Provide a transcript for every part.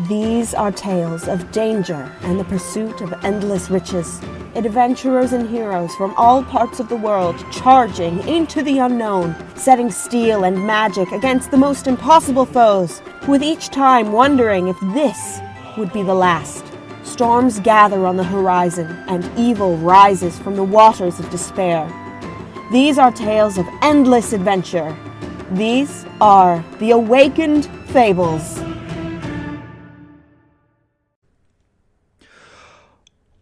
These are tales of danger and the pursuit of endless riches. Adventurers and heroes from all parts of the world charging into the unknown, setting steel and magic against the most impossible foes, with each time wondering if this would be the last. Storms gather on the horizon, and evil rises from the waters of despair. These are tales of endless adventure. These are the Awakened Fables.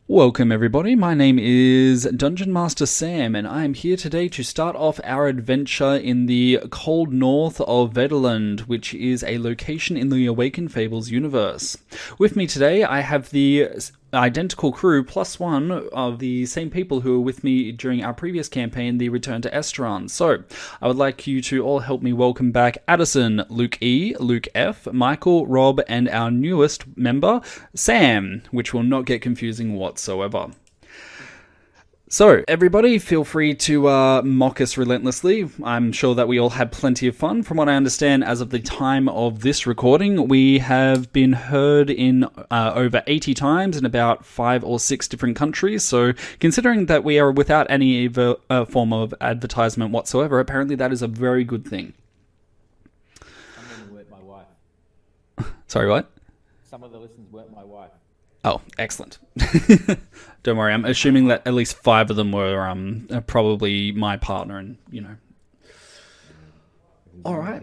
Welcome everybody, my name is Dungeon Master Sam and I am here today to start off our adventure in the cold north of Vaaderlund, which is a location in the Awakened Fables universe. With me today I have the identical crew plus one of the same people who were with me during our previous campaign, the Return to Esturan. So, I would like you to all help me welcome back Addison, Luke E, Luke F, Michael, Rob, and our newest member, Sam, which will not get confusing whatsoever. So, everybody, feel free to mock us relentlessly. I'm sure that we all had plenty of fun. From what I understand, as of the time of this recording, we have been heard in over 80 times in about 5 or 6 different countries. So, considering that we are without any form of advertisement whatsoever, apparently that is a very good thing. Some of them weren't my wife. Sorry, what? Some of the listeners weren't my wife. Oh, excellent. Don't worry, I'm assuming that at least 5 of them were probably my partner and, you know. All right.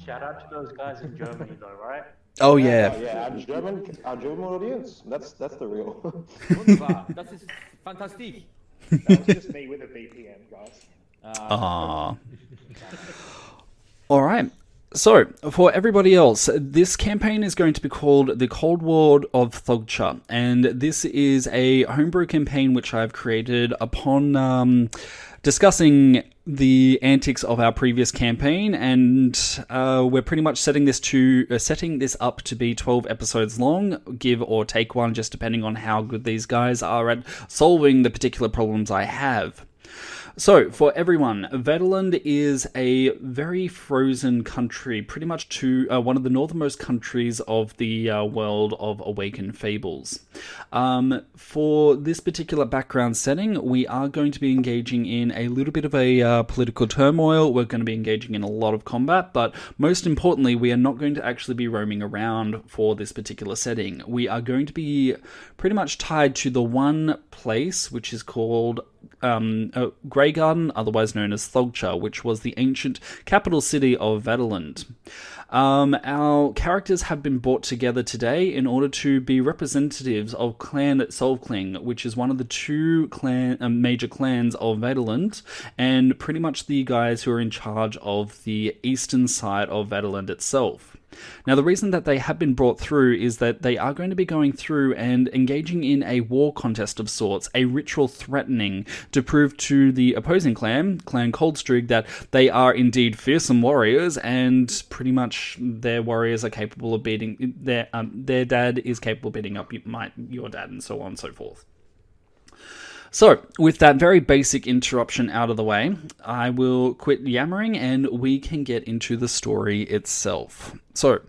Shout out to those guys in Germany though, right? Oh, yeah. Yeah, our German audience. That's the real. Wunderbar. Das ist fantastisch. That was just me with a VPN, guys. Aww. All right. So, for everybody else, this campaign is going to be called The Cold War of Thugcha, and this is a homebrew campaign which I've created upon discussing the antics of our previous campaign, and we're pretty much setting this up to be 12 episodes long, give or take one, just depending on how good these guys are at solving the particular problems I have. So, for everyone, Vaaderlund is a very frozen country, pretty much to one of the northernmost countries of the world of Awakened Fables. For this particular background setting, we are going to be engaging in a little bit of a political turmoil. We're going to be engaging in a lot of combat, but most importantly, we are not going to actually be roaming around for this particular setting. We are going to be pretty much tied to the one place, which is called Grey Garden, otherwise known as Thugcha, which was the ancient capital city of Vaaderlund. Our characters have been brought together today in order to be representatives of Clan Solvkling, which is one of the 2 major clans of Vaaderlund, and pretty much the guys who are in charge of the eastern side of Vaaderlund itself. Now, the reason that they have been brought through is that they are going to be going through and engaging in a war contest of sorts, a ritual threatening to prove to the opposing Clan Coldstrig, that they are indeed fearsome warriors, and pretty much their warriors are capable of beating their dad is capable of beating up your dad, and so on and so forth. So, with that very basic interruption out of the way, I will quit yammering and we can get into the story itself. So,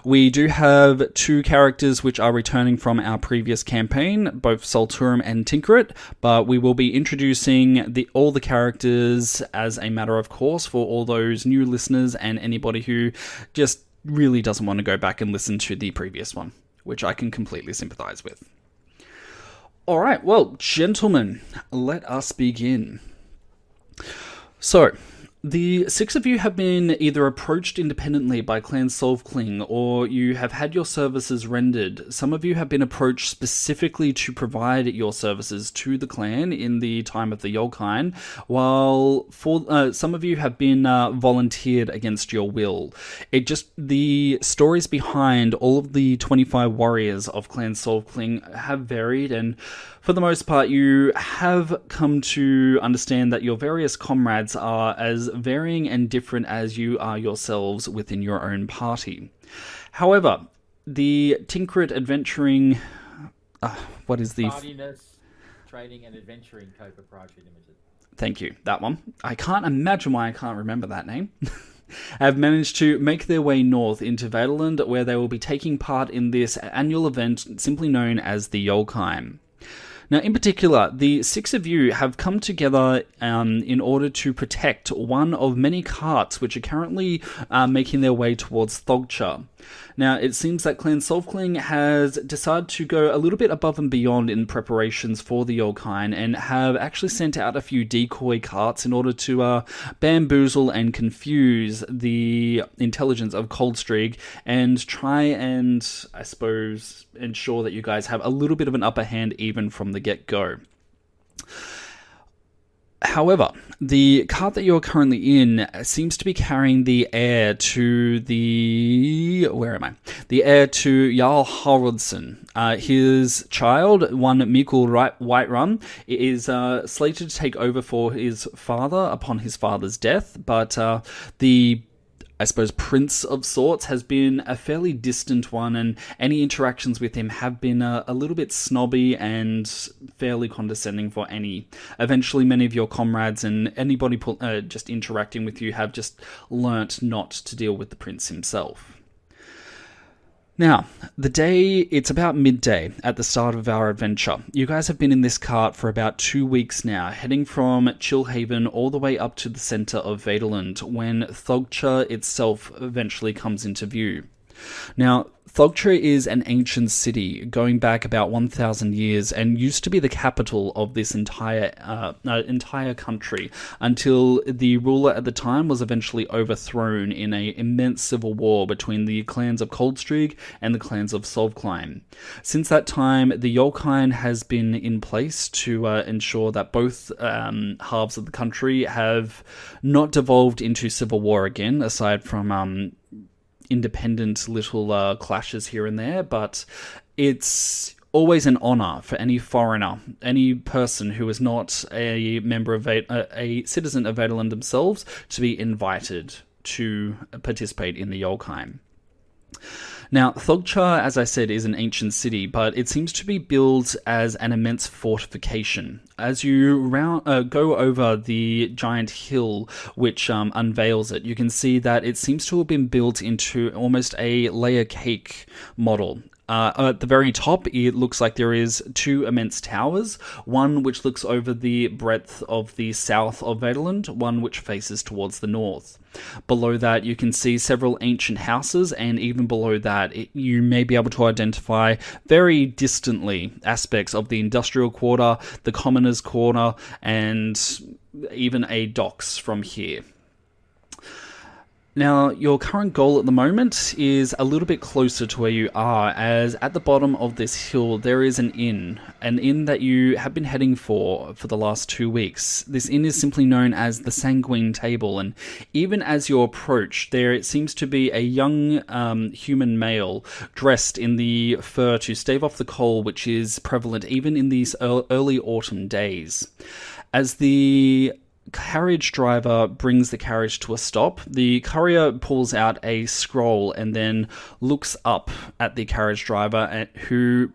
we do have 2 characters which are returning from our previous campaign, both Ciruimon and Tinkerit, but we will be introducing all the characters as a matter of course for all those new listeners and anybody who just really doesn't want to go back and listen to the previous one, which I can completely sympathize with. Alright, well, gentlemen, let us begin. So, the 6 of you have been either approached independently by Clan Solvkling, or you have had your services rendered. Some of you have been approached specifically to provide your services to the clan in the time of the Yolkine, while some of you have been volunteered against your will. The stories behind all of the 25 warriors of Clan Solvkling have varied, and for the most part, you have come to understand that your various comrades are as varying and different as you are yourselves within your own party. However, the Tinkerit Adventuring... what is the... Tardiness, Trading and Adventuring Co. Proprietary Limited. Thank you, that one. I can't imagine why I can't remember that name. have managed to make their way north into Vaaderlund, where they will be taking part in this annual event simply known as the Yolkheim. Now, in particular, the 6 of you have come together in order to protect one of many carts which are currently making their way towards Thogcha. Now, it seems that Clan Solfkling has decided to go a little bit above and beyond in preparations for the Yolkheim and have actually sent out a few decoy carts in order to bamboozle and confuse the intelligence of Coldstreak and try and, I suppose, ensure that you guys have a little bit of an upper hand even from the get-go. However, the cart that you're currently in seems to be carrying the heir to the... Where am I? The heir to Jarl Haraldsson. His child, one Mikkel Whiterun, is slated to take over for his father upon his father's death, but the... I suppose, prince of sorts has been a fairly distant one, and any interactions with him have been a little bit snobby and fairly condescending for any. Eventually, many of your comrades and anybody just interacting with you have just learnt not to deal with the prince himself. Now, it's about midday at the start of our adventure. You guys have been in this cart for about 2 weeks now, heading from Chillhaven all the way up to the centre of Vaaderlund, when Thogcha itself eventually comes into view. Now, Thogcha is an ancient city going back about 1,000 years and used to be the capital of this entire country until the ruler at the time was eventually overthrown in an immense civil war between the clans of Coldstreak and the clans of Solfkling. Since that time, the Yolkheim has been in place to ensure that both halves of the country have not devolved into civil war again, aside from independent little clashes here and there, but it's always an honor for any foreigner, any person who is not a member of a citizen of Vaaderlund themselves, to be invited to participate in the Yolkheim. Now, Thogcha, as I said, is an ancient city, but it seems to be built as an immense fortification. As you go over the giant hill which unveils it, you can see that it seems to have been built into almost a layer cake model. At the very top, it looks like there is 2 immense towers, one which looks over the breadth of the south of Vaaderlund, one which faces towards the north. Below that, you can see several ancient houses, and even below that, you may be able to identify very distantly aspects of the industrial quarter, the commoners' quarter, and even a docks from here. Now, your current goal at the moment is a little bit closer to where you are, as at the bottom of this hill there is an inn that you have been heading for the last 2 weeks. This inn is simply known as the Sanguine Table, and even as you approach, there it seems to be a young human male dressed in the fur to stave off the cold, which is prevalent even in these early autumn days. As the carriage driver brings the carriage to a stop, the courier pulls out a scroll and then looks up at the carriage driver who...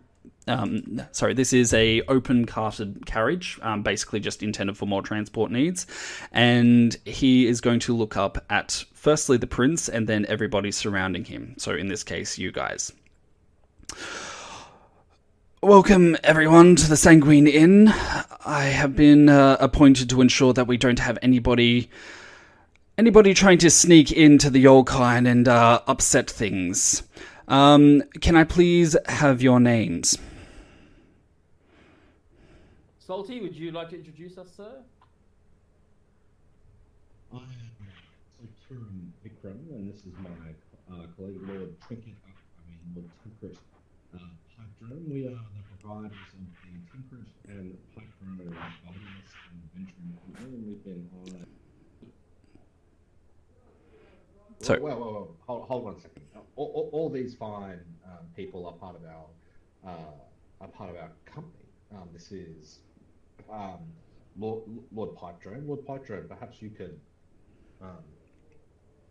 this is a open-carted carriage, basically just intended for more transport needs, and he is going to look up at firstly the prince and then everybody surrounding him, so in this case you guys. Welcome, everyone, to the Sanguine Inn. I have been appointed to ensure that we don't have anybody trying to sneak into the Yolkheim and upset things. Can I please have your names? Salty, would you like to introduce us, sir? I am Ciruimon, and this is my colleague, Lord Temperate Pipe. We are the providers of the Temperate and Pipe boldness and adventuring company, and we've been on. Whoa. Hold on a second. All these fine people are part of our company. This is Lord Pipedrome. Lord Pipedrome, perhaps you could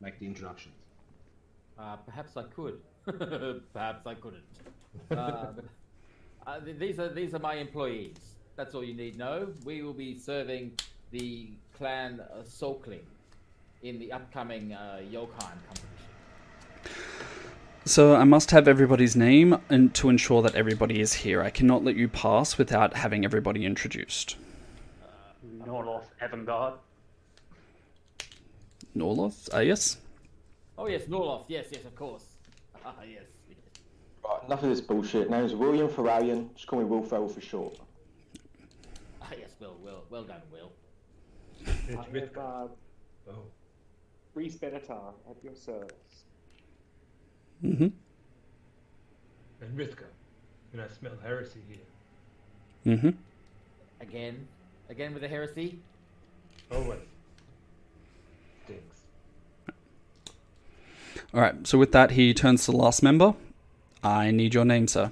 make the introductions. Perhaps I could. Perhaps I couldn't. These are my employees. That's all you need to know. We will be serving the clan Solkling. in the upcoming Yokan competition. So I must have everybody's name and to ensure that everybody is here. I cannot let you pass without having everybody introduced. Norloth Evangard. Norloth? Yes? Oh yes, Norloth. Yes, of course. Yes. Right, enough of this bullshit. Name's William Farrellian. Just call me Will Ferrell for short. Yes, well done, Will. I have Reese Benatar at your service. Mm-hmm. And Rithka, can I smell heresy here? Mm-hmm. Again with the heresy? Always. Stinks. Alright, so with that, he turns to the last member. I need your name, sir.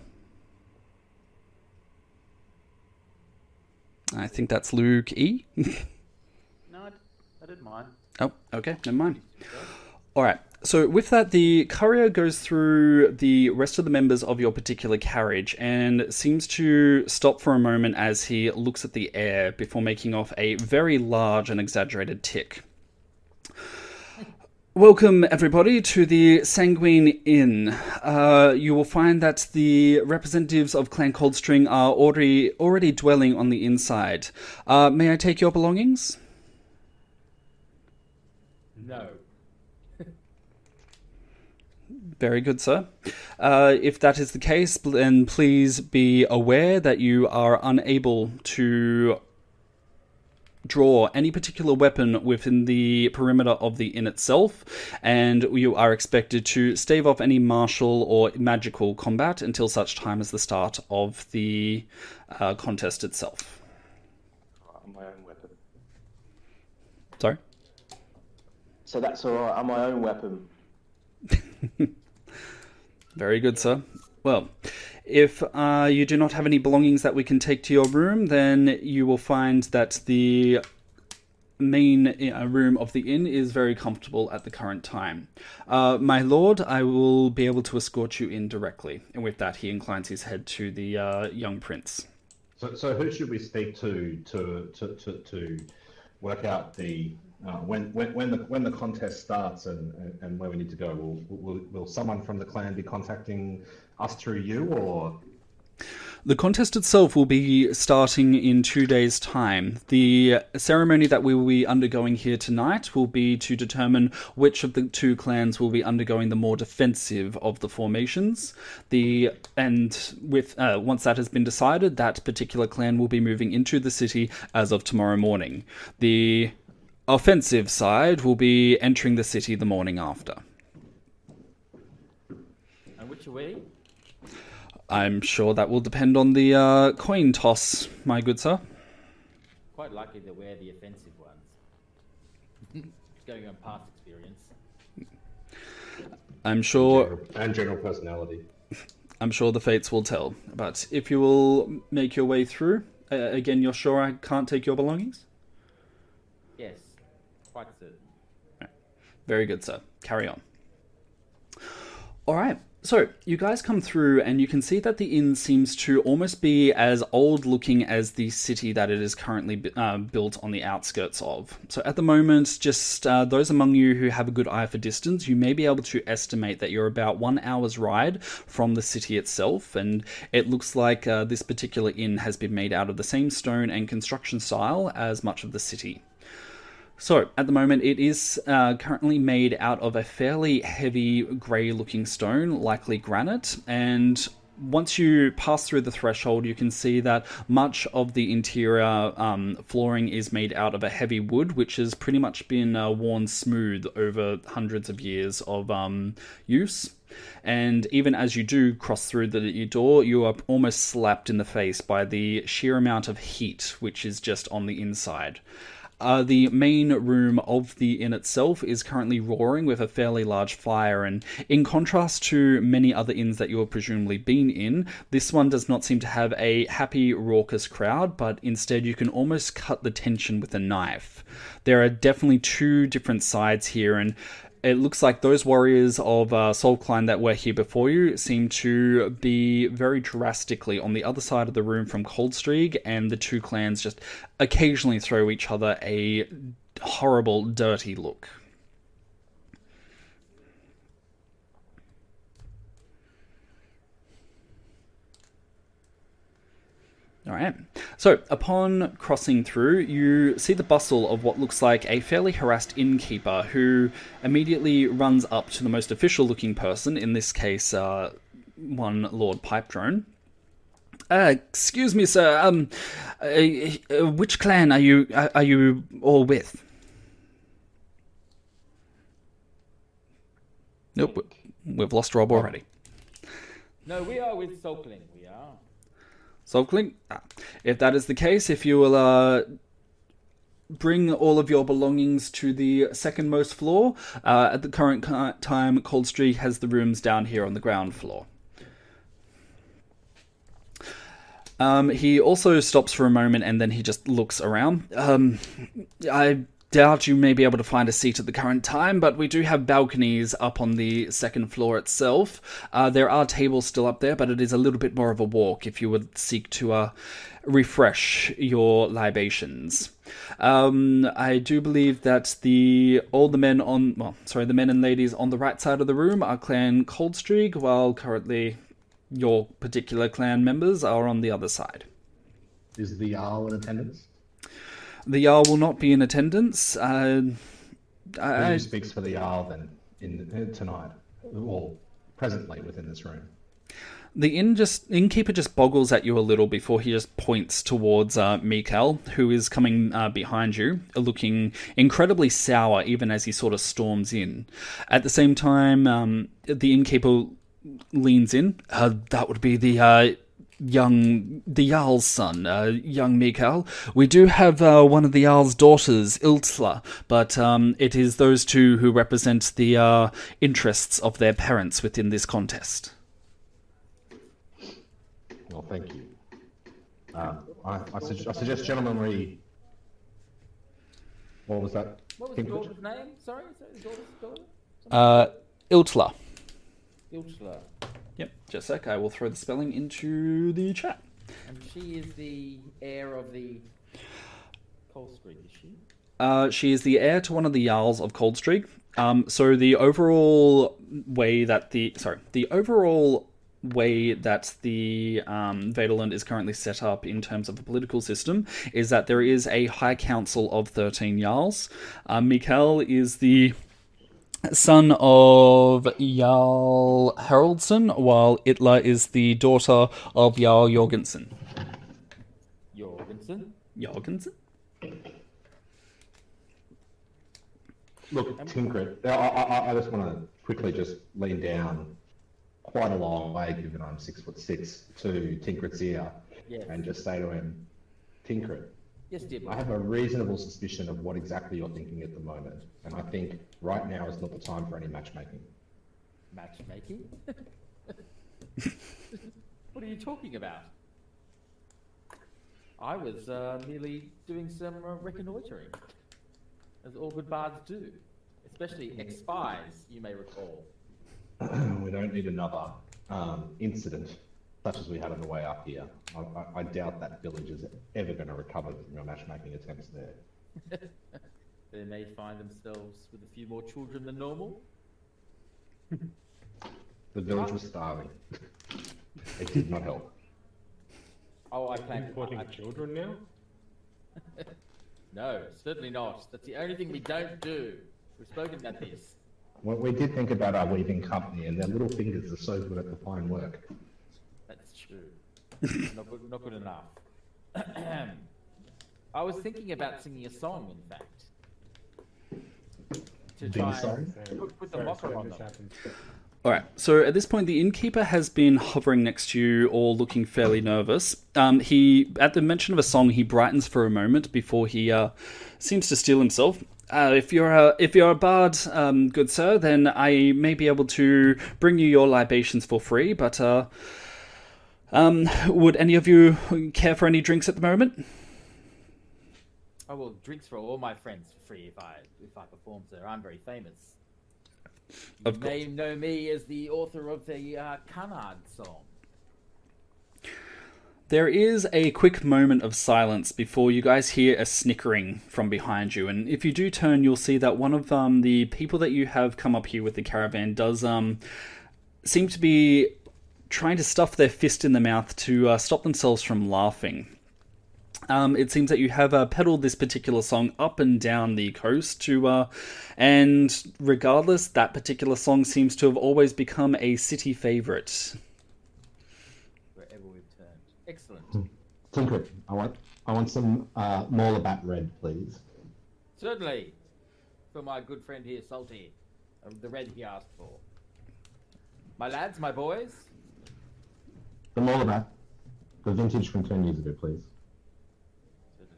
I think that's Luke E. No, I didn't mind. Oh, okay, never mind. Alright, so with that, the courier goes through the rest of the members of your particular carriage and seems to stop for a moment as he looks at the air before making off a very large and exaggerated tick. Welcome, everybody, to the Sanguine Inn. You will find that the representatives of Clan Coldstring are already dwelling on the inside. May I take your belongings? No. Very good, sir. If that is the case, then please be aware that you are unable to draw any particular weapon within the perimeter of the inn itself, and you are expected to stave off any martial or magical combat until such time as the start of the contest itself. I'm my own weapon. Sorry? So that's alright, I'm my own weapon. Very good, sir. Well, if you do not have any belongings that we can take to your room, then you will find that the main room of the inn is very comfortable at the current time. My lord, I will be able to escort you in directly. And with that, he inclines his head to the young prince. So who should we speak to work out the when the contest starts and where we need to go? Will someone from the clan be contacting us through you, or? The contest itself will be starting in 2 days' time. The ceremony that we will be undergoing here tonight will be to determine which of the two clans will be undergoing the more defensive of the formations. Once that has been decided, that particular clan will be moving into the city as of tomorrow morning. The offensive side will be entering the city the morning after. And which way? I'm sure that will depend on the coin toss, my good sir. Quite likely that we're the offensive ones. Going on past experience. I'm sure... And general personality. I'm sure the fates will tell. But if you will make your way through, again, you're sure I can't take your belongings? Yes, quite certain. Very good, sir. Carry on. Alright, so you guys come through and you can see that the inn seems to almost be as old looking as the city that it is currently built on the outskirts of. So at the moment, just those among you who have a good eye for distance, you may be able to estimate that you're about 1 hour's ride from the city itself, and it looks like this particular inn has been made out of the same stone and construction style as much of the city. So, at the moment, it is currently made out of a fairly heavy grey-looking stone, likely granite, and once you pass through the threshold, you can see that much of the interior flooring is made out of a heavy wood, which has pretty much been worn smooth over hundreds of years of use. And even as you do cross through the door, you are almost slapped in the face by the sheer amount of heat which is just on the inside. The main room of the inn itself is currently roaring with a fairly large fire, and in contrast to many other inns that you have presumably been in, this one does not seem to have a happy, raucous crowd, but instead you can almost cut the tension with a knife. There are definitely two different sides here, and it looks like those warriors of Soulcline that were here before you seem to be very drastically on the other side of the room from Coldstreak, and the two clans just occasionally throw each other a horrible, dirty look. All right. So, upon crossing through, you see the bustle of what looks like a fairly harassed innkeeper who immediately runs up to the most official-looking person, in this case, one Lord Pipedrone. Excuse me, sir. Which clan are you all with? Nope, we've lost Rob already. No, we are with Sulkling, we are. Sulkling? If that is the case, if you will bring all of your belongings to the second-most floor. At the current time, Coldstreak has the rooms down here on the ground floor. He also stops for a moment and then he just looks around. I doubt you may be able to find a seat at the current time, but we do have balconies up on the second floor itself. There are tables still up there, but it is a little bit more of a walk if you would seek to refresh your libations. I do believe that the men and ladies on the right side of the room are Clan Coldstreak, while currently your particular clan members are on the other side. Is the Jarl in attendance? The Jarl will not be in attendance. Who speaks for the Jarl then tonight, or presently within this room? The innkeeper just boggles at you a little before he just points towards Mikael, who is coming behind you, looking incredibly sour even as he sort of storms in. At the same time, the innkeeper leans in. That would be the Jarl's son, young Mikael. We do have one of the Jarl's daughters, Iltla, but it is those two who represent the interests of their parents within this contest. Well, thank you. I suggest, gentlemen, we... What was that? What was the daughter's name? Sorry, the daughter's daughter? Iltla. Iltla. Yep, just a sec. I will throw the spelling into the chat. And she is the heir of the Coldstreak, is she? She is the heir to one of the Jarls of Coldstreak. So the overall way that the Vaaderlund is currently set up in terms of a political system is that there is a High Council of 13 Jarls. Mikael is the son of Jarl Haraldsson, while Itla is the daughter of Jarl Jorgensen. Jorgensen? Look, Tinkrit, I just want to quickly just lean down quite a long way, given I'm 6'6", to Tinkrit's ear, and just say to him, Tinkrit, yes, dear boy. I have a reasonable suspicion of what exactly you're thinking at the moment, and I think right now is not the time for any matchmaking. Matchmaking? What are you talking about? I was merely doing some reconnoitering, as all good bards do, especially ex-spies, you may recall. We don't need another incident such as we had on the way up here. I doubt that village is ever going to recover from your matchmaking attempts there. They may find themselves with a few more children than normal. The village was starving. It did not help. Oh, I plan Importing children now? No, certainly not. That's the only thing we don't do. We've spoken about this. Well, we did think about our weaving company, and their little fingers are so good at the fine work. That's true. not good enough. I was thinking about singing a song, in fact. To try and put the mocker on them. Alright, so at this point the innkeeper has been hovering next to you, all looking fairly nervous. He, at the mention of a song, he brightens for a moment before he seems to steel himself. If you're a bard, good sir, then I may be able to bring you your libations for free, but would any of you care for any drinks at the moment? I will drinks for all my friends for free if I perform, sir. I'm very famous. You may know me as the author of the Canard song. There is a quick moment of silence before you guys hear a snickering from behind you, and if you do turn, you'll see that one of the people that you have come up here with the caravan does seem to be trying to stuff their fist in the mouth to stop themselves from laughing. It seems that you have pedaled this particular song up and down the coast and regardless, that particular song seems to have always become a city favourite. Wherever we've turned. Excellent. Tinker, I want some Maulerbat red, please. Certainly. For my good friend here, Salty. The red he asked for. My lads, my boys. The Maulerbat. The vintage from 10 years ago, please.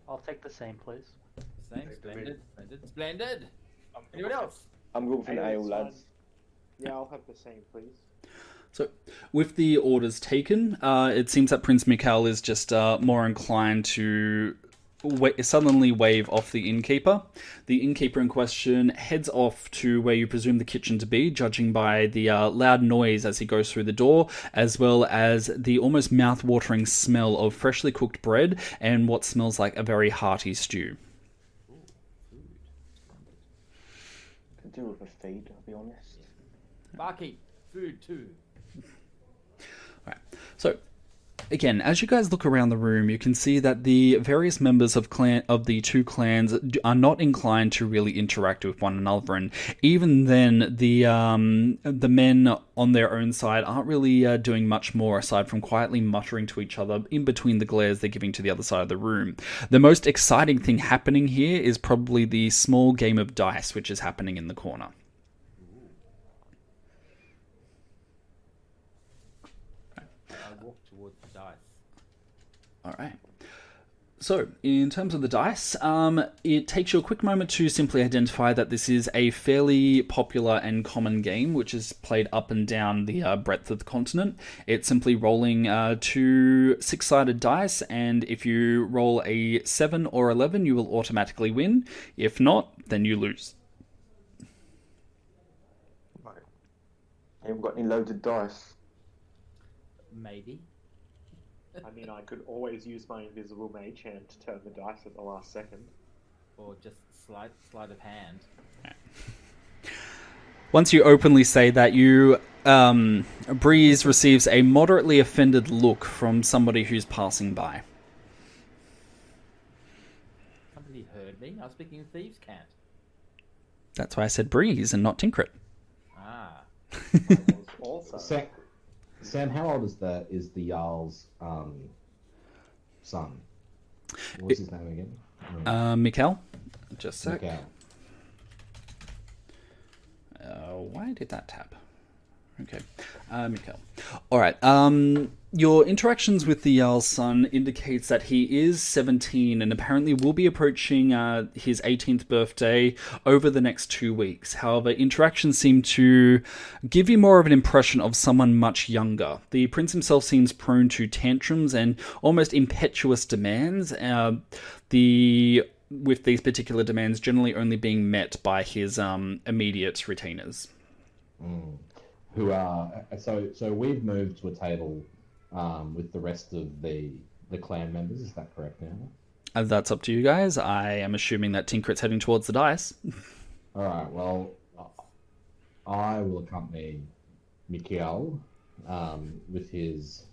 I'll take the same, please. Same, splendid. Anyone else? I'm going for an ale, lads. Yeah, I'll have the same, please. So, with the orders taken, it seems that Prince Mikhail is just more inclined to suddenly wave off the innkeeper. The innkeeper in question heads off to where you presume the kitchen to be, judging by the loud noise as he goes through the door, as well as the almost mouth-watering smell of freshly cooked bread and what smells like a very hearty stew. Could do with a feed, I'll be honest. Barkeep, food too. Alright, so again, as you guys look around the room, you can see that the various members of the two clans are not inclined to really interact with one another, and even then, the men on their own side aren't really doing much more aside from quietly muttering to each other in between the glares they're giving to the other side of the room. The most exciting thing happening here is probably the small game of dice, which is happening in the corner. Alright. So, in terms of the dice, it takes you a quick moment to simply identify that this is a fairly popular and common game, which is played up and down the breadth of the continent. It's simply rolling 2 6-sided dice, and if you roll a 7 or 11, you will automatically win. If not, then you lose. Right. Anyone got any loaded dice? Maybe. I mean, I could always use my invisible mage hand to turn the dice at the last second. Or just sleight of hand. Once you openly say that, Breeze receives a moderately offended look from somebody who's passing by. Somebody heard me. I was speaking of thieves' cant. That's why I said Breeze and not Tinkrit. Ah. I was also. Sam, how old is the Jarl's son? What's his name again? Mikhail? Just a sec. Mikhail. Why did that tab? Okay. Mikhail. Alright, your interactions with the Jarl's son indicates that he is 17 and apparently will be approaching his 18th birthday over the next 2 weeks. However, interactions seem to give you more of an impression of someone much younger. The prince himself seems prone to tantrums and almost impetuous demands, with these particular demands generally only being met by his immediate retainers. Who are so we've moved to a table with the rest of the clan members. Is that correct now? That's up to you guys. I am assuming that Tinkrit's heading towards the dice. All right. Well, I will accompany Mikhail with his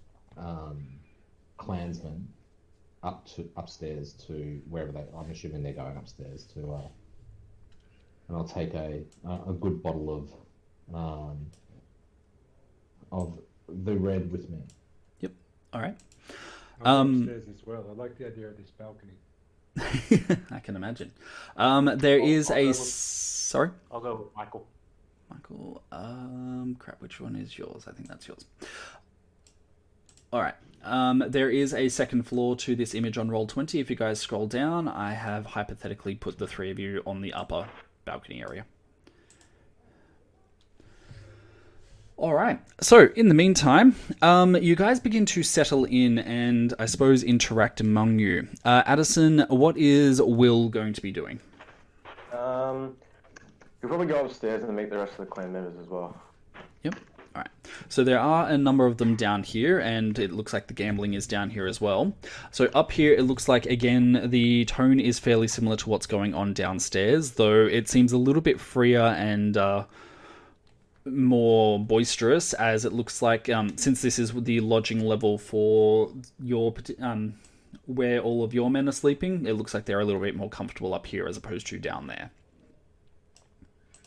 clansmen upstairs to wherever I'm assuming they're going upstairs to, and I'll take a good bottle of the red with me. Yep. All right. I'm upstairs as well. I like the idea of this balcony. I can imagine. There is a... Sorry? I'll go with Michael. Michael, crap, which one is yours? I think that's yours. All right. There is a second floor to this image on Roll20. If you guys scroll down, I have hypothetically put the three of you on the upper balcony area. Alright, so in the meantime, you guys begin to settle in and I suppose interact among you. Addison, what is Will going to be doing? You'll probably go upstairs and meet the rest of the clan members as well. Yep, alright. So there are a number of them down here, and it looks like the gambling is down here as well. So up here, it looks like, again, the tone is fairly similar to what's going on downstairs, though it seems a little bit freer and more boisterous, as it looks like, since this is the lodging level for your where all of your men are sleeping, it looks like they're a little bit more comfortable up here as opposed to down there.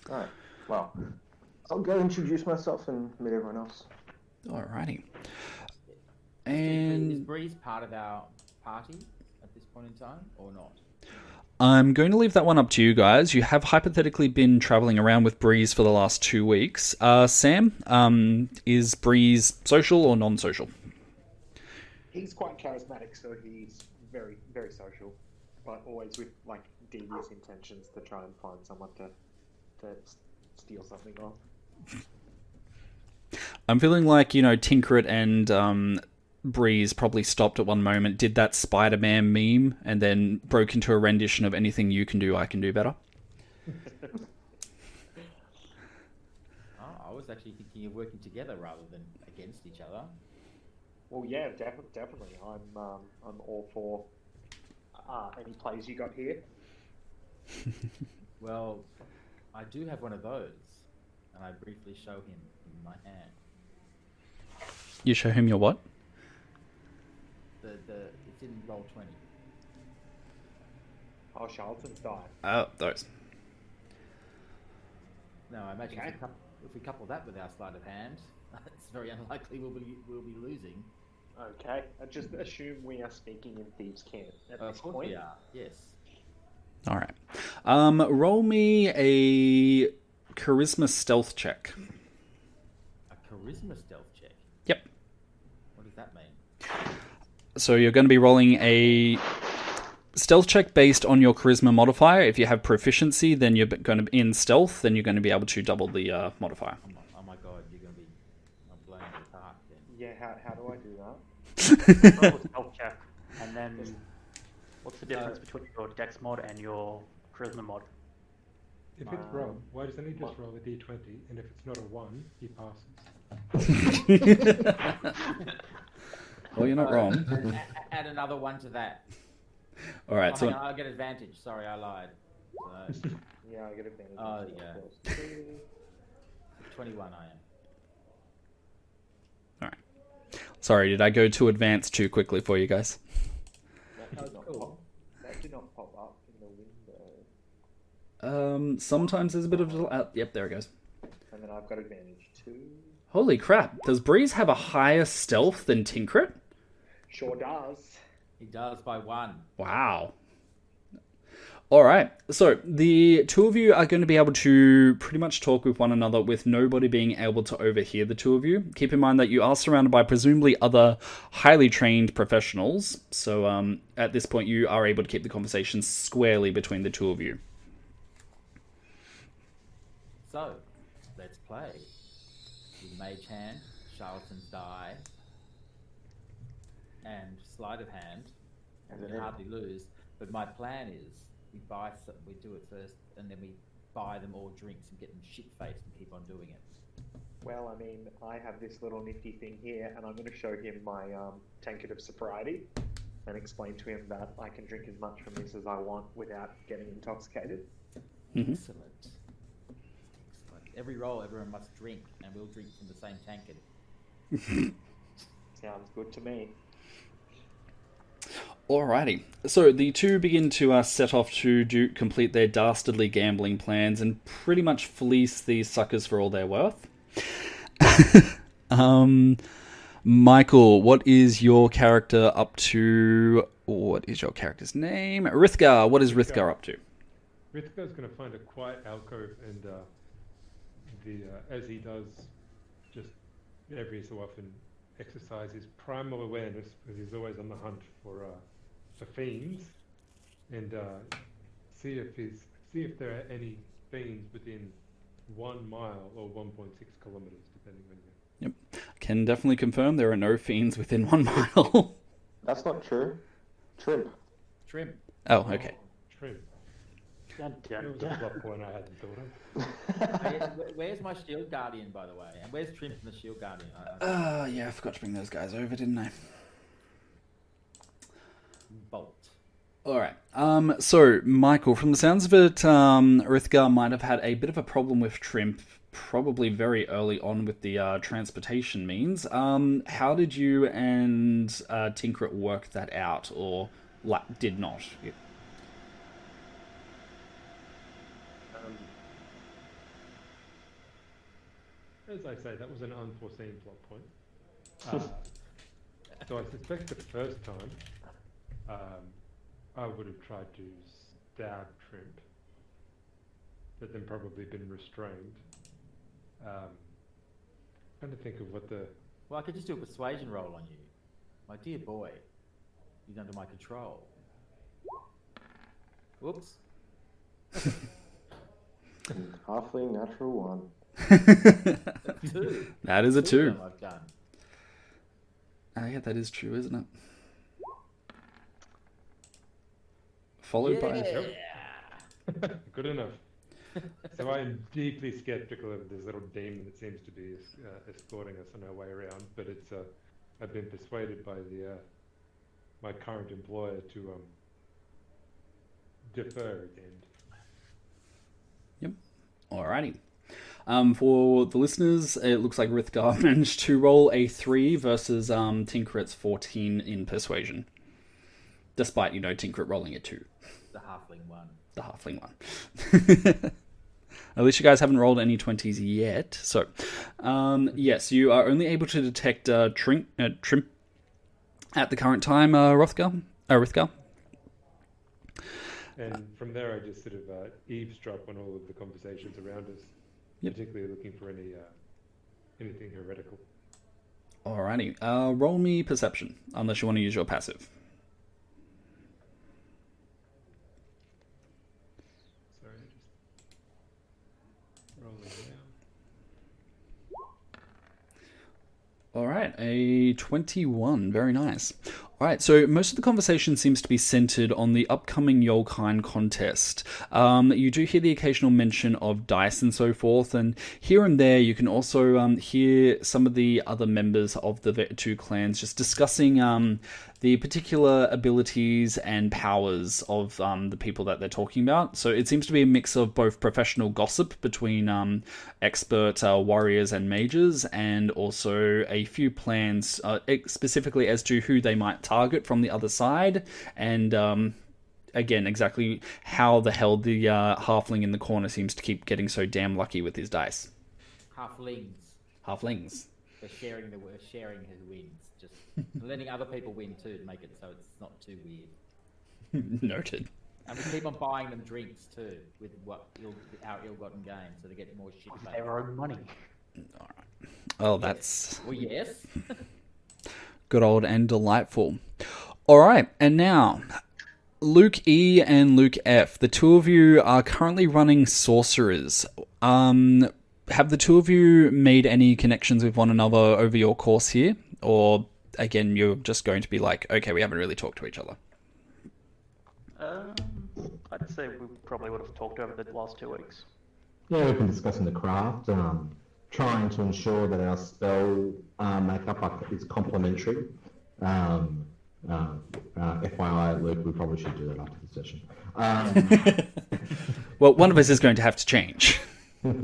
Alright, well, I'll go introduce myself and meet everyone else. Alrighty. Is And Breeze part of our party at this point in time, or not? I'm going to leave that one up to you guys. You have hypothetically been traveling around with Breeze for the last 2 weeks. Sam, is Breeze social or non-social? He's quite charismatic, so he's very, very social, but always with like devious intentions to try and find someone to steal something off. I'm feeling like, Tinkrit and Breeze probably stopped at one moment, did that Spider-Man meme, and then broke into a rendition of anything you can do, I can do better. I was actually thinking of working together rather than against each other. Well, yeah, definitely. I'm all for any plays you got here. Well, I do have one of those, and I briefly show him in my hand. You show him your what? It's in roll 20. Oh, Charlton's died. Oh, those. No, I imagine Okay. if we couple that with our sleight of hand, it's very unlikely we'll be losing. Okay, I just assume we are speaking in Thieves' Camp at Of this course point. we are. Yes. All right. Roll me a charisma stealth check. A charisma stealth check. Yep. What does that mean? So you're going to be rolling a stealth check based on your charisma modifier. If you have proficiency, then you're going to be in stealth, then you're going to be able to double the modifier. Oh my god, you're going to be blowing it apart then. Yeah, how do I do that? Roll a stealth check, and then what's the difference between your dex mod and your charisma mod? If it's wrong, why doesn't he just roll a d20, and if it's not a 1, he passes? Well, you're not wrong. Add another one to that. All right, Hang so on, I'll get advantage. Sorry, I lied. So, Yeah, I get advantage. Oh, yeah. 21 I am. sorry, did I go too advanced too quickly for you guys? That did not cool. pop up in the window. Sometimes there's a bit of yep, there it goes. And then I've got advantage too. Holy crap! Does Breeze have a higher stealth than Tinkrit? Sure does. He does by 1. Wow. All right. So the two of you are going to be able to pretty much talk with one another with nobody being able to overhear the two of you. Keep in mind that you are surrounded by presumably other highly trained professionals. So at this point, you are able to keep the conversation squarely between the two of you. So, let's play. With Mage Hand, Charlatan's Die, and Sleight of Hand. And we can hardly lose. But my plan is we do it first, and then we buy them all drinks and get them shit-faced and keep on doing it. Well, I mean, I have this little nifty thing here, and I'm going to show him my tankard of sobriety and explain to him that I can drink as much from this as I want without getting intoxicated. Mm-hmm. Excellent. Every roll, everyone must drink, and we'll drink from the same tankard. Sounds good to me. Alrighty. So the two begin to set off to complete their dastardly gambling plans and pretty much fleece these suckers for all they're worth. Michael, what is your character up to? What is your character's name? Rithgar. What is Rithgar up to? Rithgar's going to find a quiet alcove and as he does just every so often exercise his primal awareness, because he's always on the hunt for fiends, and see if there are any fiends within 1 mile or 1.6 kilometers, depending on you. Yep. Can definitely confirm there are no fiends within 1 mile. That's not true. Trimp. Trim. Oh, okay. True. Dun, dun, That was a dun. plot point I hadn't thought of. Where's my shield guardian, by the way? And where's Trim from the shield guardian? Yeah, I forgot to bring those guys over, didn't I? Bolt. Alright, so, Michael, from the sounds of it, Rithgar might have had a bit of a problem with Trimp probably very early on with the transportation means. How did you and Tinkrit work that out, or did not? As I say, that was an unforeseen plot point. So I suspect the first time I would have tried to stab Trimp, but then probably been restrained. Trying to think of what the... Well, I could just do a persuasion roll on you. My dear boy, he's under my control. Whoops. Halfling natural 1. That is a 2. I've done. Yeah, that is true, isn't it? Followed by... Good enough. So I am deeply skeptical of this little demon that seems to be escorting us on our way around, but it's I've been persuaded by my current employer to defer again. Yep. Alrighty. For the listeners, it looks like Rithgar managed to roll a 3 versus Tinkrit's 14 in persuasion. Despite, Tinkrit rolling a 2. The halfling one. The halfling one. At least you guys haven't rolled any 20s yet. So, yes, you are only able to detect Trimp at the current time, Rithgar. And from there, I just sort of eavesdrop on all of the conversations around us, particularly looking for anything heretical. Alrighty. Roll me perception, unless you want to use your passive. Sorry, just rolling down. Alright, a 21. Very nice. Alright, so most of the conversation seems to be centered on the upcoming Yolkine contest. You do hear the occasional mention of dice and so forth, and here and there you can also hear some of the other members of the two clans just discussing the particular abilities and powers of the people that they're talking about. So it seems to be a mix of both professional gossip between expert warriors and mages, and also a few plans specifically as to who they might target from the other side, and again, exactly how the hell the halfling in the corner seems to keep getting so damn lucky with his dice. Halflings. They're sharing his wins. Just letting other people win too to make it so it's not too weird. Noted. And we keep on buying them drinks too with our ill-gotten gain, so they get more shit. Their own money. All right. Oh, that's... Well, yes. Good old and delightful. All right, and now... Luke E and Luke F, the two of you are currently running sorcerers. Have the two of you made any connections with one another over your course here? Or, again, you're just going to be like, okay, we haven't really talked to each other? I'd say we probably would have talked over the last 2 weeks. Yeah, we've been discussing the craft, trying to ensure that our spell makeup is complementary. FYI, Luke, we probably should do that after the session. Well, one of us is going to have to change. And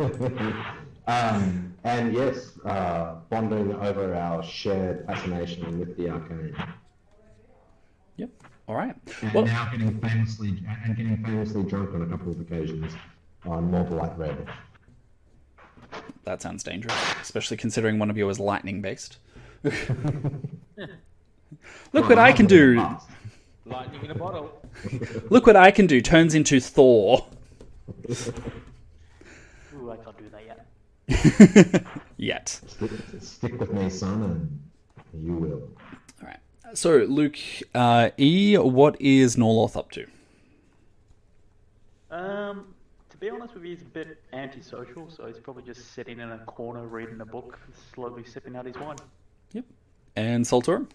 yes, bonding over our shared fascination with the arcane. Yep. All right. And now getting famously drunk on a couple of occasions on Morgellite Red. That sounds dangerous, especially considering one of you is lightning based. Look what I can do. Lightning in a bottle. Look what I can do. Turns into Thor. Ooh, I can't do that yet. Yet. Stick with me, son, and you will. All right. So, Luke E, what is Norloth up to? To be honest with you, he's a bit antisocial, so he's probably just sitting in a corner reading a book, slowly sipping out his wine. Yep. And Soltor?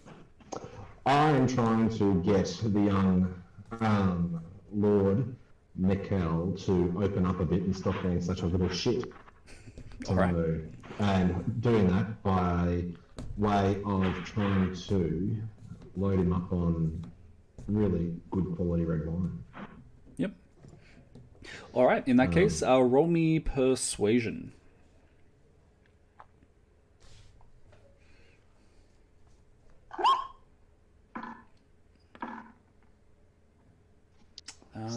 I am trying to get the young Lord Mikkel to open up a bit and stop being such a little shit. All right. And doing that by way of trying to load him up on really good quality red wine. Yep. All right. In that case, roll me persuasion.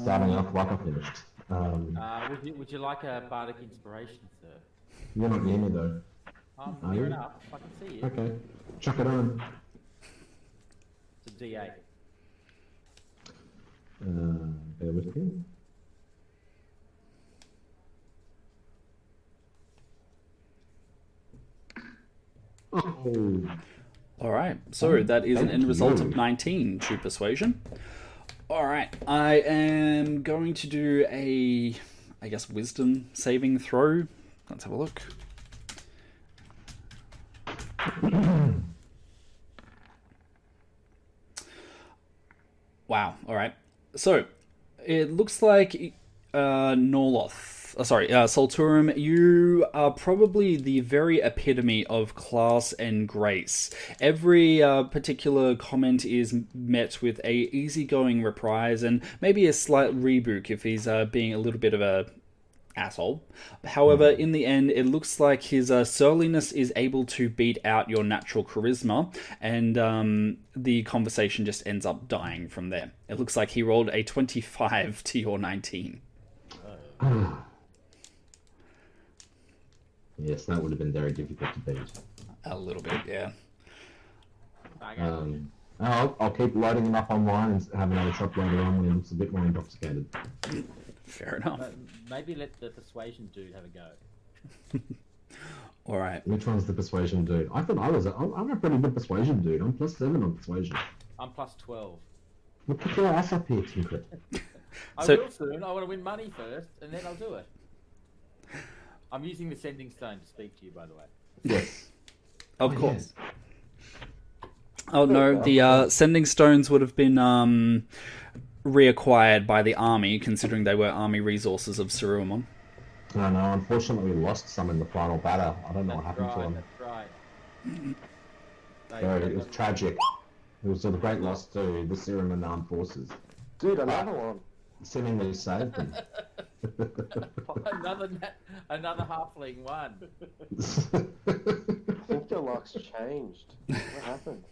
starting off like I finished. Would you like a bardic inspiration, sir? You're not near me though. I'm Are near you? enough. I can see you. Okay, chuck it on. It's a D8. Bear with me. Oh, All right, so that is an end result of you. 19 to persuasion. All right, I am going to do a, I guess, wisdom saving throw. Let's have a look. Wow, all right. So, it looks like Solturum, you are probably the very epitome of class and grace. Every particular comment is met with a easygoing reprise and maybe a slight rebuke if he's being a little bit of a asshole. However, in the end, it looks like his surliness is able to beat out your natural charisma, and the conversation just ends up dying from there. It looks like he rolled a 25 to your 19. Yes, that would have been very difficult to beat. A little bit, yeah. I'll keep loading him up on wine and have another shot later on when he looks a bit more intoxicated. Fair enough. Maybe let the persuasion dude have a go. All right. Which one's the persuasion dude? I thought I'm a pretty good persuasion dude. I'm +7 on persuasion. I'm +12. Well, kick your ass up here, Tinker. I So- will soon. I want to win money first, and then I'll do it. I'm using the sending stone to speak to you, by the way. Yes. Of course. Oh no, the sending stones would have been reacquired by the army, considering they were army resources of Ciruimon. No, unfortunately we lost some in the final battle. I don't know what happened to them. That's right. So it was tragic. It was a great loss to the Ciruimon armed forces. Dude, another one. Seemingly saved them. another halfling one. I think your luck's changed. What happened?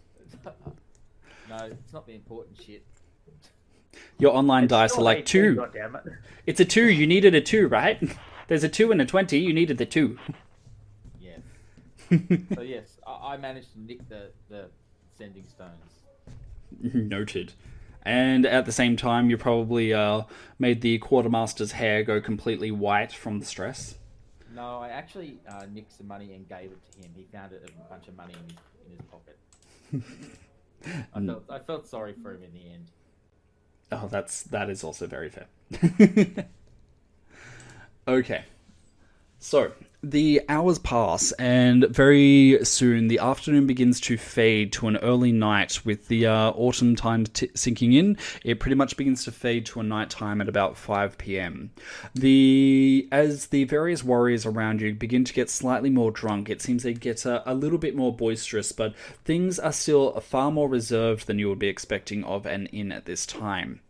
No, it's not the important shit. Your online dice are like 18, 2. goddammit. It's a 2. You needed a 2, right? There's a 2 and a 20. You needed the 2. Yes. So yes, I managed to nick the sending stones. Noted. And at the same time, you probably made the quartermaster's hair go completely white from the stress. No, I actually nicked some money and gave it to him. He found a bunch of money in his pocket. I felt sorry for him in the end. Oh, that is also very fair. Okay. So, the hours pass, and very soon the afternoon begins to fade to an early night with the autumn time sinking in. It pretty much begins to fade to a night time at about 5 p.m. As the various warriors around you begin to get slightly more drunk, it seems they get a little bit more boisterous, but things are still far more reserved than you would be expecting of an inn at this time.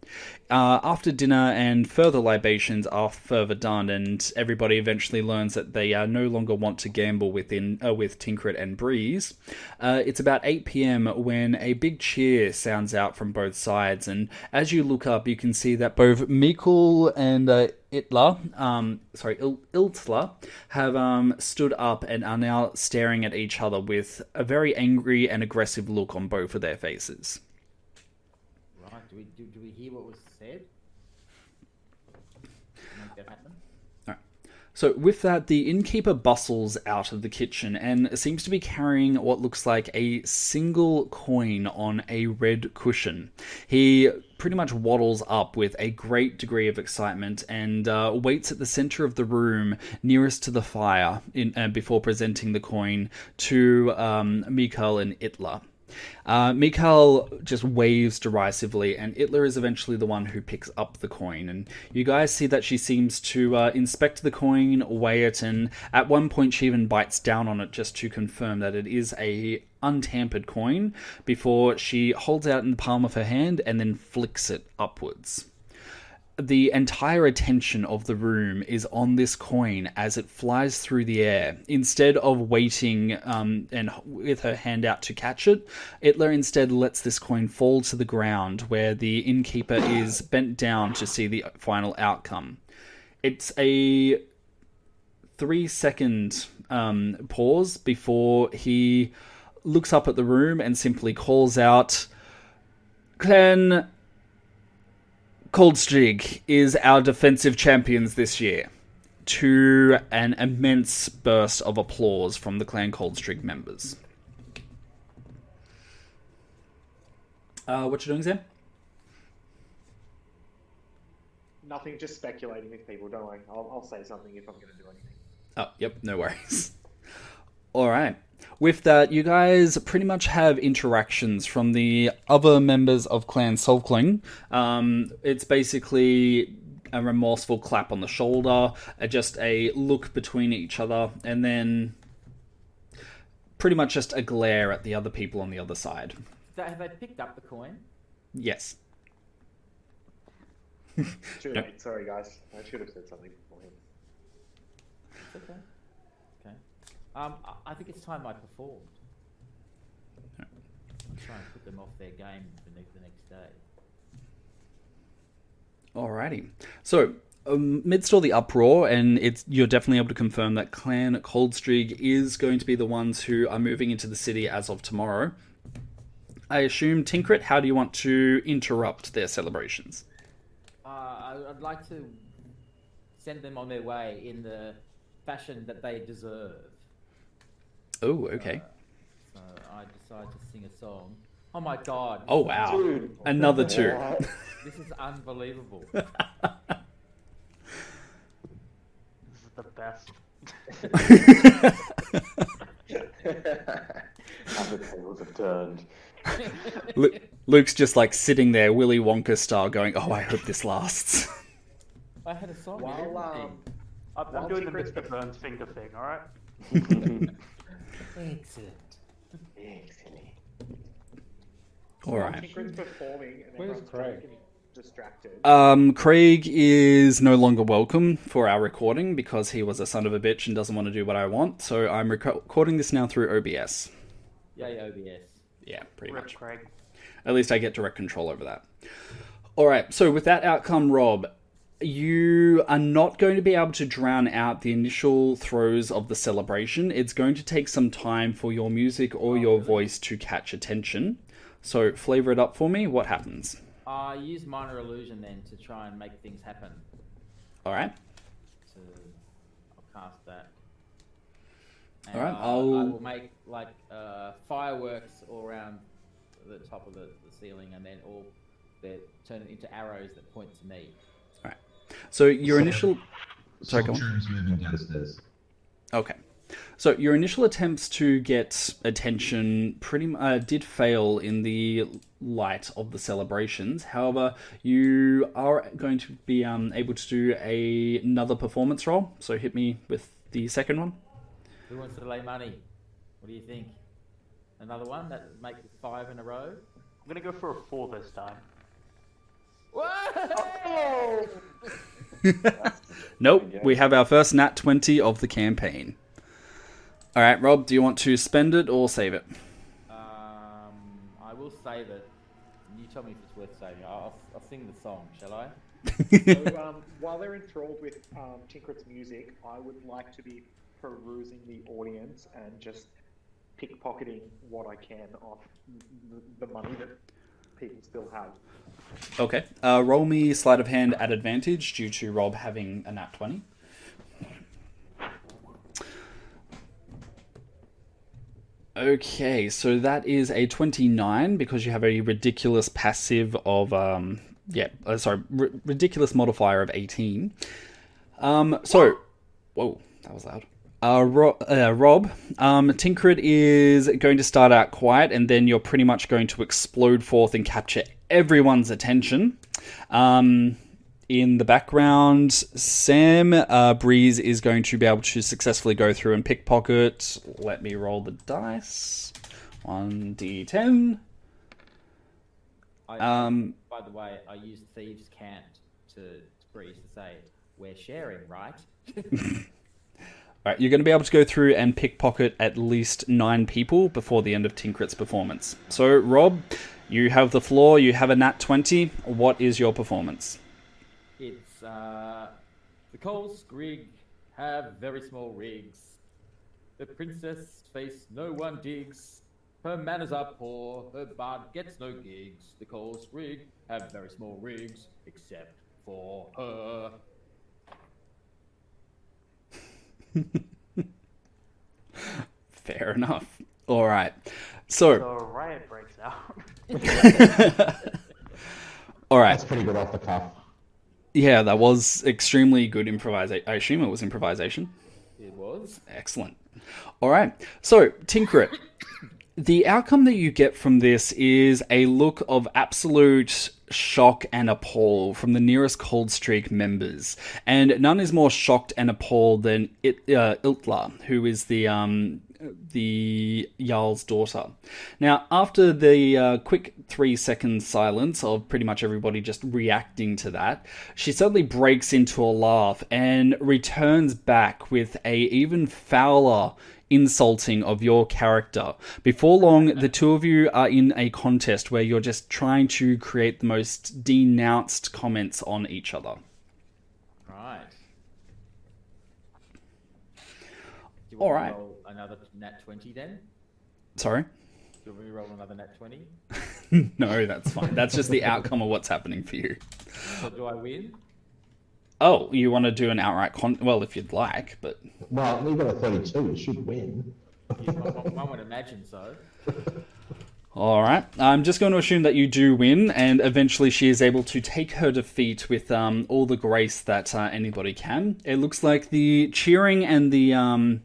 After dinner and further libations are further done, and everybody eventually learns that they no longer want to gamble with Tinkrit and Breeze. It's about 8 p.m. when a big cheer sounds out from both sides, and as you look up, you can see that both Mikkel and Iltla have stood up and are now staring at each other with a very angry and aggressive look on both of their faces. Right, do we hear what was said? Make that happen? So with that, the innkeeper bustles out of the kitchen and seems to be carrying what looks like a single coin on a red cushion. He pretty much waddles up with a great degree of excitement and waits at the center of the room nearest to the fire before presenting the coin to Mikhail and Itla. Mikhail just waves derisively, and Itler is eventually the one who picks up the coin. And you guys see that she seems to inspect the coin, weigh it, and at one point she even bites down on it just to confirm that it is a untampered coin before she holds it out in the palm of her hand and then flicks it upwards. the entire attention of the room is on this coin as it flies through the air. Instead of waiting and with her hand out to catch it, Itler instead lets this coin fall to the ground where the innkeeper is bent down to see the final outcome. It's a 3-second pause before he looks up at the room and simply calls out, "Clan Coldstreak is our defensive champions this year," to an immense burst of applause from the Clan Coldstreak members. What you doing, Sam? Nothing, just speculating with people. Don't worry. I'll say something if I'm going to do anything. Oh, yep, no worries. All right. With that, you guys pretty much have interactions from the other members of Clan Solkling. It's basically a remorseful clap on the shoulder, just a look between each other, and then pretty much just a glare at the other people on the other side. Have they picked up the coin? Yes. Too late. Sorry, guys. I should have said something beforehand. It's okay. Okay. I think it's time I performed. I'm trying to put them off their game the next day. Alrighty. So, amidst all the uproar, and you're definitely able to confirm that Clan Coldstreak is going to be the ones who are moving into the city as of tomorrow. I assume, Tinkrit, how do you want to interrupt their celebrations? I'd like to send them on their way in the fashion that they deserve. Oh, okay. So I decide to sing a song. Oh my god. Oh, wow. Dude. Another two. This is unbelievable. This is the best. How the tables have turned. Luke's just like sitting there, Willy Wonka style, going, "Oh, I hope this lasts." I had a song. While I'm doing the Mr. Burns finger thing, alright? Excellent. Excellent. All right. Tinkrit's performing and Where's everyone's Craig? getting distracted. Craig is no longer welcome for our recording because he was a son of a bitch and doesn't want to do what I want. So I'm recording this now through OBS. Yay, OBS. Yeah, pretty Rip much. Craig. At least I get direct control over that. All right. So with that outcome, Rob, you are not going to be able to drown out the initial throes of the celebration. It's going to take some time for your music or your voice to catch attention. So flavor it up for me. What happens? Use minor illusion then to try and make things happen. All right. So I'll cast that. All right. I will make like fireworks all around the top of the ceiling, and then turn it into arrows that point to me. All right. So your initial. Sorry, go on. Soldier is moving downstairs. Okay. So your initial attempts to get attention did fail in the light of the celebrations. However, you are going to be able to do another performance roll. So hit me with the second one. Who wants to lay money? What do you think? Another one that make 5 in a row? I'm gonna go for a 4 this time. Whoa! Nope. We have our first nat 20 of the campaign. All right, Rob, do you want to spend it or save it? I will save it. You tell me if it's worth saving. I'll sing the song, shall I? So, while they're enthralled with Tinkrit's music, I would like to be perusing the audience and just pickpocketing what I can off the money that people still have. Okay. Roll me sleight of hand at advantage due to Rob having a nat 20. Okay, so that is a 29 because you have a ridiculous passive of ridiculous modifier of 18. So, whoa, that was loud. Rob, Tinkrit is going to start out quiet, and then you're pretty much going to explode forth and capture everyone's attention. In the background, Sam Breeze is going to be able to successfully go through and pickpocket. Let me roll the dice. 1d10. By the way, I used Thieves' Cant to Breeze to say, "We're sharing, right?" Alright, you're going to be able to go through and pickpocket at least 9 people before the end of Tinkrit's performance. So, Rob, you have the floor, you have a nat 20. What is your performance? It's the Coles Grig have very small rigs. The princess face no one digs. Her manners are poor, her bard gets no gigs. The Coles Grig have very small rigs, except for her. Fair enough. Alright. So So riot breaks out. alright. That's pretty good off the cuff. Yeah, that was extremely good improvisation. I assume it was improvisation. It was. Excellent. Alright. So, Tinkrit, the outcome that you get from this is a look of absolute shock and appall from the nearest Cold Streak members. And none is more shocked and appalled than Iltla, who is the Jarl's daughter. Now, after the quick 3-second silence of pretty much everybody just reacting to that, she suddenly breaks into a laugh and returns back with a even fouler insulting of your character. Before long, the two of you are in a contest where you're just trying to create the most denounced comments on each other. Right. Do you All want right. to roll another nat 20 then? Sorry? Do you want me to roll another nat 20? No, that's fine. That's just the outcome of what's happening for you. So do I win? Oh, you want to do an outright well, if you'd like, but... Well, you got a 32. You should win. I would imagine so. Alright, I'm just going to assume that you do win, and eventually she is able to take her defeat with all the grace that anybody can. It looks like the cheering and the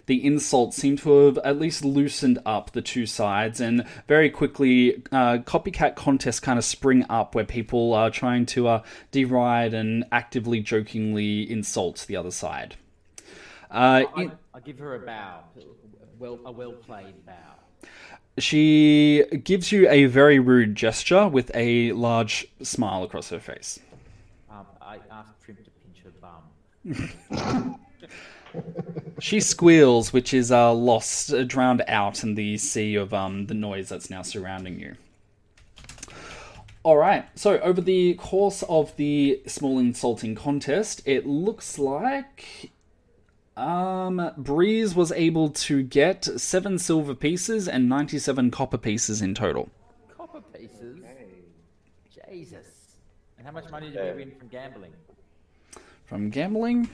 insults seem to have at least loosened up the two sides, and very quickly copycat contests kind of spring up where people are trying to deride and actively jokingly insult the other side. I give her a bow. A well-played bow. She gives you a very rude gesture with a large smile across her face. I asked Trim to pinch her bum. She squeals, which is lost, drowned out in the sea of the noise that's now surrounding you. Alright, so over the course of the small insulting contest, it looks like Breeze was able to get 7 silver pieces and 97 copper pieces in total. Copper pieces? Jesus. And how much money did we win from gambling? From gambling?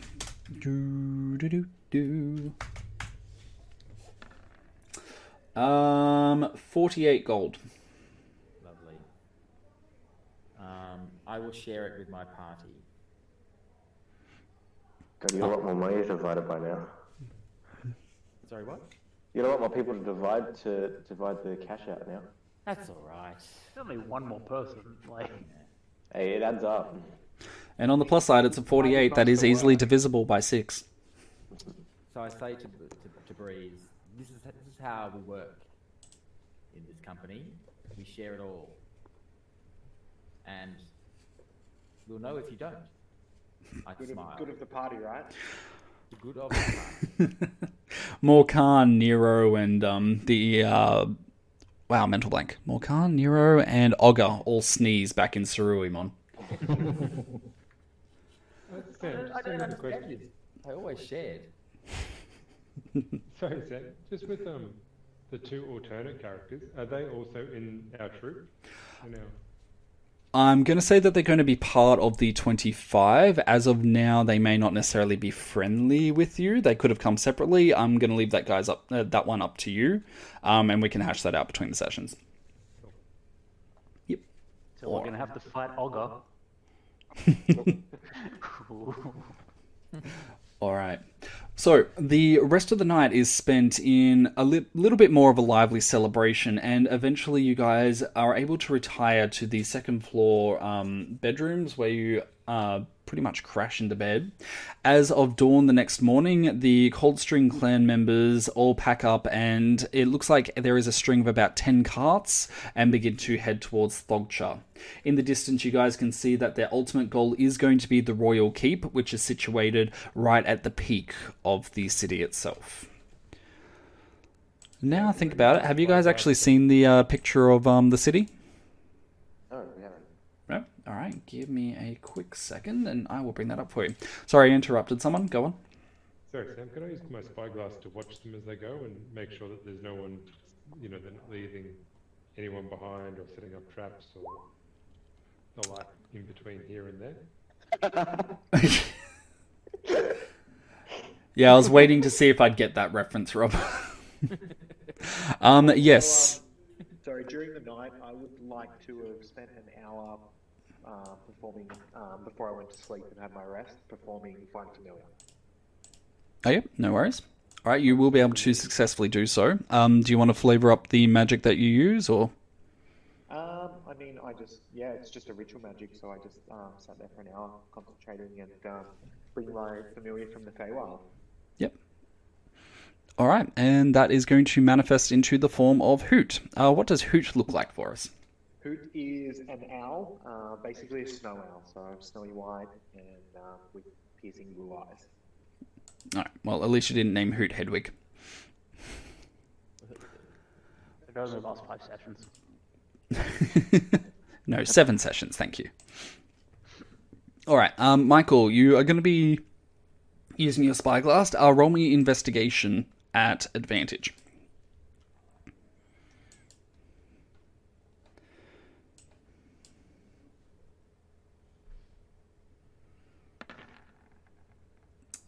48 gold. Lovely. I will share it with my party. God, you got a lot more money to divide it by now. Sorry, what? You got a lot more people to divide the cash out now. That's all right. There's only one more person. Like, Hey, it adds up. And on the plus side, it's a 48 that is easily divisible by 6. So I say to Breeze, this is how we work in this company. We share it all. And we'll know if you don't. I smile. Good of the party, right? The good of the party. Morkan, Nero, and mental blank. Morkan, Nero, and Ogre all sneeze back in Ciruimon. I don't understand this. I always shared. Sorry, Zach. Just with the 2 alternate characters, are they also in our troop? I'm going to say that they're going to be part of the 25. As of now, they may not necessarily be friendly with you. They could have come separately. I'm going to leave that one up to you, and we can hash that out between the sessions. Yep. so we're gonna have to fight Ogre. All right. So the rest of the night is spent in a little bit more of a lively celebration, and eventually you guys are able to retire to the second floor bedrooms where you pretty much crash into bed. As of dawn the next morning, the Coldstring clan members all pack up, and it looks like there is a string of about 10 carts and begin to head towards Thogcha. In the distance, you guys can see that their ultimate goal is going to be the Royal Keep, which is situated right at the peak of the city itself. Now think about it. Have you guys actually seen the picture of the city? No, we haven't. No? Alright, give me a quick second and I will bring that up for you. Sorry, I interrupted someone. Go on. Sorry, Sam, can I use my spyglass to watch them as they go and make sure that there's no one, they're not leaving anyone behind or setting up traps or the like in between here and there? Yeah, I was waiting to see if I'd get that reference, Rob. Yes. Sorry, during the night, I would like to have spent an hour performing, before I went to sleep and had my rest, performing Find Familiar. Oh, yeah, no worries. All right, you will be able to successfully do so. Do you want to flavor up the magic that you use, or? I mean, it's just a ritual magic, so I just sat there for an hour concentrating and bring my familiar from the Feywild. Yep. All right, and that is going to manifest into the form of Hoot. What does Hoot look like for us? Hoot is an owl, basically a snow owl, so snowy white and with piercing blue eyes. All right, well, at least you didn't name Hoot Hedwig. It goes in the last 5 sessions. No, 7 sessions, thank you. All right, Michael, you are going to be using your spyglass. Roll me investigation at advantage.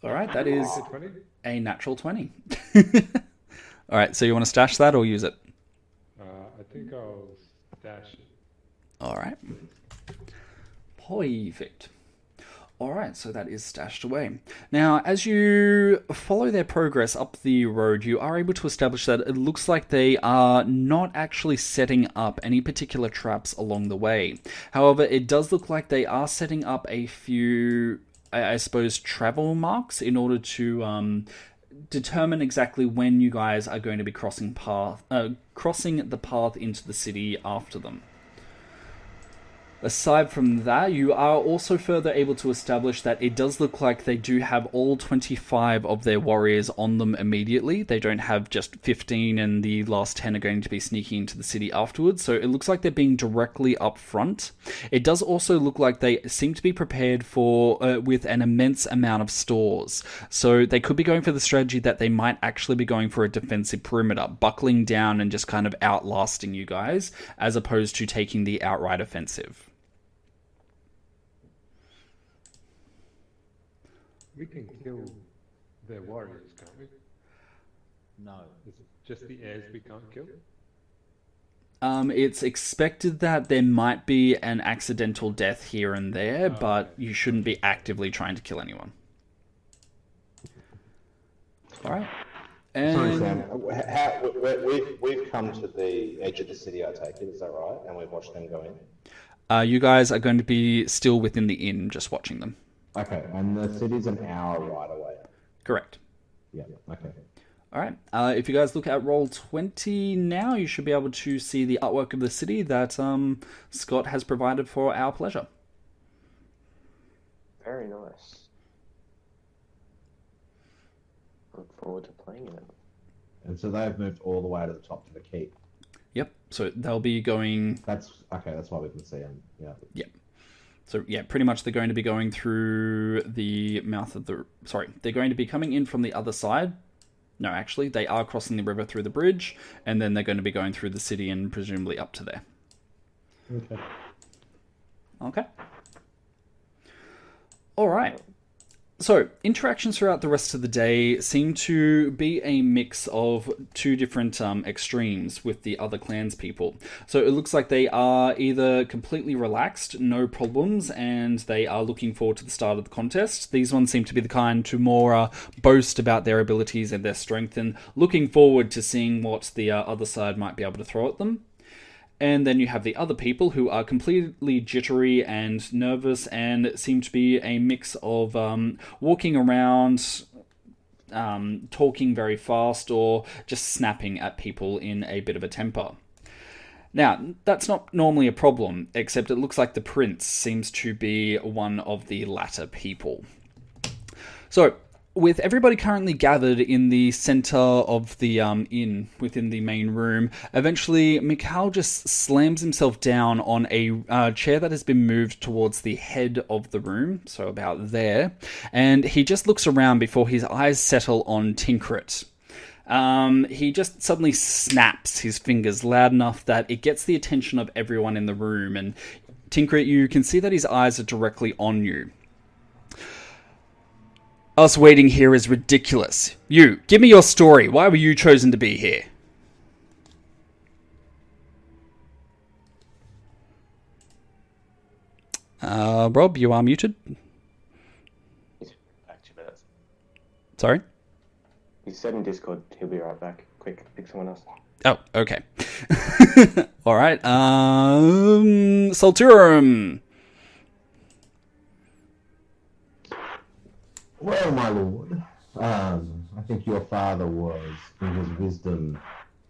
All right, that is a natural 20. All right, so you want to stash that or use it? I think I'll stash it. All right. Perfect. All right, so that is stashed away. Now, as you follow their progress up the road, you are able to establish that it looks like they are not actually setting up any particular traps along the way. However, it does look like they are setting up a few, I suppose, travel marks in order to determine exactly when you guys are going to be crossing the path into the city after them. Aside from that, you are also further able to establish that it does look like they do have all 25 of their warriors on them immediately. They don't have just 15 and the last 10 are going to be sneaking into the city afterwards. So it looks like they're being directly up front. It does also look like they seem to be prepared for with an immense amount of stores. So they could be going for the strategy that they might actually be going for a defensive perimeter, buckling down and just kind of outlasting you guys, as opposed to taking the outright offensive. We can kill their warriors, can't we? No. Is it just the heirs we can't kill? It's expected that there might be an accidental death here and there, but you shouldn't be actively trying to kill anyone. All right. And... Sorry, Sam. We've come to the edge of the city, I take it, is that right? And we've watched them go in? You guys are going to be still within the inn, just watching them. Okay, and the city's an hour right away. Correct. Yeah, okay. All right. If you guys look at roll 20 now, you should be able to see the artwork of the city that Scott has provided for our pleasure. Very nice. Look forward to playing it. And so they've moved all the way to the top to the keep. Yep. So they'll be going... That's why we can see them. Yeah. Yep. So yeah, pretty much they're going to be going through the mouth of the... Sorry, they're going to be coming in from the other side. No, actually, they are crossing the river through the bridge, and then they're going to be going through the city and presumably up to there. Okay. Okay. All right. So, interactions throughout the rest of the day seem to be a mix of two different extremes with the other clanspeople. So it looks like they are either completely relaxed, no problems, and they are looking forward to the start of the contest. These ones seem to be the kind to more boast about their abilities and their strength and looking forward to seeing what the other side might be able to throw at them. And then you have the other people who are completely jittery and nervous and seem to be a mix of walking around, talking very fast, or just snapping at people in a bit of a temper. Now, that's not normally a problem, except it looks like the prince seems to be one of the latter people. So, with everybody currently gathered in the center of the inn, within the main room, eventually Mikhail just slams himself down on a chair that has been moved towards the head of the room, so about there, and he just looks around before his eyes settle on Tinkrit. He just suddenly snaps his fingers loud enough that it gets the attention of everyone in the room, and Tinkrit, you can see that his eyes are directly on you. Us waiting here is ridiculous. You, give me your story. Why were you chosen to be here? Rob, you are muted. Back 2 minutes. Sorry? He said in Discord he'll be right back. Quick, pick someone else. Oh, okay. Alright, Salturum. Well, my lord, I think your father was, in his wisdom,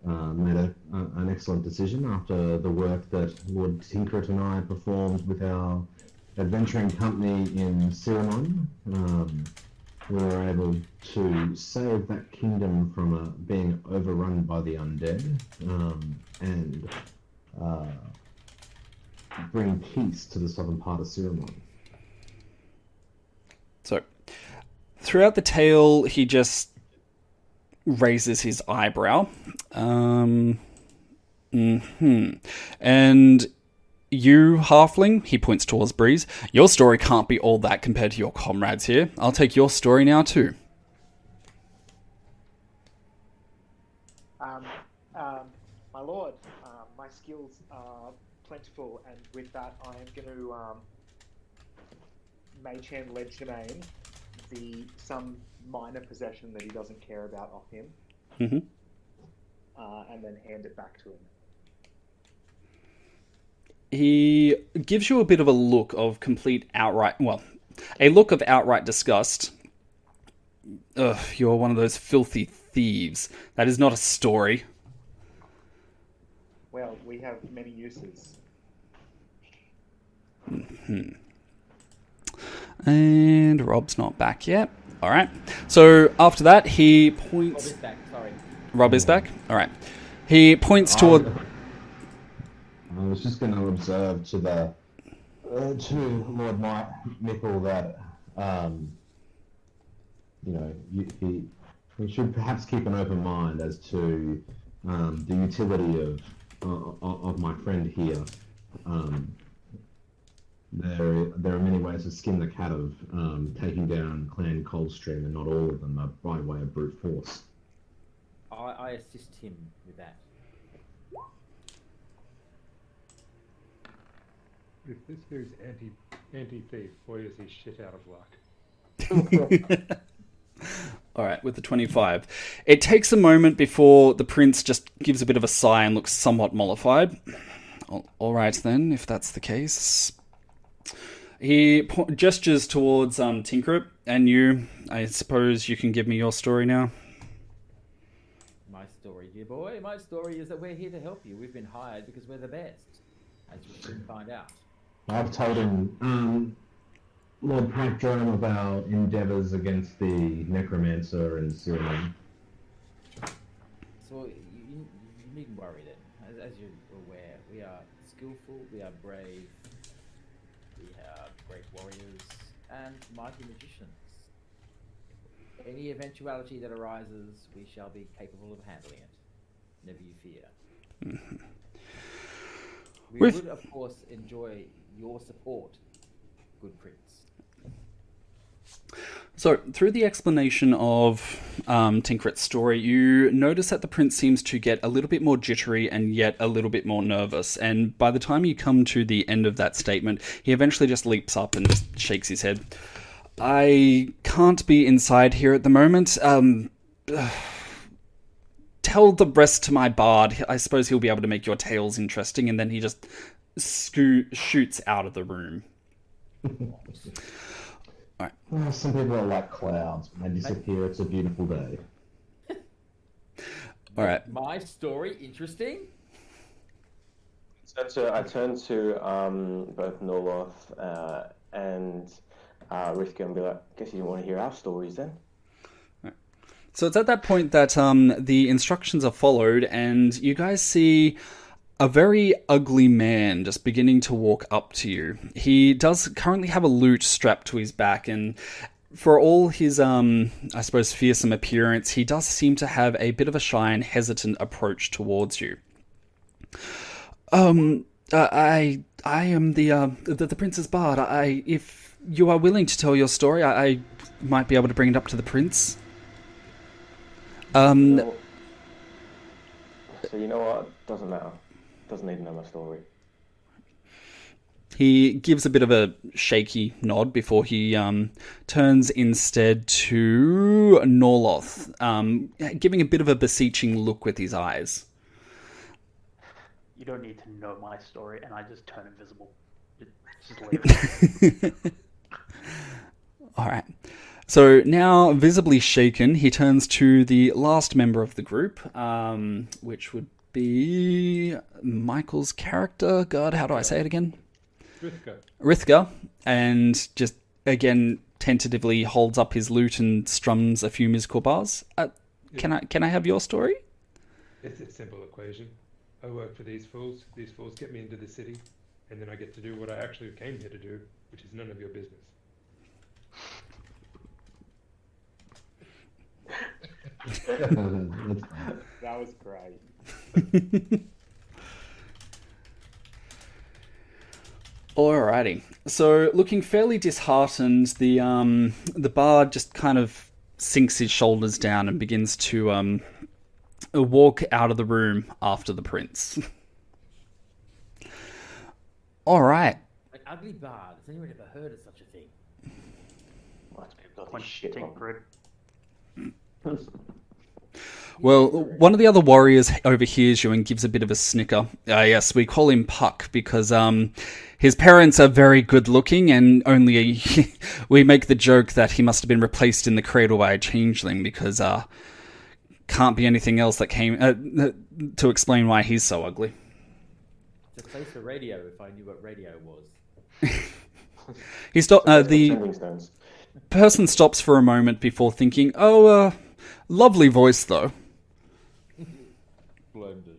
made an excellent decision after the work that Lord Tinkrit and I performed with our adventuring company in Ciruimon. We were able to save that kingdom from being overrun by the undead, and bring peace to the southern part of Ciruimon. So, throughout the tale, he just raises his eyebrow. And you, halfling, he points towards Breeze, your story can't be all that compared to your comrades here. I'll take your story now too. My lord, my skills are plentiful, and with that I am going to Mage Hand Legerdemain some minor possession that he doesn't care about off him, and then hand it back to him. He gives you a bit of a look of a look of outright disgust. Ugh, you're one of those filthy thieves. That is not a story. Well, we have many uses. And Rob's not back yet. Alright. So after that, he points... Rob is back, sorry. Rob is back? Alright. He points toward... I was just going to observe to the to Lord Mickle that we should perhaps keep an open mind as to the utility of my friend here. There are many ways to skin the cat of taking down Clan Coldstream, and not all of them are by way of brute force. I assist him with that. If this dude's anti-thief, boy is he shit out of luck. Alright, with the 25. It takes a moment before the prince just gives a bit of a sigh and looks somewhat mollified. Alright then, if that's the case. He gestures towards Tinkrit, and you, I suppose you can give me your story now. My story, dear boy, my story is that we're here to help you. We've been hired because we're the best, as you soon find out. I've told him, Lord Pipedrome, of our endeavours against the necromancer and Ciruimon. So you needn't worry then. As you're aware, we are skillful, we are brave, we are great warriors, and mighty magicians. Any eventuality that arises, we shall be capable of handling it. Never you fear. We would, of course, enjoy your support, good prince. So, through the explanation of Tinkrit's story, you notice that the prince seems to get a little bit more jittery and yet a little bit more nervous. And by the time you come to the end of that statement, he eventually just leaps up and just shakes his head. I can't be inside here at the moment. tell the rest to my bard. I suppose he'll be able to make your tales interesting. And then he just shoots out of the room. Alright. Well, some people are like clouds. When they disappear, it's a beautiful day. Alright. My story interesting? I turn to both Norloth and Rithka and be like, guess you didn't want to hear our stories then? So it's at that point that the instructions are followed, and you guys see a very ugly man just beginning to walk up to you. He does currently have a lute strapped to his back, and for all his, I suppose, fearsome appearance, he does seem to have a bit of a shy and hesitant approach towards you. I am the Prince's Bard. If you are willing to tell your story, I might be able to bring it up to the Prince. So you know what? Doesn't matter. Doesn't need to know my story. He gives a bit of a shaky nod before he turns instead to Norloth, giving a bit of a beseeching look with his eyes. You don't need to know my story, and I just turn invisible. Just leave it. All right. So now, visibly shaken, he turns to the last member of the group, which would be Michael's character. God, how do I say it again? Rithka. And just, again, tentatively holds up his lute and strums a few musical bars. Can I have your story? It's a simple equation. I work for these fools. These fools get me into the city, and then I get to do what I actually came here to do, which is none of your business. That was great. Alrighty. So, looking fairly disheartened, the bard just kind of sinks his shoulders down and begins to walk out of the room after the prince. Alright. An ugly bard. Has anyone ever heard of such a thing? Must be a bloody shit. Well, one of the other warriors overhears you and gives a bit of a snicker. Yes, we call him Puck because his parents are very good looking, and we make the joke that he must have been replaced in the cradle by a changeling because can't be anything else that came to explain why he's so ugly. It's a place for radio if I knew what radio was. He stopped. The person stops for a moment before thinking, lovely voice though. Blended.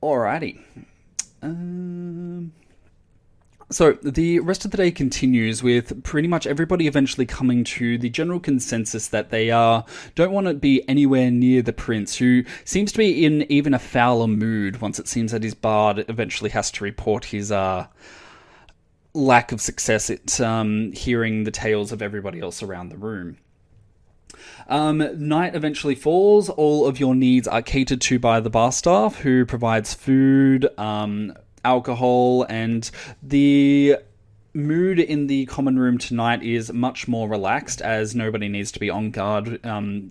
Alrighty. So the rest of the day continues with pretty much everybody eventually coming to the general consensus that they don't want to be anywhere near the prince, who seems to be in even a fouler mood once it seems that his bard eventually has to report his lack of success at hearing the tales of everybody else around the room. Night eventually falls. All of your needs are catered to by the bar staff, who provides food, alcohol, and the mood in the common room tonight is much more relaxed, as nobody needs to be on guard,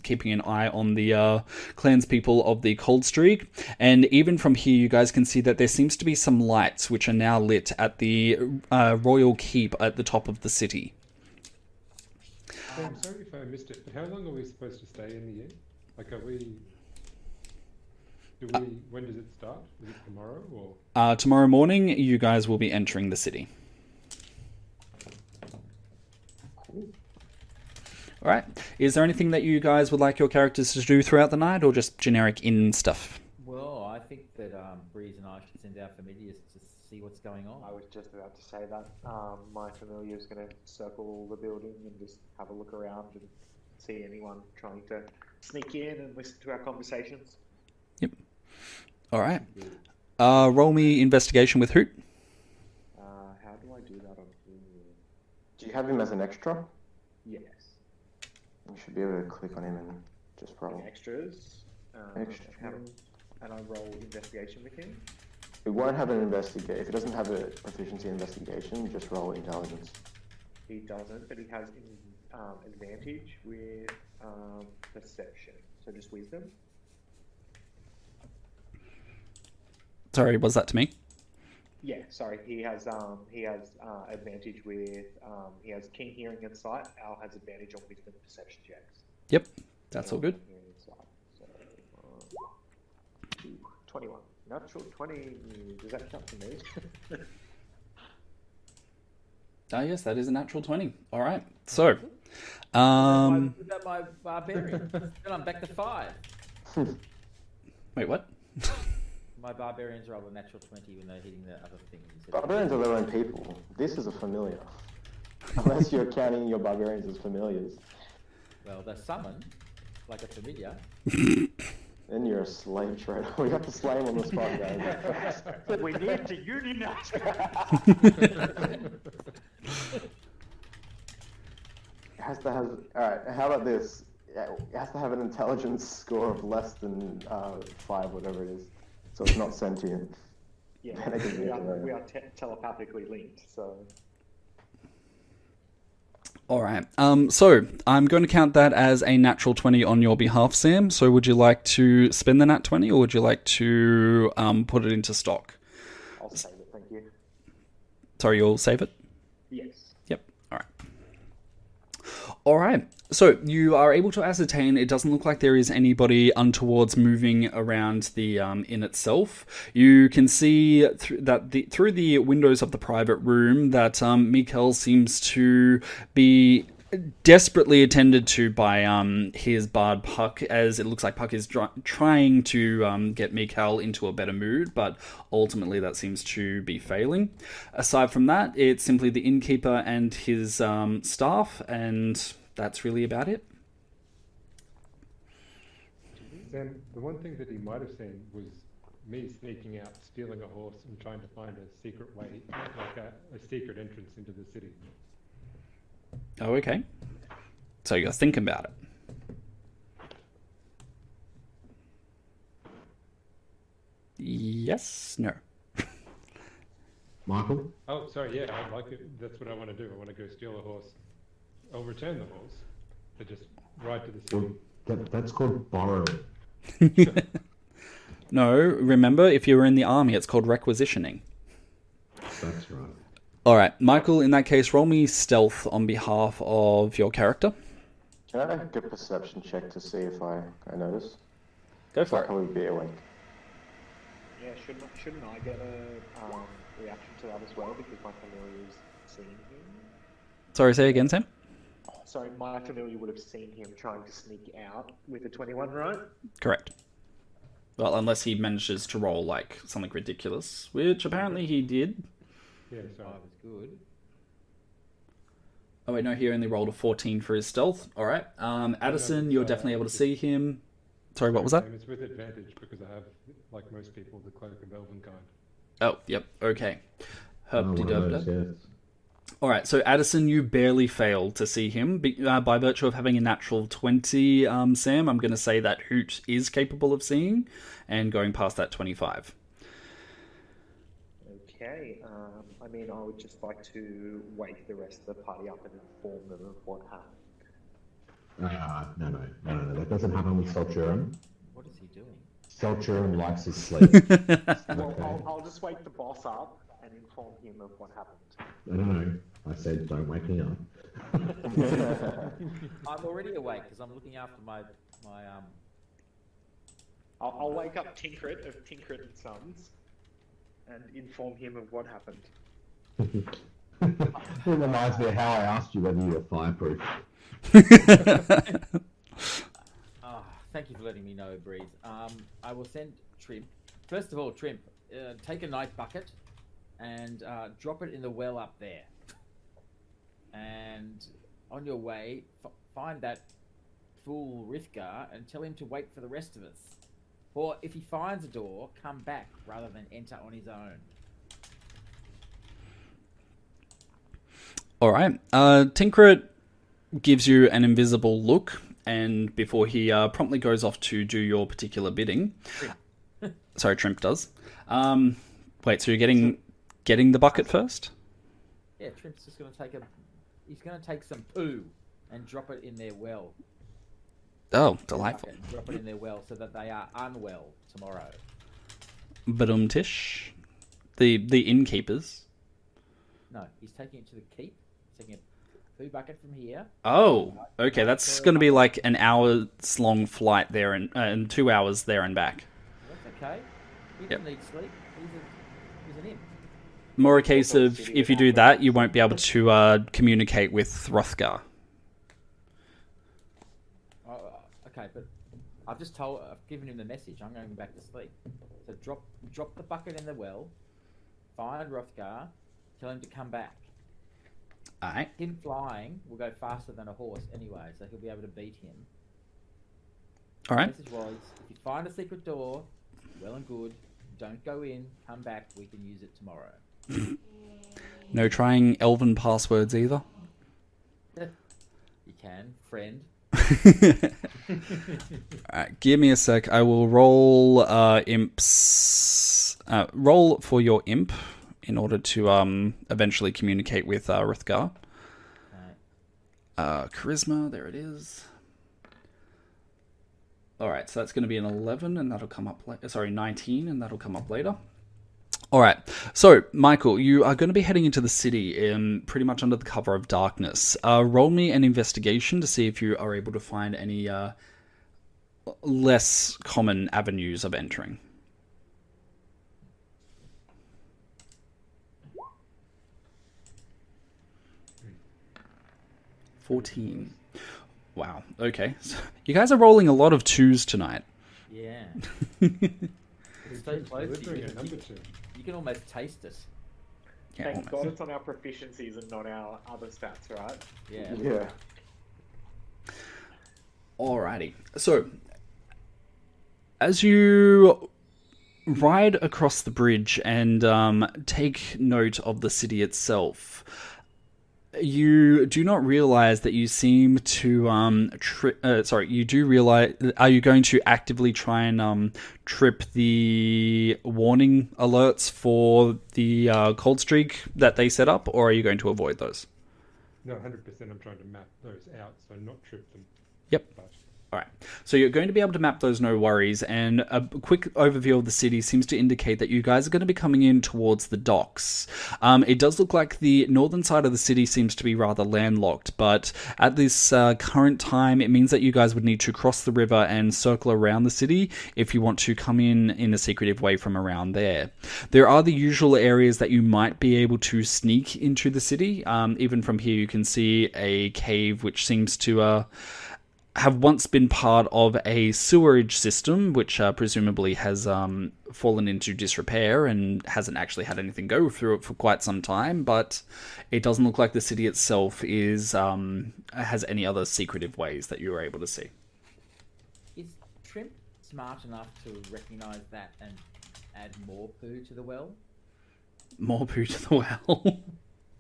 keeping an eye on the clanspeople of the Cold Streak. And even from here, you guys can see that there seems to be some lights which are now lit at the royal keep at the top of the city. I'm sorry if I missed it, but how long are we supposed to stay in the inn? Like, when does it start? Is it tomorrow or? Tomorrow morning, you guys will be entering the city. Cool. Alright. Is there anything that you guys would like your characters to do throughout the night, or just generic inn stuff? Well, I think that Breeze and I should send our familiars to see what's going on. I was just about to say that. My familiar is going to circle the building and just have a look around and see anyone trying to sneak in and listen to our conversations. Yep. Alright. Roll me investigation with Hoot. How do I do that on here? Do you have him as an extra? Yes. You should be able to click on him and just roll. Extras. Extra. And I roll investigation with him. It won't have an investigation. If it doesn't have a proficiency in investigation, just roll intelligence. He doesn't, but he has advantage with perception. So just wisdom. Sorry, was that to me? Yeah, sorry. He has advantage with he has keen hearing and sight. Al has advantage on wisdom perception checks. Yep, that's all good. Hearing and sight. So 21. Natural 20. Does that count for me? Yes, that is a natural 20. All right. So, What about my barbarian? Then I'm back to 5. wait, what? My barbarians are all a natural 20 when they're hitting the other thing. Barbarians are their own people. This is a familiar. Unless you're counting your barbarians as familiars. Well, they're summoned like a familiar. Then you're a slave trader. We have to slay him on the spot, guys. We need to unionize. It has to have. Alright, how about this? It has to have an intelligence score of less than 5, whatever it is. So it's not sentient. Yeah, Then it can be we are telepathically linked, so... All right. So I'm going to count that as a natural 20 on your behalf, Sam. So would you like to spend the nat 20 or would you like to put it into stock? I'll save it, thank you. Sorry, you'll save it? Yes. Yep. All right. All right. So you are able to ascertain it doesn't look like there is anybody untowards moving around the inn itself. You can see through the windows of the private room that Mikkel seems to be desperately attended to by his bard Puck, as it looks like Puck is trying to get Mikkel into a better mood, but ultimately that seems to be failing. Aside from that, it's simply the innkeeper and his staff, and that's really about it. Sam, the one thing that he might have seen was me sneaking out, stealing a horse, and trying to find a secret way, like a secret entrance into the city. Oh, okay. So you're thinking about it. Yes? No. Michael? Oh, sorry, yeah, I like it. That's what I want to do. I want to go steal a horse. I'll return the horse, but just ride to the city. That's called borrowing. No, remember, if you were in the army, it's called requisitioning. That's right. All right, Michael, in that case, roll me stealth on behalf of your character. Can I make a perception check to see if I notice? Go for I'll it. probably be awake. Yeah, shouldn't I get a reaction to that as well, because my familiar is seeing him? Sorry, say again, Sam? Sorry, my familiar would have seen him trying to sneak out with a 21, right? Correct. Well, unless he manages to roll, like, something ridiculous, which apparently he did. Yeah, sorry. 5 is good. Oh, wait, no, he only rolled a 14 for his stealth. All right. Addison, you're definitely able to see him. Sorry, what was that? It's with advantage because I have, like most people, the Cloak of Elvenkind. Oh, yep, okay. One of those, Herp-de-derp-de. yes. All right, so Addison, you barely failed to see him. By virtue of having a natural 20, Sam, I'm going to say that Hoot is capable of seeing and going past that 25. Okay, I mean, I would just like to wake the rest of the party up and inform them of what happened. No. That doesn't happen with Ciruimon. What is he doing? Ciruimon likes his sleep. Well, I'll just wake the boss up and inform him of what happened. No. I said don't wake me up. I'm already awake because I'm looking after my I'll wake up Tinkrit of Tinkrit and Sons and inform him of what happened. It reminds me of how I asked you whether you were fireproof. Thank you for letting me know, Breeze. I will send Trimp. First of all, Trimp, take a night bucket and drop it in the well up there. And on your way, find that fool Rithgar and tell him to wait for the rest of us. Or if he finds a door, come back rather than enter on his own. All right. Tinkrit gives you an invisible look, and before he promptly goes off to do your particular bidding... Sorry, Trimp does. Wait, so you're getting the bucket first? Yeah, Trimp's just going to take he's going to take some poo. and drop it in their well. Oh, delightful. Drop it in their well so that they are unwell tomorrow. Badum-tish. The innkeepers. No, he's taking it to the keep. He's taking a food bucket from here. Oh, okay. That's going to be like an hour's long flight there and 2 hours there and back. That's okay. He doesn't need sleep. He's an imp. More a case of if you do that, you won't be able to communicate with Hrothgar. Okay, but I've given him the message. I'm going back to sleep. So drop the bucket in the well. Find Hrothgar. Tell him to come back. Alright. Him flying will go faster than a horse anyway, so he'll be able to beat him. Alright. The message was, if you find a secret door, well and good. Don't go in. Come back. We can use it tomorrow. No trying elven passwords either. You can, friend. Alright, give me a sec. I will roll imps. Roll for your imp in order to eventually communicate with Hrothgar. Charisma, there it is. Alright, so that's going to be an 11, and that'll come up later. Sorry, 19, and that'll come up later. Alright, so, Michael, you are going to be heading into the city pretty much under the cover of darkness. Roll me an investigation to see if you are able to find any less common avenues of entering. $14. Wow, okay. So you guys are rolling a lot of 2s tonight. Yeah. It's so close. You can almost taste it. Yeah, Thank God it's on our proficiencies and not our other stats, right? Yeah. Yeah. Alrighty. So, as you ride across the bridge and take note of the city itself, you do not realize that you seem to you do realize. Are you going to actively try and trip the warning alerts for the cold streak that they set up, or are you going to avoid those? No, 100%. I'm trying to map those out, so not trip them. Yep. Alright, so you're going to be able to map those, no worries, and a quick overview of the city seems to indicate that you guys are going to be coming in towards the docks. It does look like the northern side of the city seems to be rather landlocked, but at this current time, it means that you guys would need to cross the river and circle around the city if you want to come in a secretive way from around there. There are the usual areas that you might be able to sneak into the city. Even from here, you can see a cave which seems to have once been part of a sewerage system, which presumably has fallen into disrepair and hasn't actually had anything go through it for quite some time, but it doesn't look like the city itself has any other secretive ways that you are able to see. Is Trimp smart enough to recognise that and add more poo to the well? More poo to the well?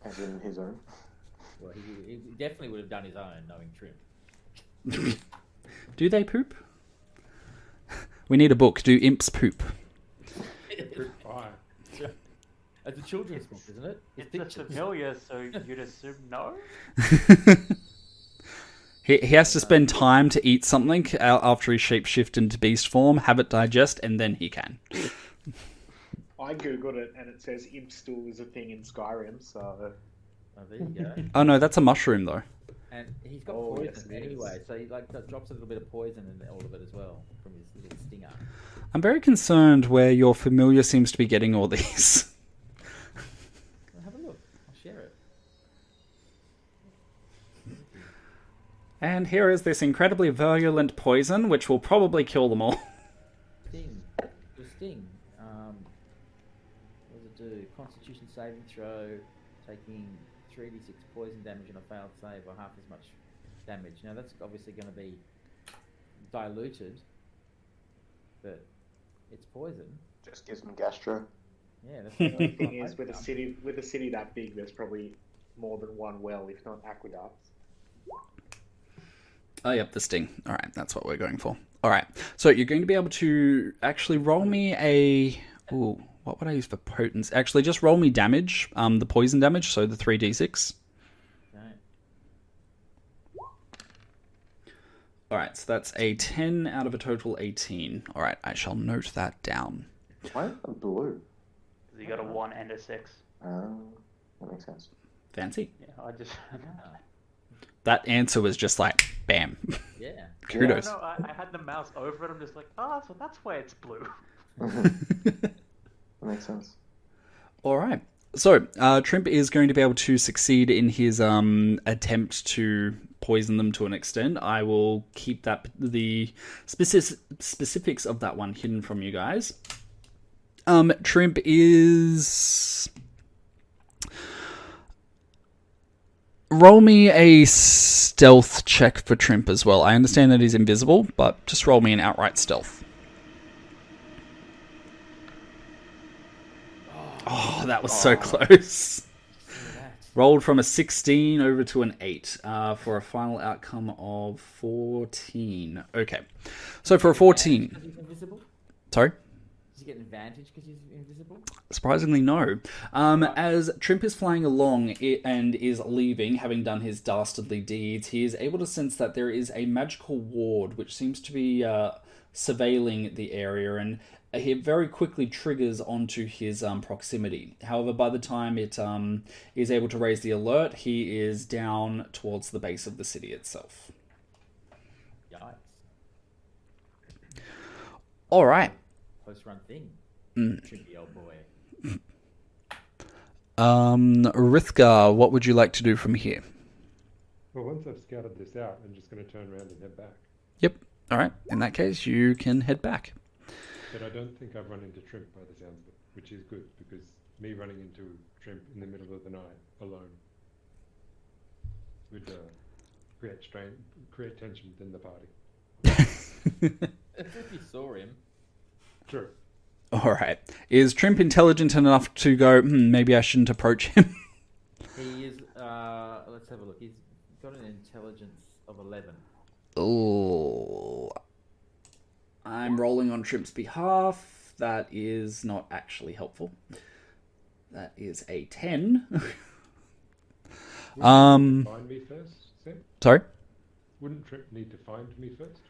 As in his own. Well, he definitely would have done his own, knowing Trimp. Do they poop? We need a book. Do imps poop? It's a children's book, isn't it? It's familiar, so you'd assume no? He has to spend time to eat something after he shapeshift into beast form, have it digest, and then he can. I googled it and it says imp stool is a thing in Skyrim, so... Oh, there you go. Oh no, that's a mushroom though. And he's got Oh, poison yes, it anyway, is. so he drops a little bit of poison in all of it as well from his little stinger. I'm very concerned where your familiar seems to be getting all these. Well, have a look. I'll share it. And here is this incredibly virulent poison, which will probably kill them all. Sting. The sting. What does it do? Constitution saving throw, taking 3d6 poison damage on a failed save, or half as much damage. Now that's obviously going to be diluted, but it's poison. Just gives him gastro. Yeah, that's The thing is, with a city that big, there's probably more than one well, if not aqueducts. Oh, yep, the sting. All right, that's what we're going for. All right, so you're going to be able to actually roll me a... Ooh, what would I use for potency? Actually, just roll me damage, the poison damage, so the 3d6. Okay. Alright, so that's a 10 out of a total 18. Alright, I shall note that down. Why is it blue? You got a 1 and a 6. That makes sense. Fancy. Yeah, I just. That answer was just like, bam. Yeah. Kudos. No, I had the mouse over it. I'm just like, so that's why it's blue. That makes sense. Alright. So, Trimp is going to be able to succeed in his attempt to poison them to an extent. I will keep the specifics of that one hidden from you guys. Trimp is... Roll me a stealth check for Trimp as well. I understand that he's invisible, but just roll me an outright stealth. Oh, that was so close. Rolled from a 16 over to an 8 for a final outcome of 14. Okay. So for a 14... Because he's invisible? Sorry? Does he get an advantage because he's invisible? Surprisingly, no. As Trimp is flying along and is leaving, having done his dastardly deeds, he is able to sense that there is a magical ward which seems to be surveilling the area, and he very quickly triggers onto his proximity. However, by the time it is able to raise the alert, he is down towards the base of the city itself. Yikes. All right. Post-run thing. Trippy old boy. Rithgar, what would you like to do from here? Well, once I've scouted this out, I'm just going to turn around and head back. Yep. All right. In that case, you can head back. But I don't think I've run into Trimp by the sounds of it, which is good, because me running into Trimp in the middle of the night alone would create tension within the party. If you saw him. True. All right. Is Trimp intelligent enough to go, maybe I shouldn't approach him? He is, let's have a look. He's got an intelligence of 11. Oh, I'm rolling on Trimp's behalf. That is not actually helpful. That is a 10. Find me first, Sam? Sorry? Wouldn't Trimp need to find me first?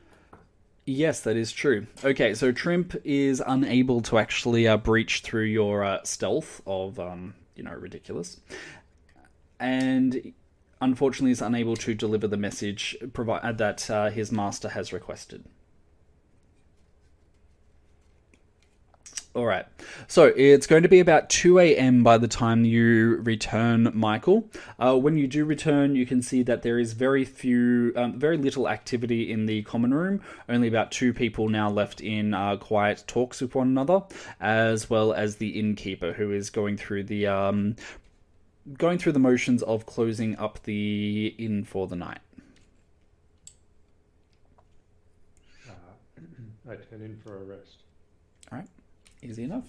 Yes, that is true. Okay, so Trimp is unable to actually breach through your stealth of, ridiculous. And unfortunately is unable to deliver the message that his master has requested. Alright, so it's going to be about 2 a.m. by the time you return, Michael. When you do return, you can see that there is very little activity in the common room. Only about 2 people now left in quiet talks with one another, as well as the innkeeper, who is going through the motions of closing up the inn for the night. I turn in for a rest. Alright. Easy enough.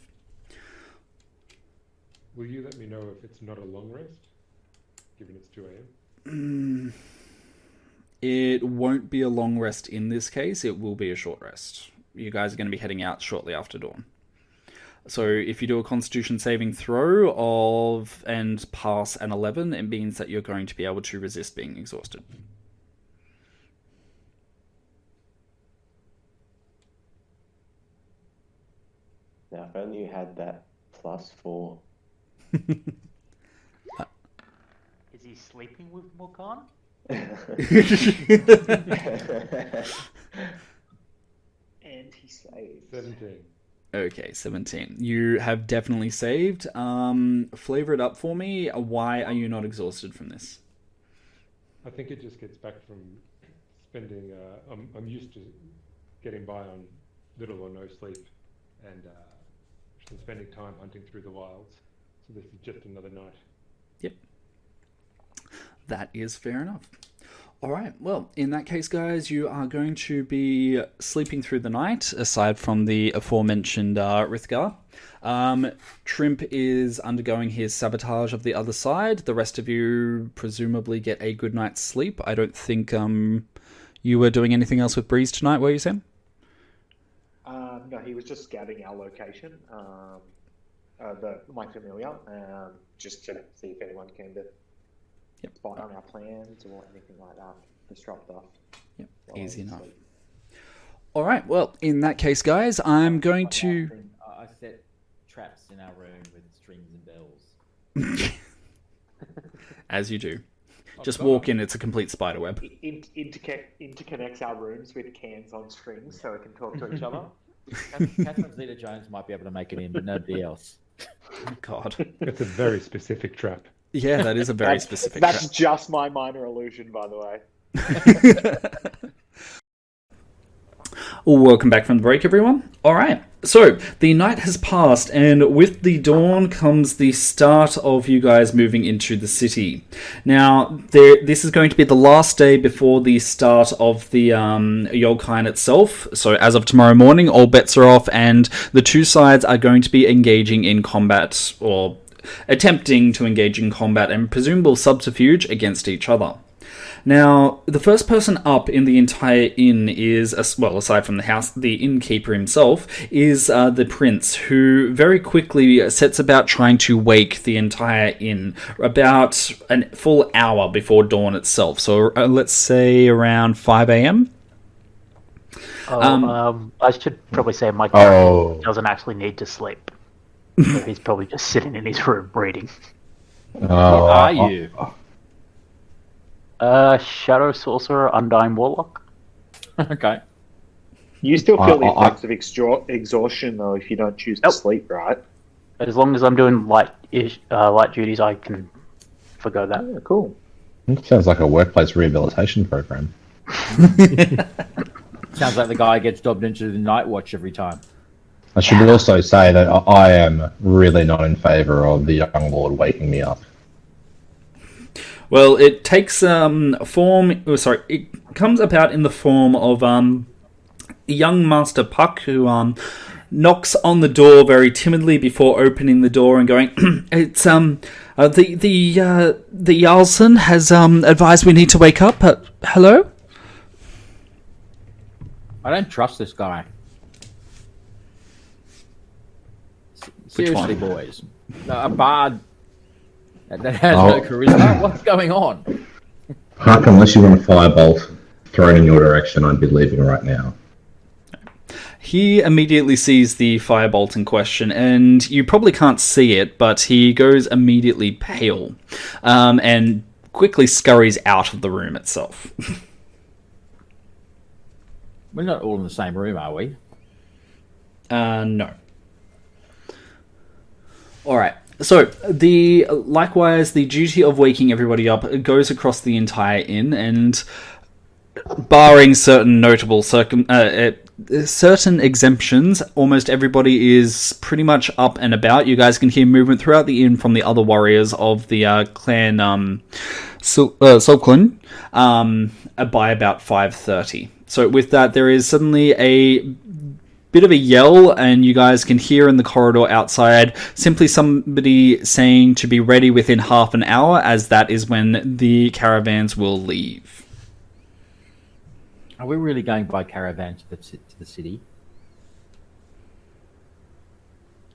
Will you let me know if it's not a long rest, given it's 2 a.m.? It won't be a long rest in this case. It will be a short rest. You guys are going to be heading out shortly after dawn. So if you do a Constitution saving throw and pass an 11, it means that you're going to be able to resist being exhausted. Now, if only you had that +4. Is he sleeping with Morkan? And he saved. 17. Okay, 17. You have definitely saved. Flavor it up for me. Why are you not exhausted from this? I think it just gets back from spending... I'm used to getting by on little or no sleep and spending time hunting through the wilds. So this is just another night. Yep. That is fair enough. All right. Well, in that case, guys, you are going to be sleeping through the night, aside from the aforementioned Rithgar. Trimp is undergoing his sabotage of the other side. The rest of you presumably get a good night's sleep. I don't think you were doing anything else with Breeze tonight, were you, Sam? No, he was just scouting our location, my familiar, just to see if anyone came to spy on our plans or anything like that, disrupt us. Yep. Easy enough. All right. Well, in that case, guys, I'm going to. I set traps in our room with strings and bells. As you do. Just walk in, it's a complete spider web. Interconnects our rooms with cans on strings so we can talk to each other. Catherine Zeta-Jones might be able to make it in, but nobody else. God. It's a very specific trap. Yeah, that is a very specific That's trap. just my minor illusion, by the way. Welcome back from the break, everyone. All right. So, the night has passed, and with the dawn comes the start of you guys moving into the city. Now, this is going to be the last day before the start of the Yolkine itself. So, as of tomorrow morning, all bets are off, and the two sides are going to be engaging in combat, or attempting to engage in combat and presumable subterfuge against each other. Now, the first person up in the entire inn is, well, aside from the innkeeper himself, is the prince, who very quickly sets about trying to wake the entire inn about a full hour before dawn itself. So let's say around 5 a.m. I should probably say my character doesn't actually need to sleep. So he's probably just sitting in his room reading. What are you? Shadow Sorcerer, Undying Warlock. Okay. You still feel the effects of exhaustion, though, if you don't choose to sleep, right? As long as I'm doing light duties, I can forgo that. Yeah, cool. Sounds like a workplace rehabilitation program. Sounds like the guy gets dobbed into the night watch every time. I should also say that I am really not in favour of the young lord waking me up. Well, it takes form. Oh, sorry, it comes about in the form of young Master Puck, who knocks on the door very timidly before opening the door and going, "It's the Jarlson has advised we need to wake up. Hello." I don't trust this guy. Seriously, boys, a bard that has no charisma. What's going on? Puck, unless you want a firebolt thrown in your direction, I'd be leaving right now. He immediately sees the firebolt in question, and you probably can't see it, but he goes immediately pale, and quickly scurries out of the room itself. We're not all in the same room, are we? No. Alright, so likewise, the duty of waking everybody up goes across the entire inn, and barring certain notable certain exemptions, almost everybody is pretty much up and about. You guys can hear movement throughout the inn from the other warriors of the clan Sulclin by about 5:30. So with that, there is suddenly a bit of a yell, and you guys can hear in the corridor outside simply somebody saying to be ready within half an hour, as that is when the caravans will leave. Are we really going by caravan to the city?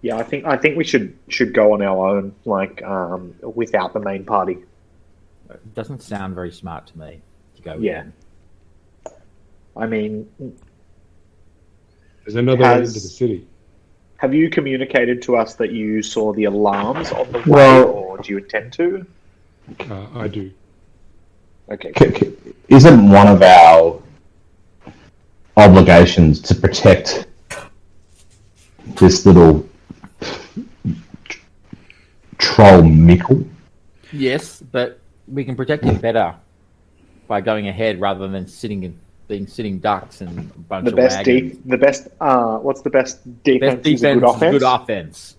Yeah, I think we should go on our own, without the main party. It doesn't sound very smart to me to go with them. I mean, there's another way into the city. Have you communicated to us that you saw the alarms on the way, or do you intend to? I do. Okay. Isn't one of our obligations to protect this little troll Mickle? Yes, but we can protect him better by going ahead rather than being sitting ducks and a bunch of wagons. What's the best defense? Best defense is good offense.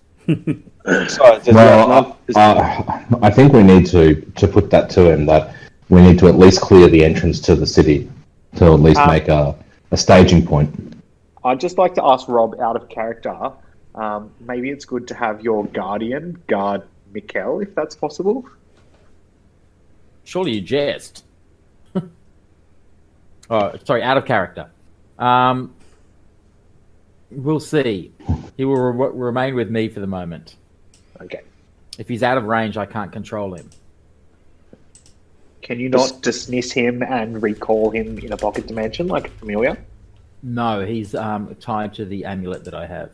I think we need to put that to him, that we need to at least clear the entrance to the city to at least make a staging point. I'd just like to ask Rob, out of character, maybe it's good to have your guardian guard Mikkel, if that's possible. Surely you jest. Oh, sorry, out of character. We'll see. He will remain with me for the moment. Okay. If he's out of range, I can't control him. Can you not dismiss him and recall him in a pocket dimension like a familiar? No, he's tied to the amulet that I have.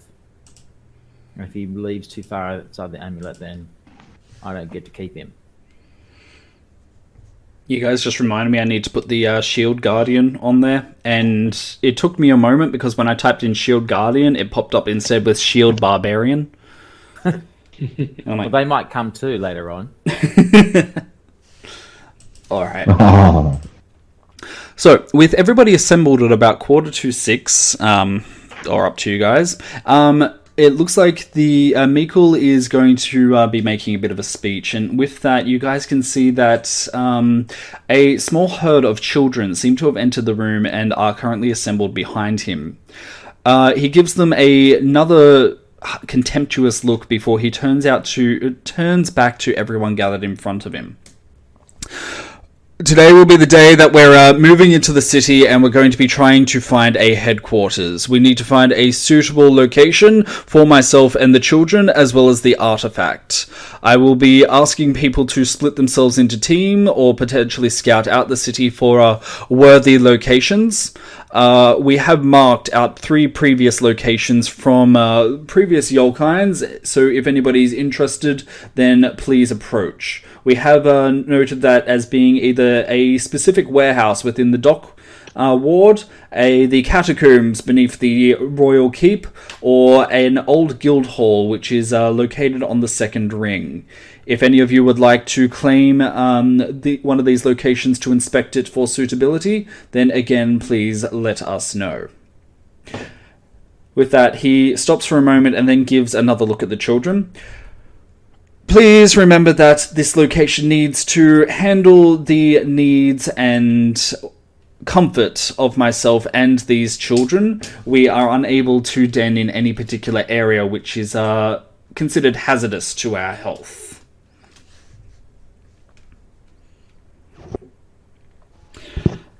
If he leaves too far outside the amulet, then I don't get to keep him. You guys just reminded me I need to put the Shield Guardian on there, and it took me a moment because when I typed in Shield Guardian, it popped up instead with Shield Barbarian. Well, they might come too later on. Alright. So, with everybody assembled at about 5:45, or up to you guys, it looks like the Mikul is going to be making a bit of a speech, and with that, you guys can see that a small herd of children seem to have entered the room and are currently assembled behind him. He gives them another contemptuous look before he turns back to everyone gathered in front of him. Today will be the day that we're moving into the city, and we're going to be trying to find a headquarters. We need to find a suitable location for myself and the children, as well as the artifact. I will be asking people to split themselves into team, or potentially scout out the city for worthy locations. We have marked out 3 previous locations from previous Yolkines, so if anybody's interested, then please approach. We have noted that as being either a specific warehouse within the dock ward, the catacombs beneath the royal keep, or an old guild hall which is located on the second ring. If any of you would like to claim one of these locations to inspect it for suitability, then again, please let us know. With that, he stops for a moment and then gives another look at the children. Please remember that this location needs to handle the needs and comfort of myself and these children. We are unable to den in any particular area which is considered hazardous to our health.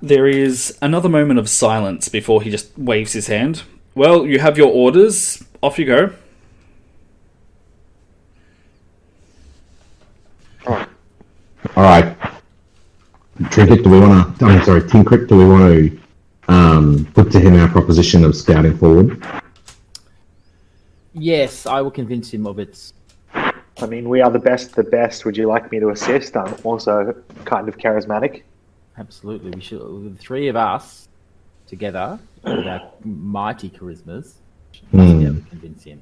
There is another moment of silence before he just waves his hand. Well, you have your orders. Off you go. Alright. Trinket, do we want to... I'm sorry, Tinkrit, do we want to put to him our proposition of scouting forward? Yes, I will convince him of its... I mean, we are the best of the best. Would you like me to assist? I'm also kind of charismatic. Absolutely. We should... The 3 of us together, with our mighty charismas, should be able to convince him.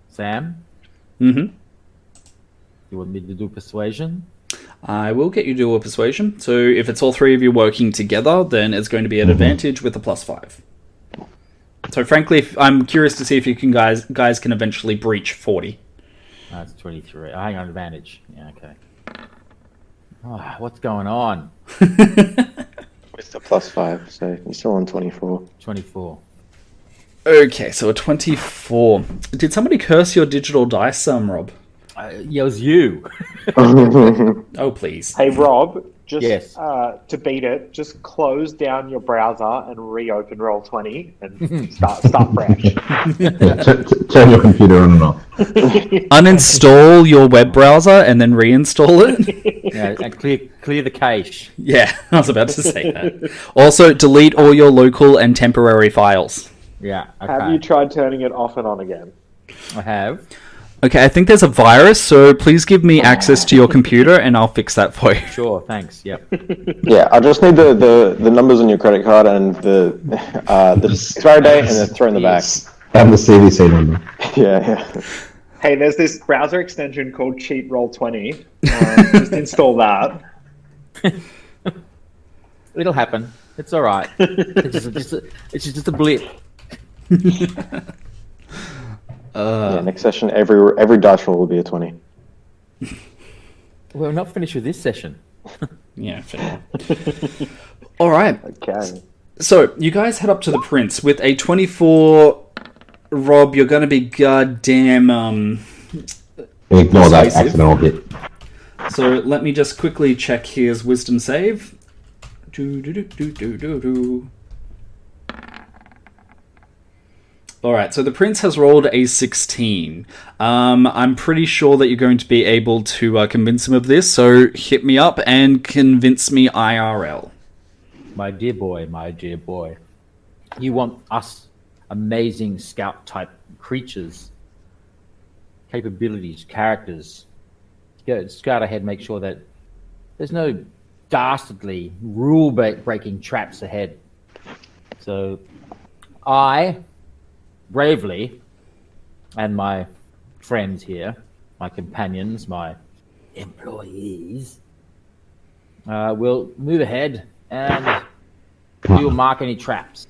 Sam? Mm-hmm. You want me to do persuasion? I will get you to do a persuasion. So if it's all 3 of you working together, then it's going to be an advantage with a +5. So frankly, I'm curious to see if you can guys can eventually breach 40. That's 23. I hang on advantage. Yeah, okay. Oh, what's going on? With the +5, so you're still on 24. 24. Okay, so a 24. Did somebody curse your digital dice, Rob? Yeah, it was you. Oh, please. Hey, Rob, just Yes. To beat it, just close down your browser and reopen Roll20 and start fresh. Turn your computer on and off. Uninstall your web browser and then reinstall it? Yeah, and clear the cache. Yeah, I was about to say that. Also, delete all your local and temporary files. Yeah, okay. Have you tried turning it off and on again? I have. Okay, I think there's a virus, so please give me access to your computer and I'll fix that for you. Sure, thanks. Yep. Yeah, I just need the numbers on your credit card and the expiry date and then throw in the back. And the CVC number. Yeah. Hey, there's this browser extension called Cheat Roll20. Just install that. It'll happen. It's all right. It's just a blip. Yeah, next session, every dice roll will be a 20. We're not finished with this session. Yeah, fair. All right. Okay. So, you guys head up to the Prince with a 24. Rob, you're going to be goddamn... Ignore that persuasive. accidental hit. So, let me just quickly check his wisdom save. All right, so the prince has rolled a 16. I'm pretty sure that you're going to be able to convince him of this, so hit me up and convince me IRL. My dear boy, you want us amazing scout-type creatures, capabilities, characters. Go scout ahead, make sure that there's no dastardly, rule-breaking traps ahead. So I, bravely, and my friends here, my companions, my employees, will move ahead and we will mark any traps.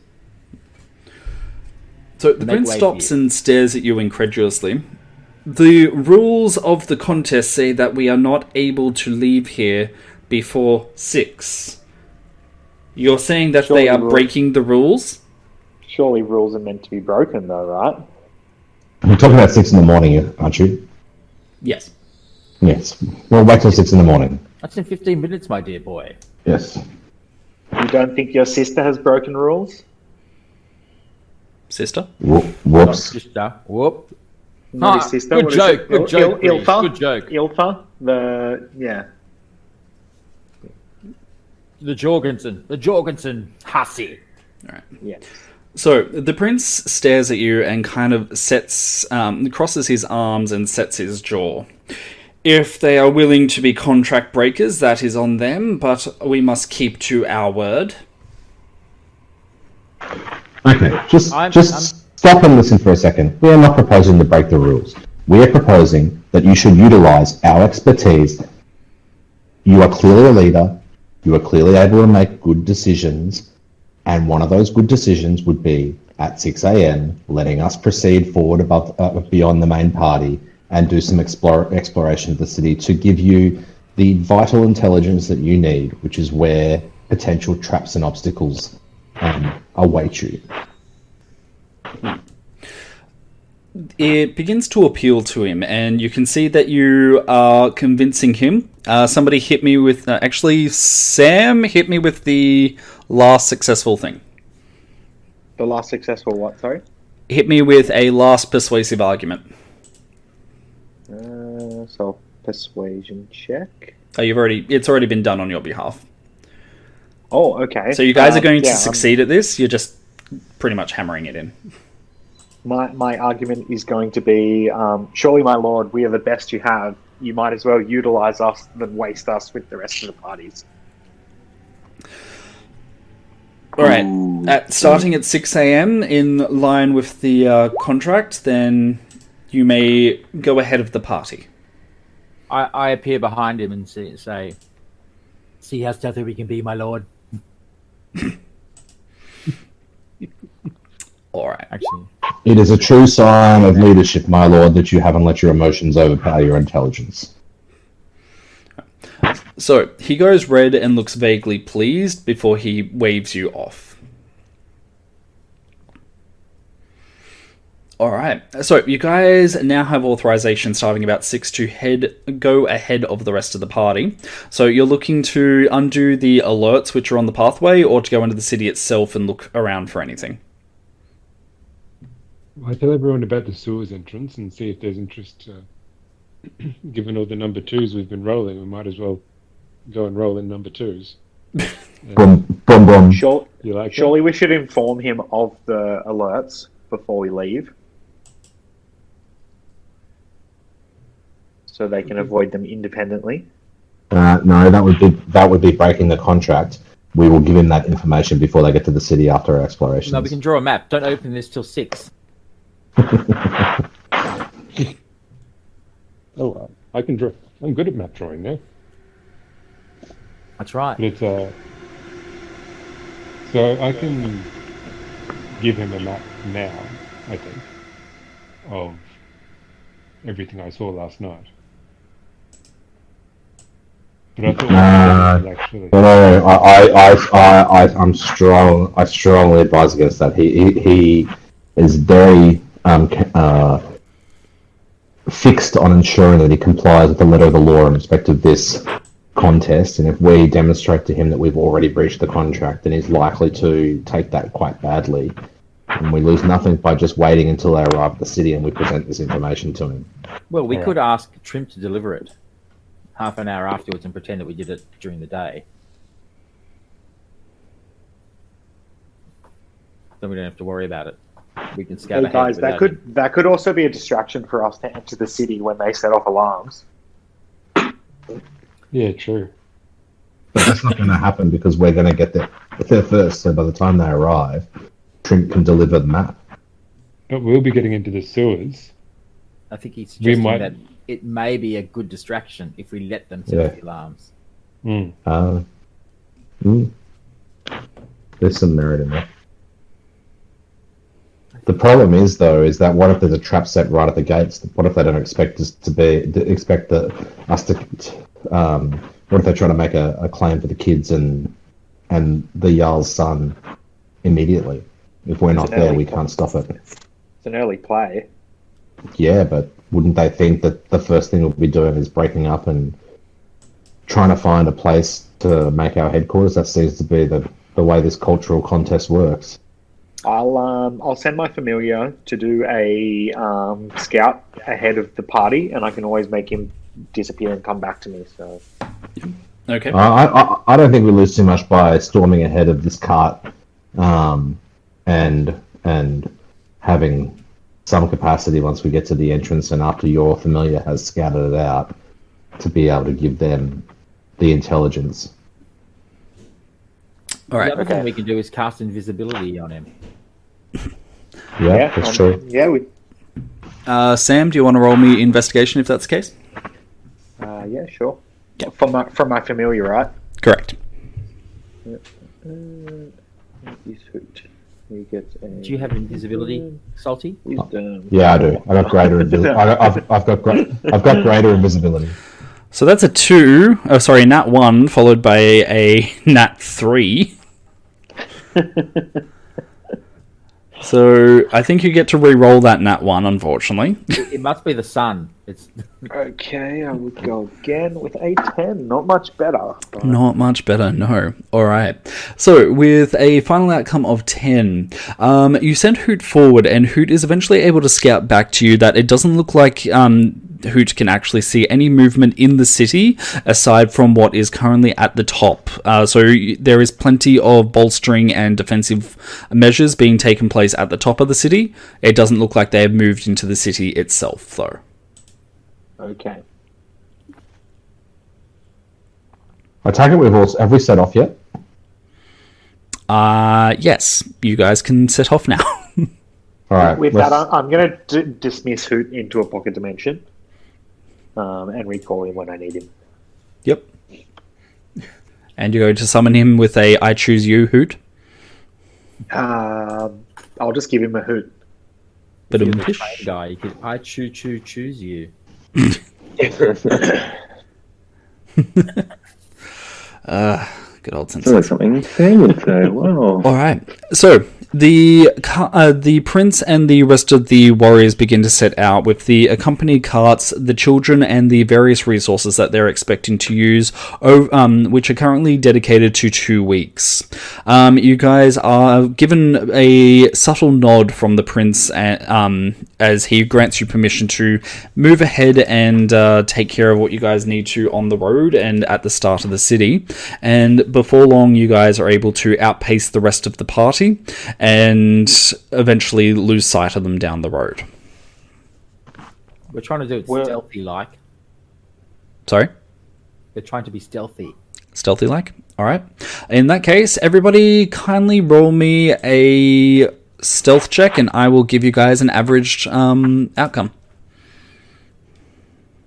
So the prince stops and stares at you incredulously. The rules of the contest say that we are not able to leave here before 6. You're saying that they are breaking the rules? Surely rules are meant to be broken, though, right? We're talking about 6 in the morning, aren't you? Yes. Yes. We'll wait till 6 in the morning. That's in 15 minutes, my dear boy. Yes. You don't think your sister has broken rules? Sister? Whoops. Sister. Whoop. Not his sister. Good joke. Good joke. Ilfa? Good joke. Ilfa? Yeah. The Jorgensen hussy. All right. Yes. So the prince stares at you and kind of crosses his arms and sets his jaw. If they are willing to be contract breakers, that is on them, but we must keep to our word. Okay, just stop and listen for a second. We are not proposing to break the rules. We are proposing that you should utilize our expertise. You are clearly a leader. You are clearly able to make good decisions. And one of those good decisions would be at 6 a.m. letting us proceed forward beyond the main party and do some exploration of the city to give you the vital intelligence that you need, which is where potential traps and obstacles await you. It begins to appeal to him, and you can see that you are convincing him. Somebody hit me with... actually, Sam hit me with the last successful thing. The last successful what, sorry? Hit me with a last persuasive argument. So, persuasion check. Oh, it's already been done on your behalf. Oh, okay. So you guys are going to succeed at this. You're just pretty much hammering it in. My argument is going to be, surely, my lord, we are the best you have. You might as well utilize us than waste us with the rest of the parties. All right. Starting at 6 a.m. in line with the contract, then you may go ahead of the party. I appear behind him and say, "See how stealthy we can be, my lord." All right. Actually, it is a true sign of leadership, my lord, that you haven't let your emotions overpower your intelligence. So he goes red and looks vaguely pleased before he waves you off. All right. So you guys now have authorization starting about 6 to go ahead of the rest of the party. So you're looking to undo the alerts which are on the pathway, or to go into the city itself and look around for anything? I tell everyone about the sewers entrance and see if there's interest. Given all the number 2s we've been rolling, we might as well go and roll in number 2s. Boom, boom, boom. Surely we should inform him of the alerts before we leave, so they can avoid them independently. No, that would be breaking the contract. We will give him that information before they get to the city after our explorations. no, we can draw a map. Don't open this till 6. Oh, I can draw. I'm good at map drawing now. That's right. But it's so I can give him a map now, I think, of everything I saw last night. But I thought actually. No, I strongly advise against that. He is very fixed on ensuring that he complies with the letter of the law in respect of this contest, and if we demonstrate to him that we've already breached the contract, then he's likely to take that quite badly. And we lose nothing by just waiting until they arrive at the city and we present this information to him. Well, we could ask Trim to deliver it half an hour afterwards and pretend that we did it during the day. Then we don't have to worry about it. We can scout Hey ahead guys, without that could also be a distraction for us to enter the city when they set off alarms. Yeah, true. But that's not going to happen because we're going to get there first. So by the time they arrive, Trent can deliver the map. But we'll be getting into the sewers. I think he's suggesting might- that it may be a good distraction if we let them set the alarms. There's some merit in that. The problem is, though, is that what if there's a trap set right at the gates? What if they don't expect us to what if they try to make a claim for the kids and the Jarl's son immediately? If we're not there, we can't stop it. It's an early play. Yeah, but wouldn't they think that the first thing we'll be doing is breaking up and trying to find a place to make our headquarters? That seems to be the way this cultural contest works. I'll send my familiar to do a scout ahead of the party, and I can always make him disappear and come back to me. So, Okay. I don't think we lose too much by storming ahead of this cart, and having some capacity once we get to the entrance, and after your familiar has scouted it out, to be able to give them the intelligence. All right. The other thing we can do is cast invisibility on him. Yeah, that's true. Yeah, Sam, do you want to roll me investigation if that's the case? yeah, sure. From my familiar, right? Correct. He gets a... Do you have invisibility, Salty? Yeah, I do. I got greater invisibility. I've got greater invisibility. So that's a 2. Oh, sorry, nat 1 followed by a nat 3. So I think you get to re-roll that nat 1, unfortunately. It must be the sun. It's Okay, I would go again with a 10. Not much better. But... Not much better, no. Alright. So, with a final outcome of 10, you send Hoot forward, and Hoot is eventually able to scout back to you that it doesn't look like Hoot can actually see any movement in the city aside from what is currently at the top. So there is plenty of bolstering and defensive measures being taken place at the top of the city. It doesn't look like they have moved into the city itself, though. Okay. I take it have we set off yet? Yes, you guys can set off now. All right. With that, I'm going to dismiss Hoot into a pocket dimension. And recall him when I need him. Yep. And you're going to summon him with a I choose you Hoot? I'll just give him a Hoot. But you're the train guy. You could I choose you. Good old sense. That's something famous though. Wow. All right. So the prince and the rest of the warriors begin to set out with the accompanied carts, the children, and the various resources that they're expecting to use, which are currently dedicated to 2 weeks. You guys are given a subtle nod from the prince as he grants you permission to move ahead and take care of what you guys need to on the road and at the start of the city. And before long, you guys are able to outpace the rest of the party and eventually lose sight of them down the road. We're trying to do it stealthy-like. Sorry? We're trying to be stealthy. Stealthy-like? Alright. In that case, everybody kindly roll me a stealth check and I will give you guys an averaged outcome.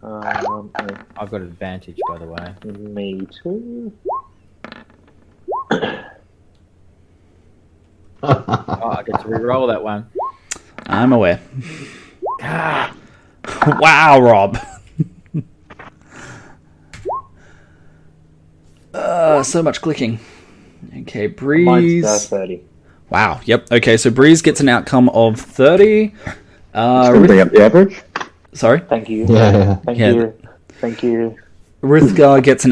I've got advantage, by the way. Me too. I get to re-roll that one. I'm aware. Wow, Rob. So much clicking. Okay, Breeze. Mine's 30. Wow, yep. Okay, so Breeze gets an outcome of 30. Bring up the average. Sorry? Thank you. Yeah. Thank you. Thank you. Rithgar gets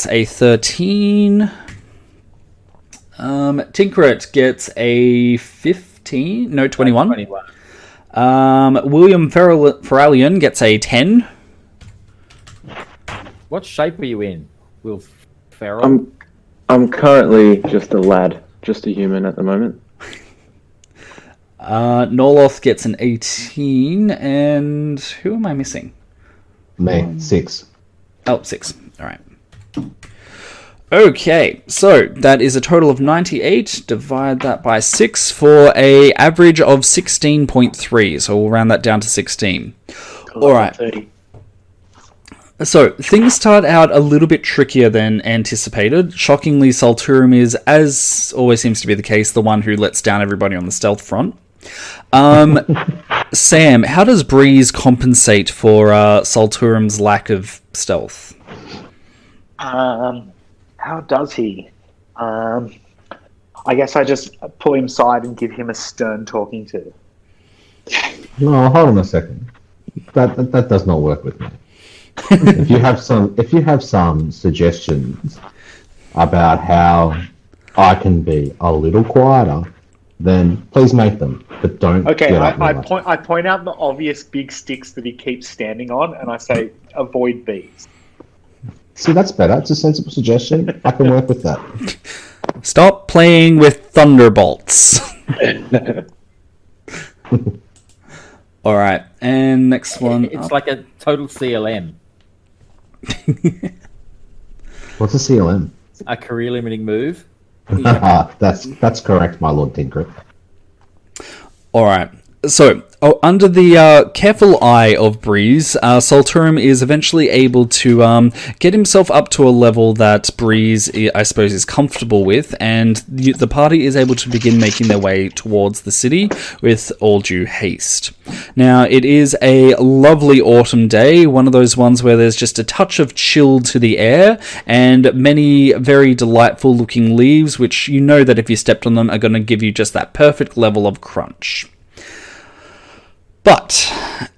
a 13. Tinkeret gets a 15. 19? No, 21. 21. William Ferrellian gets a 10. What shape are you in, Will Ferrell? I'm currently just a lad, just a human at the moment. Norloth gets an 18, and who am I missing? Me, 6. Oh, 6. All right. Okay, so that is a total of 98. Divide that by 6 for a average of 16.3. So we'll round that down to 16. All right. 30. So, things start out a little bit trickier than anticipated. Shockingly, Salturum is, as always seems to be the case, the one who lets down everybody on the stealth front. Sam, how does Breeze compensate for Salturum's lack of stealth? How does he? I guess I just pull him aside and give him a stern talking to. No, hold on a second. That does not work with me. If you have some suggestions about how I can be a little quieter, then please make them. But don't. Okay, get up I my point out the obvious big sticks that he keeps standing on, and I say avoid these. See, that's better. It's a sensible suggestion. I can work with that. Stop playing with thunderbolts. All right, and next one. It's like a total CLM. What's a CLM? A career limiting move. That's correct, my Lord Tinker. All right. So, under the careful eye of Breeze, Salturum is eventually able to get himself up to a level that Breeze, I suppose, is comfortable with, and the party is able to begin making their way towards the city with all due haste. Now, it is a lovely autumn day, one of those ones where there's just a touch of chill to the air, and many very delightful looking leaves, which you know that if you stepped on them are going to give you just that perfect level of crunch. But,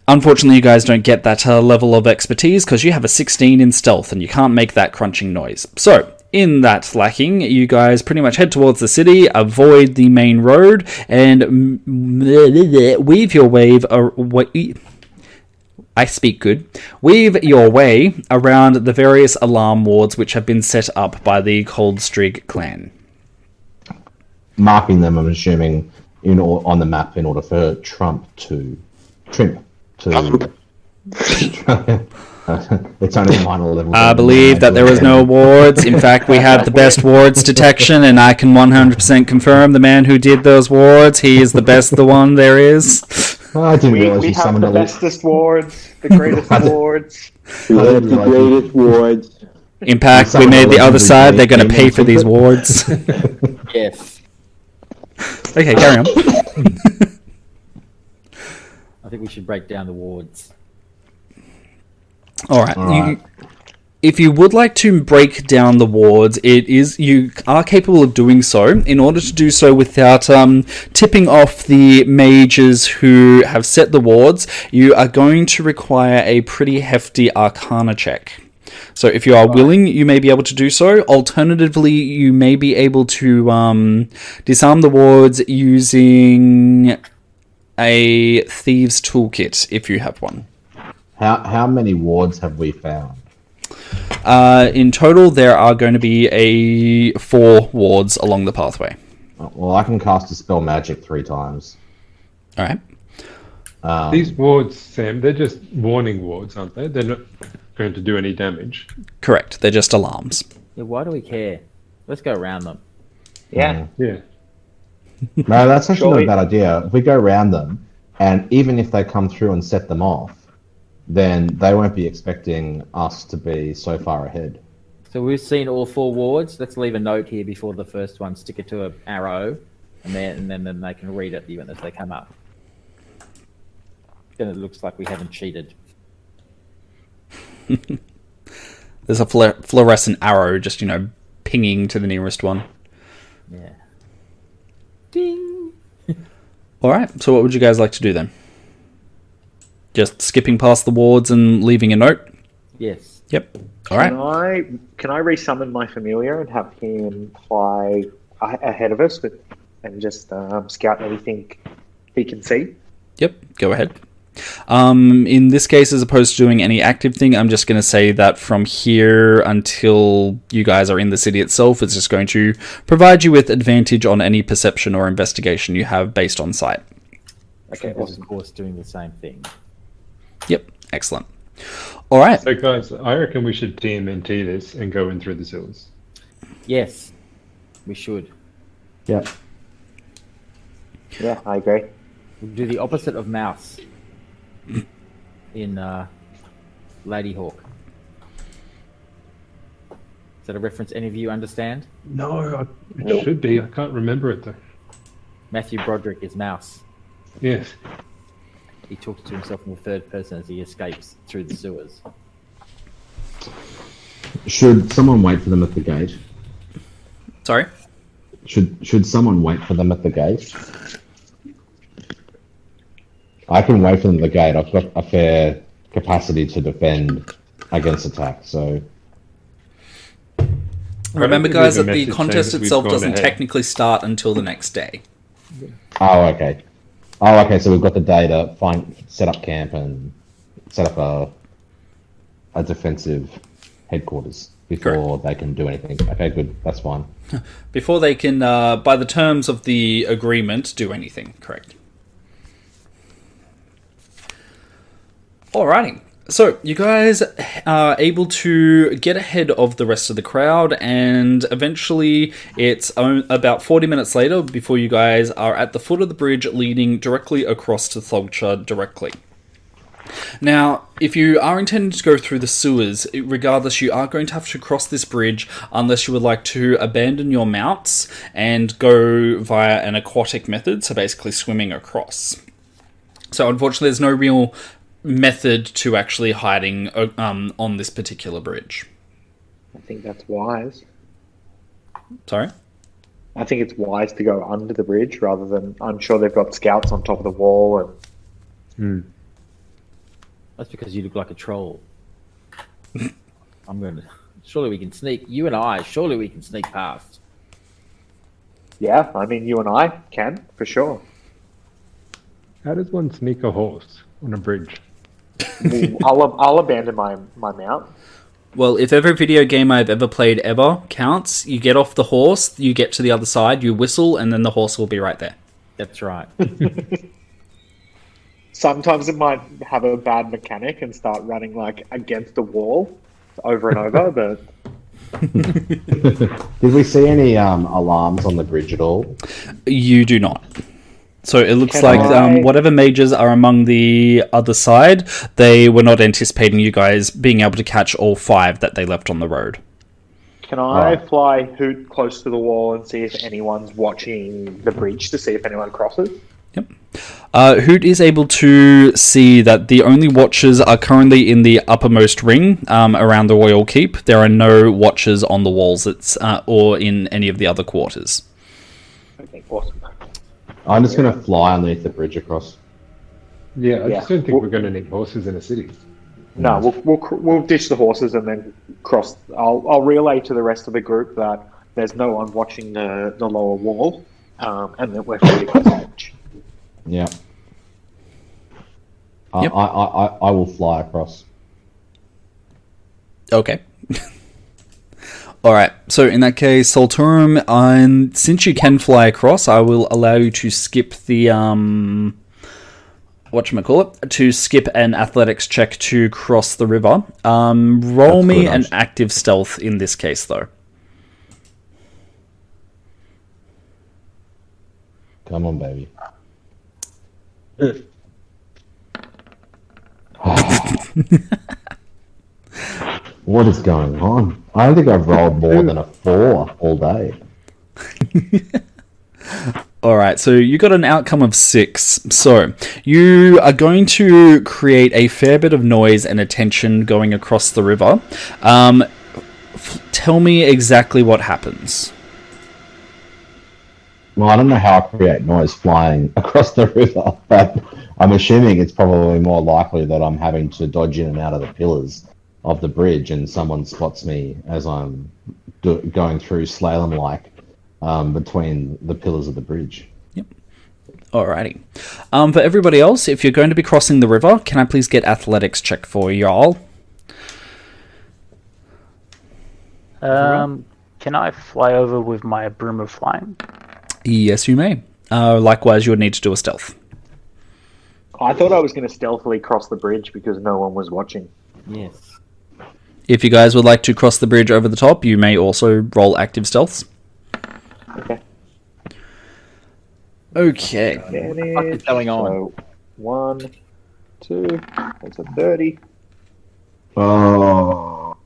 unfortunately, you guys don't get that level of expertise because you have a 16 in stealth and you can't make that crunching noise. So, in that lacking, you guys pretty much head towards the city, avoid the main road, and weave your way around the various alarm wards which have been set up by the Coldstrig clan. Marking them, I'm assuming, on the map in order for Trimp to. It's only minor level. I believe that there was no wards. In fact, we have the best wards detection, and I can 100% confirm the man who did those wards, he is the best the one there is. I didn't realize We you have summoned the a bestest wards, the greatest wards. We have the greatest wards. In fact, we made the other side. They're going to pay for these wards. Yes. Okay, carry on. I think we should break down the wards. All right. If you would like to break down the wards, you are capable of doing so. In order to do so without tipping off the mages who have set the wards, you are going to require a pretty hefty Arcana check. So if you are willing, you may be able to do so. Alternatively, you may be able to disarm the wards using a thieves' toolkit if you have one. How many wards have we found? In total, there are going to be 4 wards along the pathway. Well, I can cast a spell magic 3 times. All right. These wards, Sam, they're just warning wards, aren't they? They're not going to do any damage. Correct. They're just alarms. Yeah, why do we care? Let's go around them. Yeah. Yeah. No, that's actually Surely- not a bad idea. If we go around them, and even if they come through and set them off, then they won't be expecting us to be so far ahead. So we've seen all 4 wards. Let's leave a note here before the first one. Stick it to an arrow, and then they can read it even as they come up. Then it looks like we haven't cheated. There's a fluorescent arrow just, pinging to the nearest one. Yeah. Ding. All right. So what would you guys like to do then? Just skipping past the wards and leaving a note? Yes. Yep. All right. Can I resummon my familiar and have him fly ahead of us with and just scout everything he can see. Yep, go ahead. In this case, as opposed to doing any active thing, I'm just going to say that from here until you guys are in the city itself, it's just going to provide you with advantage on any perception or investigation you have based on sight. Okay, awesome. Of course, doing the same thing. Yep, excellent. All right. So, guys, I reckon we should TMNT this and go in through the sewers. Yes, we should. Yeah. Yeah, I agree. We'll do the opposite of mouse in Lady Hawk. Is that a reference any of you understand? No, it should be. I can't remember it though. Matthew Broderick is Mouse. Yes. He talks to himself in the third person as he escapes through the sewers. Should someone wait for them at the gate? Sorry? Should someone wait for them at the gate? I can wait for them at the gate. I've got a fair capacity to defend against attack, so... Remember, guys, that the contest itself doesn't technically start until the next day. Oh, okay. Oh, okay, so we've got the day to set up camp and set up a defensive headquarters before they can do anything. Okay, good. That's fine. Before they can, by the terms of the agreement, do anything. Correct. Alrighty. So, you guys are able to get ahead of the rest of the crowd, and eventually it's about 40 minutes later before you guys are at the foot of the bridge leading directly across to Thogcha directly. Now, if you are intending to go through the sewers, regardless, you are going to have to cross this bridge unless you would like to abandon your mounts and go via an aquatic method, so basically swimming across. So, unfortunately, there's no real method to actually hiding on this particular bridge. I think that's wise. Sorry? I think it's wise to go under the bridge rather than... I'm sure they've got scouts on top of the wall and... That's because you look like a troll. Surely we can sneak... You and I, surely we can sneak past. Yeah, I mean, you and I can, for sure. How does one sneak a horse on a bridge? I'll abandon my mount. Well, if every video game I've ever played ever counts, you get off the horse, you get to the other side, you whistle, and then the horse will be right there. That's right. Sometimes it might have a bad mechanic and start running like against the wall over and over, but... Did we see any alarms on the bridge at all? You do not. So it looks whatever mages are among the other side, they were not anticipating you guys being able to catch all 5 that they left on the road. Can I fly Hoot close to the wall and see if anyone's watching the bridge to see if anyone crosses? Yep. Hoot is able to see that the only watchers are currently in the uppermost ring around the Royal Keep. There are no watchers on the walls or in any of the other quarters. Okay, awesome. I'm just going to fly underneath the bridge across. Yeah, I just don't think we're going to need horses in a city. No, we'll ditch the horses and then cross. I'll relay to the rest of the group that there's no one watching the lower wall, and that we're free to cross the bridge. Yeah. Yep. I will fly across. Okay. Alright, so in that case, Solturum, since you can fly across, I will allow you to skip the, to skip an athletics check to cross the river. Roll me an active stealth in this case, though. Come on, baby. What is going on? I don't think I've rolled more than a 4 all day. Alright, so you got an outcome of 6. So, you are going to create a fair bit of noise and attention going across the river. Tell me exactly what happens. Well, I don't know how I create noise flying across the river, but I'm assuming it's probably more likely that I'm having to dodge in and out of the pillars of the bridge and someone spots me as I'm going through slalom-like between the pillars of the bridge. Alrighty. For everybody else, if you're going to be crossing the river, can I please get athletics check for y'all? Can I fly over with my broom of flying? Yes, you may. Likewise, you would need to do a stealth. I thought I was going to stealthily cross the bridge because no one was watching. Yes. If you guys would like to cross the bridge over the top, you may also roll active stealths. Okay. Okay. What is going on? So 1, 2, that's a 30. Oh.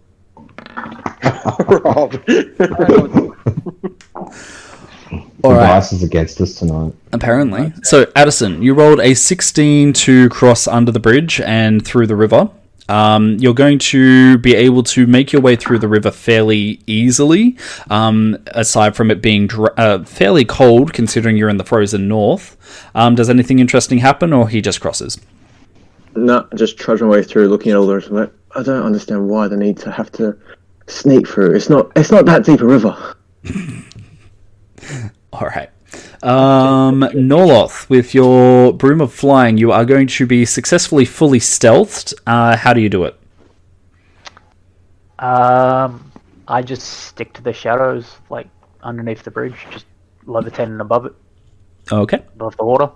Rob. The All right. dice is against us tonight. Apparently. So, Addison, you rolled a 16 to cross under the bridge and through the river. You're going to be able to make your way through the river fairly easily, aside from it being fairly cold, considering you're in the frozen north. Does anything interesting happen, or he just crosses? No, just trudge my way through, looking at all the rest of it. I don't understand why the need to have to sneak through. It's not that deep a river. All right. Norloth, with your broom of flying, you are going to be successfully fully stealthed. How do you do it? I just stick to the shadows, like underneath the bridge, just levitating above it, Okay. above the water.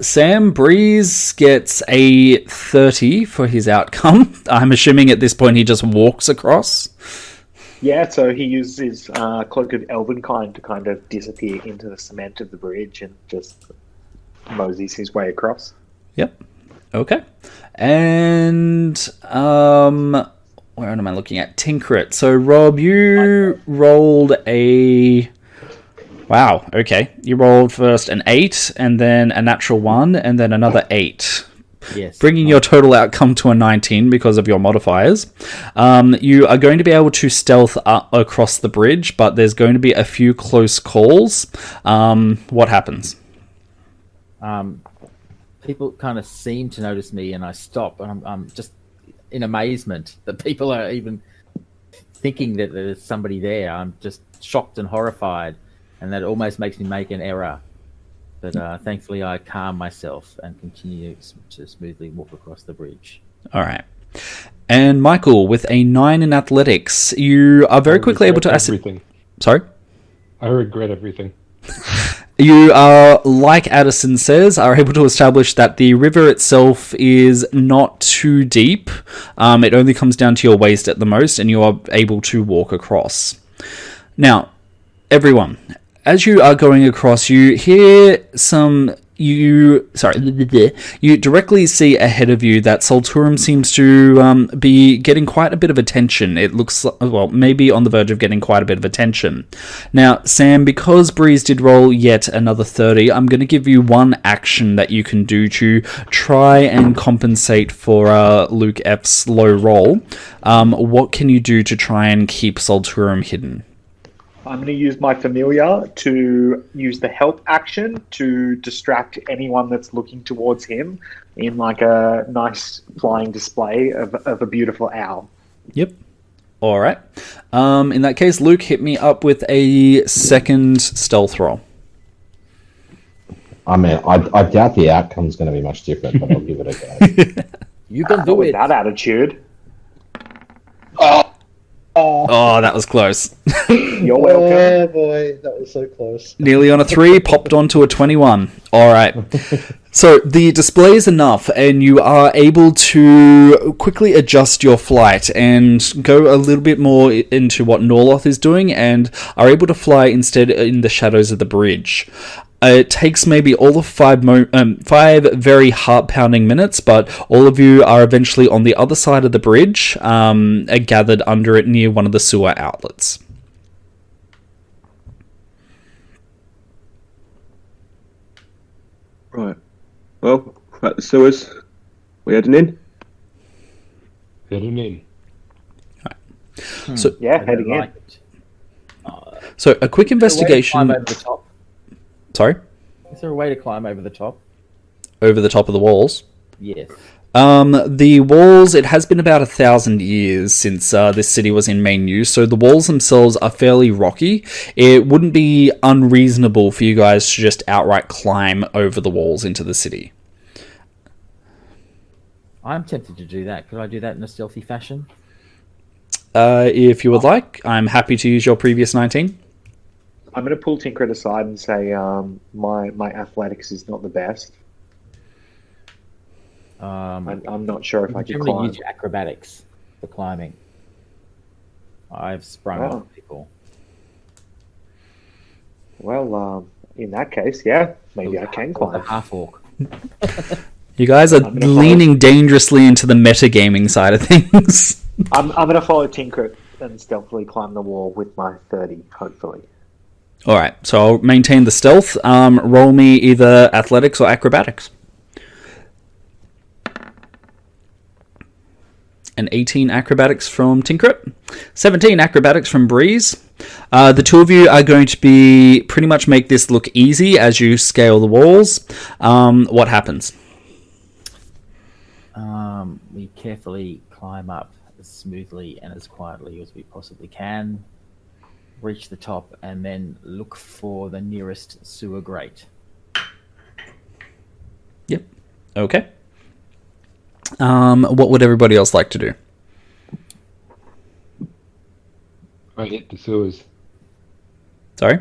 Sam Breeze gets a 30 for his outcome. I'm assuming at this point he just walks across. Yeah, so he uses his Cloak of Elvenkind to kind of disappear into the cement of the bridge and just moseys his way across. Yep. Okay. And where am I looking at? Tinkrit. So Rob, you rolled a wow, okay. You rolled first an 8 and then a natural 1 and then another 8. Yes. Bringing your total outcome to a 19 because of your modifiers. You are going to be able to stealth across the bridge, but there's going to be a few close calls. What happens? People kind of seem to notice me, and I stop, and I'm just in amazement that people are even thinking that there's somebody there. I'm just shocked and horrified, and that almost makes me make an error. But thankfully, I calm myself and continue to smoothly walk across the bridge. All right. And Michael, with a 9 in athletics, you are very quickly able to... everything. Sorry? I regret everything. You are, like Addison says, are able to establish that the river itself is not too deep. It only comes down to your waist at the most, and you are able to walk across. Now, everyone... As you are going across, you hear you directly see ahead of you that Solturum seems to be getting quite a bit of attention. It looks, well, maybe on the verge of getting quite a bit of attention. Now, Sam, because Breeze did roll yet another 30, I'm going to give you one action that you can do to try and compensate for Luke F's low roll. What can you do to try and keep Solturum hidden? I'm going to use my familiar to use the help action to distract anyone that's looking towards him in like a nice flying display of a beautiful owl. Yep. All right. In that case, Luke, hit me up with a second stealth roll. I mean, I doubt the outcome's going to be much different, but I'll give it a go. You can do With it. that attitude. Oh, that was close. You're welcome. Oh boy, that was so close. Nearly on a 3, popped onto a 21. All right. So the display is enough, and you are able to quickly adjust your flight and go a little bit more into what Norloth is doing, and are able to fly instead in the shadows of the bridge. It takes maybe all of 5 very heart-pounding minutes, but all of you are eventually on the other side of the bridge, gathered under it near one of the sewer outlets. Right. Well, at the sewers, we heading in? Heading in. So, Yeah, heading in. So a quick investigation. Climb over the top. Sorry? Is there a way to climb over the top? Over the top of the walls? Yes. The walls, it has been about 1,000 years since this city was in main use, so the walls themselves are fairly rocky. It wouldn't be unreasonable for you guys to just outright climb over the walls into the city. I'm tempted to do that. Could I do that in a stealthy fashion? If you would like, I'm happy to use your previous 19. I'm going to pull Tinkrit aside and say my athletics is not the best. I'm not sure if I can generally climb. use your acrobatics for climbing. I've sprung on people. Well, in that case, yeah, maybe I can Or the climb. half orc. You guys are leaning dangerously into the metagaming side of things. I'm going to follow Tinkrit and stealthily climb the wall with my 30, hopefully. Alright, so I'll maintain the stealth. Roll me either athletics or acrobatics. An 18 acrobatics from Tinkrit, 17 acrobatics from Breeze. The two of you are going to be pretty much make this look easy as you scale the walls. What happens? We carefully climb up as smoothly and as quietly as we possibly can, reach the top, and then look for the nearest sewer grate. Yep. Okay. What would everybody else like to do? I hit the sewers. Sorry?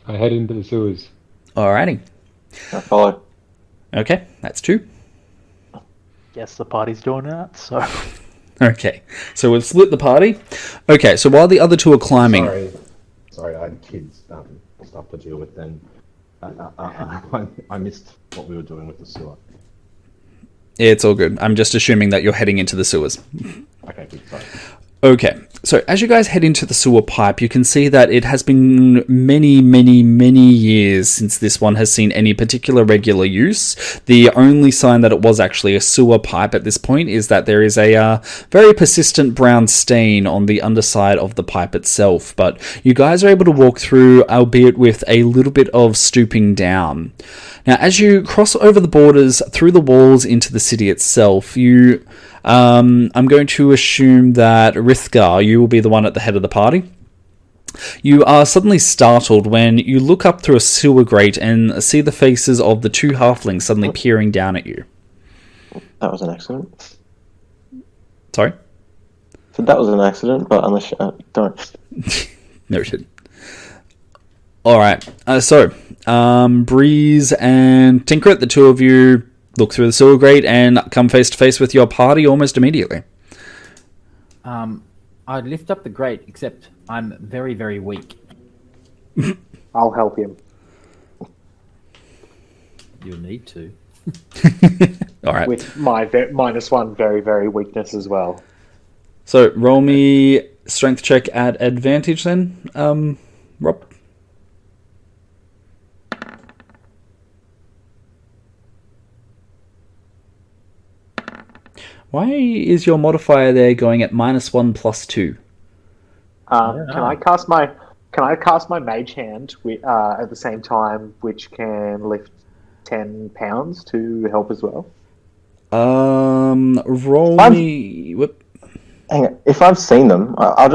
I head into the sewers. Alrighty. I follow. Okay, that's 2. Yes, the party's doing that, so... Okay, so we've split the party. Okay, so while the other two are climbing... Sorry, I had kids stuff to deal with then. I missed what we were doing with the sewer. It's all good. I'm just assuming that you're heading into the sewers. Okay, good, sorry. Okay, so as you guys head into the sewer pipe, you can see that it has been many, many, many years since this one has seen any particular regular use. The only sign that it was actually a sewer pipe at this point is that there is a very persistent brown stain on the underside of the pipe itself, but you guys are able to walk through, albeit with a little bit of stooping down. Now, as you cross over the borders through the walls into the city itself, you... I'm going to assume that Rithgar, you will be the one at the head of the party. You are suddenly startled when you look up through a sewer grate and see the faces of the 2 halflings suddenly peering down at you. That was an accident. Sorry? So that was an accident, but unless you don't. Noted. Alright, so Breeze and Tinkrit, the 2 of you look through the sewer grate and come face to face with your party almost immediately. I'd lift up the grate, except I'm very, very weak. I'll help him. You'll need to. Alright. With my -1 very, very weakness as well. So roll me strength check at advantage then, Rob. Why is your modifier there going at -1 + 2? Can I cast my mage hand at the same time, which can lift 10 pounds to help as well? Roll me. Whoop. Hang on. If I've seen them, I've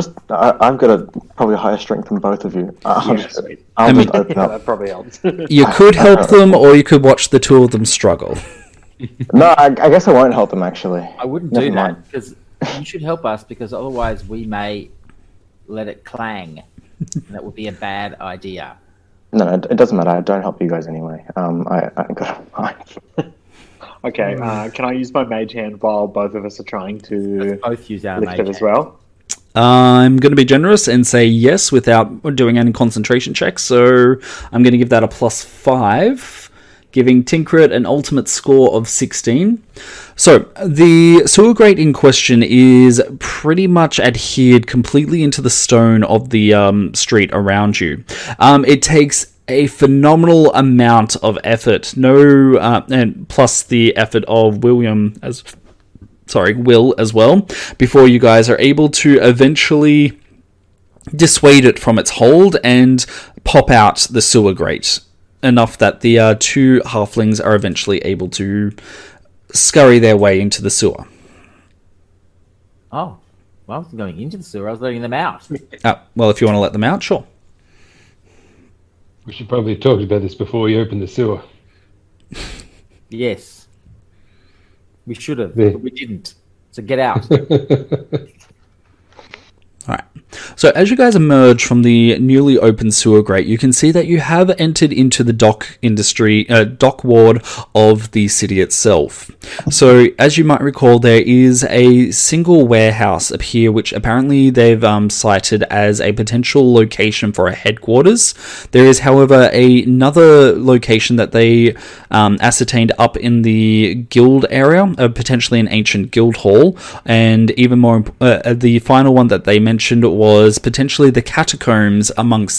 got probably a higher strength than both of you. I'll just open up. That probably helps. You could help them, or you could watch the 2 of them struggle. No, I guess I won't help them, actually. I wouldn't Never do mind. that, because you should help us, because otherwise we may let it clang. And that would be a bad idea. No, it doesn't matter. I don't help you guys anyway. I got Okay, can I use my mage hand while both of us are trying to both use our lift mage it as hand. well? I'm going to be generous and say yes without doing any concentration checks, so I'm going to give that a +5, giving Tinkrit an ultimate score of 16. So, the sewer grate in question is pretty much adhered completely into the stone of the street around you. It takes a phenomenal amount of effort, and plus the effort of Will as well, before you guys are able to eventually dissuade it from its hold and pop out the sewer grate enough that the 2 halflings are eventually able to scurry their way into the sewer. Oh, well, I wasn't going into the sewer. I was letting them out. Well, if you want to let them out, sure. We should probably talk about this before we open the sewer. Yes. We should have, Yeah. but we didn't. So get out. All right. So as you guys emerge from the newly opened sewer grate, you can see that you have entered into the dock ward of the city itself. So as you might recall, there is a single warehouse up here, which apparently they've cited as a potential location for a headquarters. There is, however, another location that they ascertained up in the guild area, potentially an ancient guild hall, and even more, the final one that they mentioned was potentially the catacombs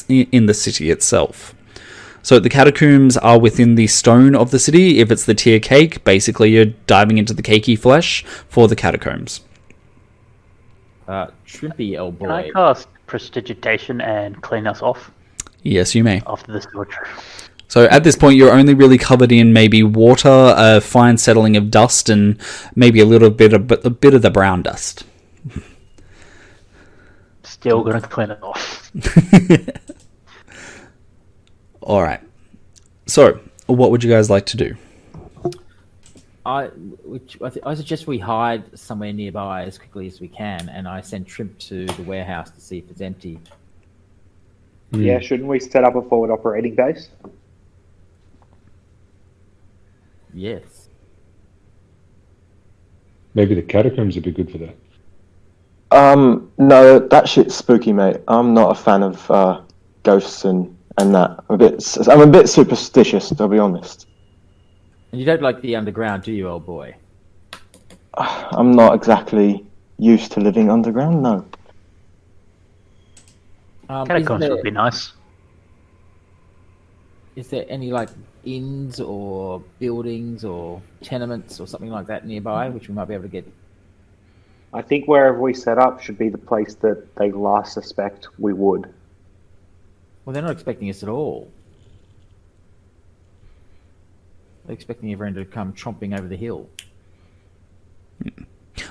in the city itself. So the catacombs are within the stone of the city. If it's the tier cake, basically you're diving into the cakey flesh for the catacombs. Trippy, old boy. Can I cast Prestidigitation and clean us off Yes, you may. after this torture? So at this point, you're only really covered in maybe water, a fine settling of dust, and maybe a bit of the brown dust. Still gonna clean it off. All right. So, what would you guys like to do? I suggest we hide somewhere nearby as quickly as we can, and I send Trimp to the warehouse to see if it's empty. Yeah, shouldn't we set up a forward operating base? Yes. Maybe the catacombs would be good for that. No, that shit's spooky, mate. I'm not a fan of ghosts and that. I'm a bit superstitious, to be honest. And you don't like the underground, do you, old boy? I'm not exactly used to living underground, no. Catacombs would be nice. Is there any like inns or buildings or tenements or something like that nearby which we might be able to get? I think wherever we set up should be the place that they last suspect we would. Well, they're not expecting us at all. They're expecting everyone to come tromping over the hill.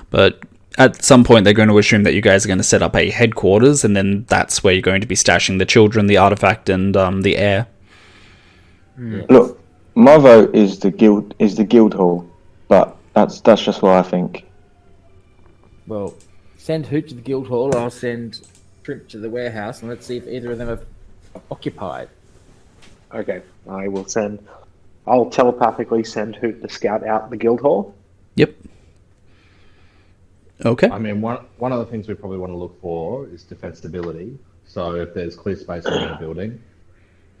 But at some point, they're going to assume that you guys are going to set up a headquarters, and then that's where you're going to be stashing the children, the artifact, and the heir. Yes. Look, my vote is the guild hall, but that's just what I think. Well, send Hoot to the guild hall. I'll send Trimp to the warehouse, and let's see if either of them are occupied. Okay, I'll telepathically send Hoot the scout out the guild hall. Yep. Okay. I mean, one of the things we probably want to look for is defensibility. So if there's clear space around a building,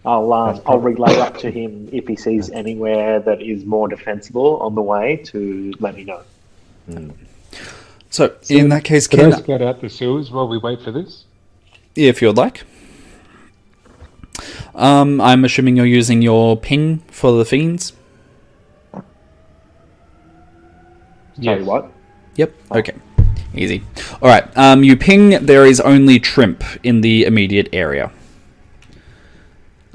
I'll relay that to him if he sees anywhere that is more defensible on the way to let me know. So in that case, can I scout out the sewers while we wait for this? If you'd like. I'm assuming you're using your ping for the fiends. Tell you what. Yep. Okay. Easy. All right. You ping. There is only Trimp in the immediate area.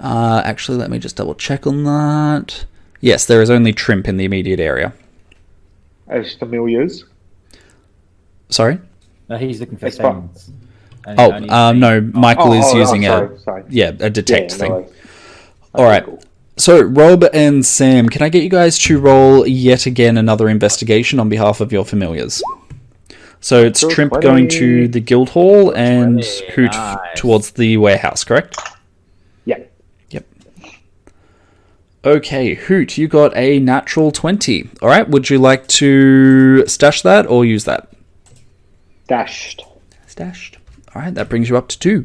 Actually, let me just double check on that. Yes, there is only Trimp in the immediate area. As familiars. Sorry? He's looking for It's fine. things. No, Michael is using sorry. a detect thing. No worries. All right. Cool. So, Rob and Sam, can I get you guys to roll yet again another investigation on behalf of your familiars? So it's Sure, Trimp 20. going to the guild hall and 20, Hoot nice. towards the warehouse, correct? Yeah. Yep. Okay, Hoot, you got a natural 20. All right, would you like to stash that or use that? Dashed. Stashed. All right, that brings you up to 2.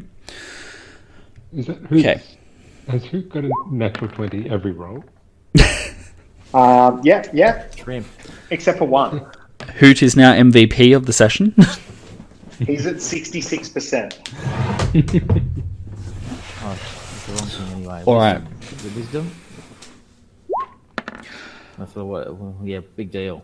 Is that Okay. Has Hoot got a natural 20 every roll? Yeah. Trimp. Except for one. Hoot is now MVP of the session. He's at 66%. Oh, that's the wrong thing anyway. All right. Is it wisdom? I thought, well, yeah, big deal.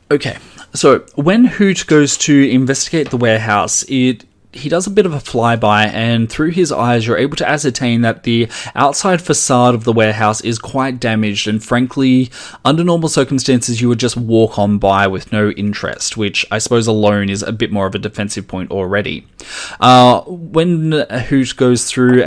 Okay, so when Hoot goes to investigate the warehouse, it he does a bit of a flyby, and through his eyes you're able to ascertain that the outside facade of the warehouse is quite damaged, and frankly, under normal circumstances you would just walk on by with no interest, which I suppose alone is a bit more of a defensive point already. When Hoot goes through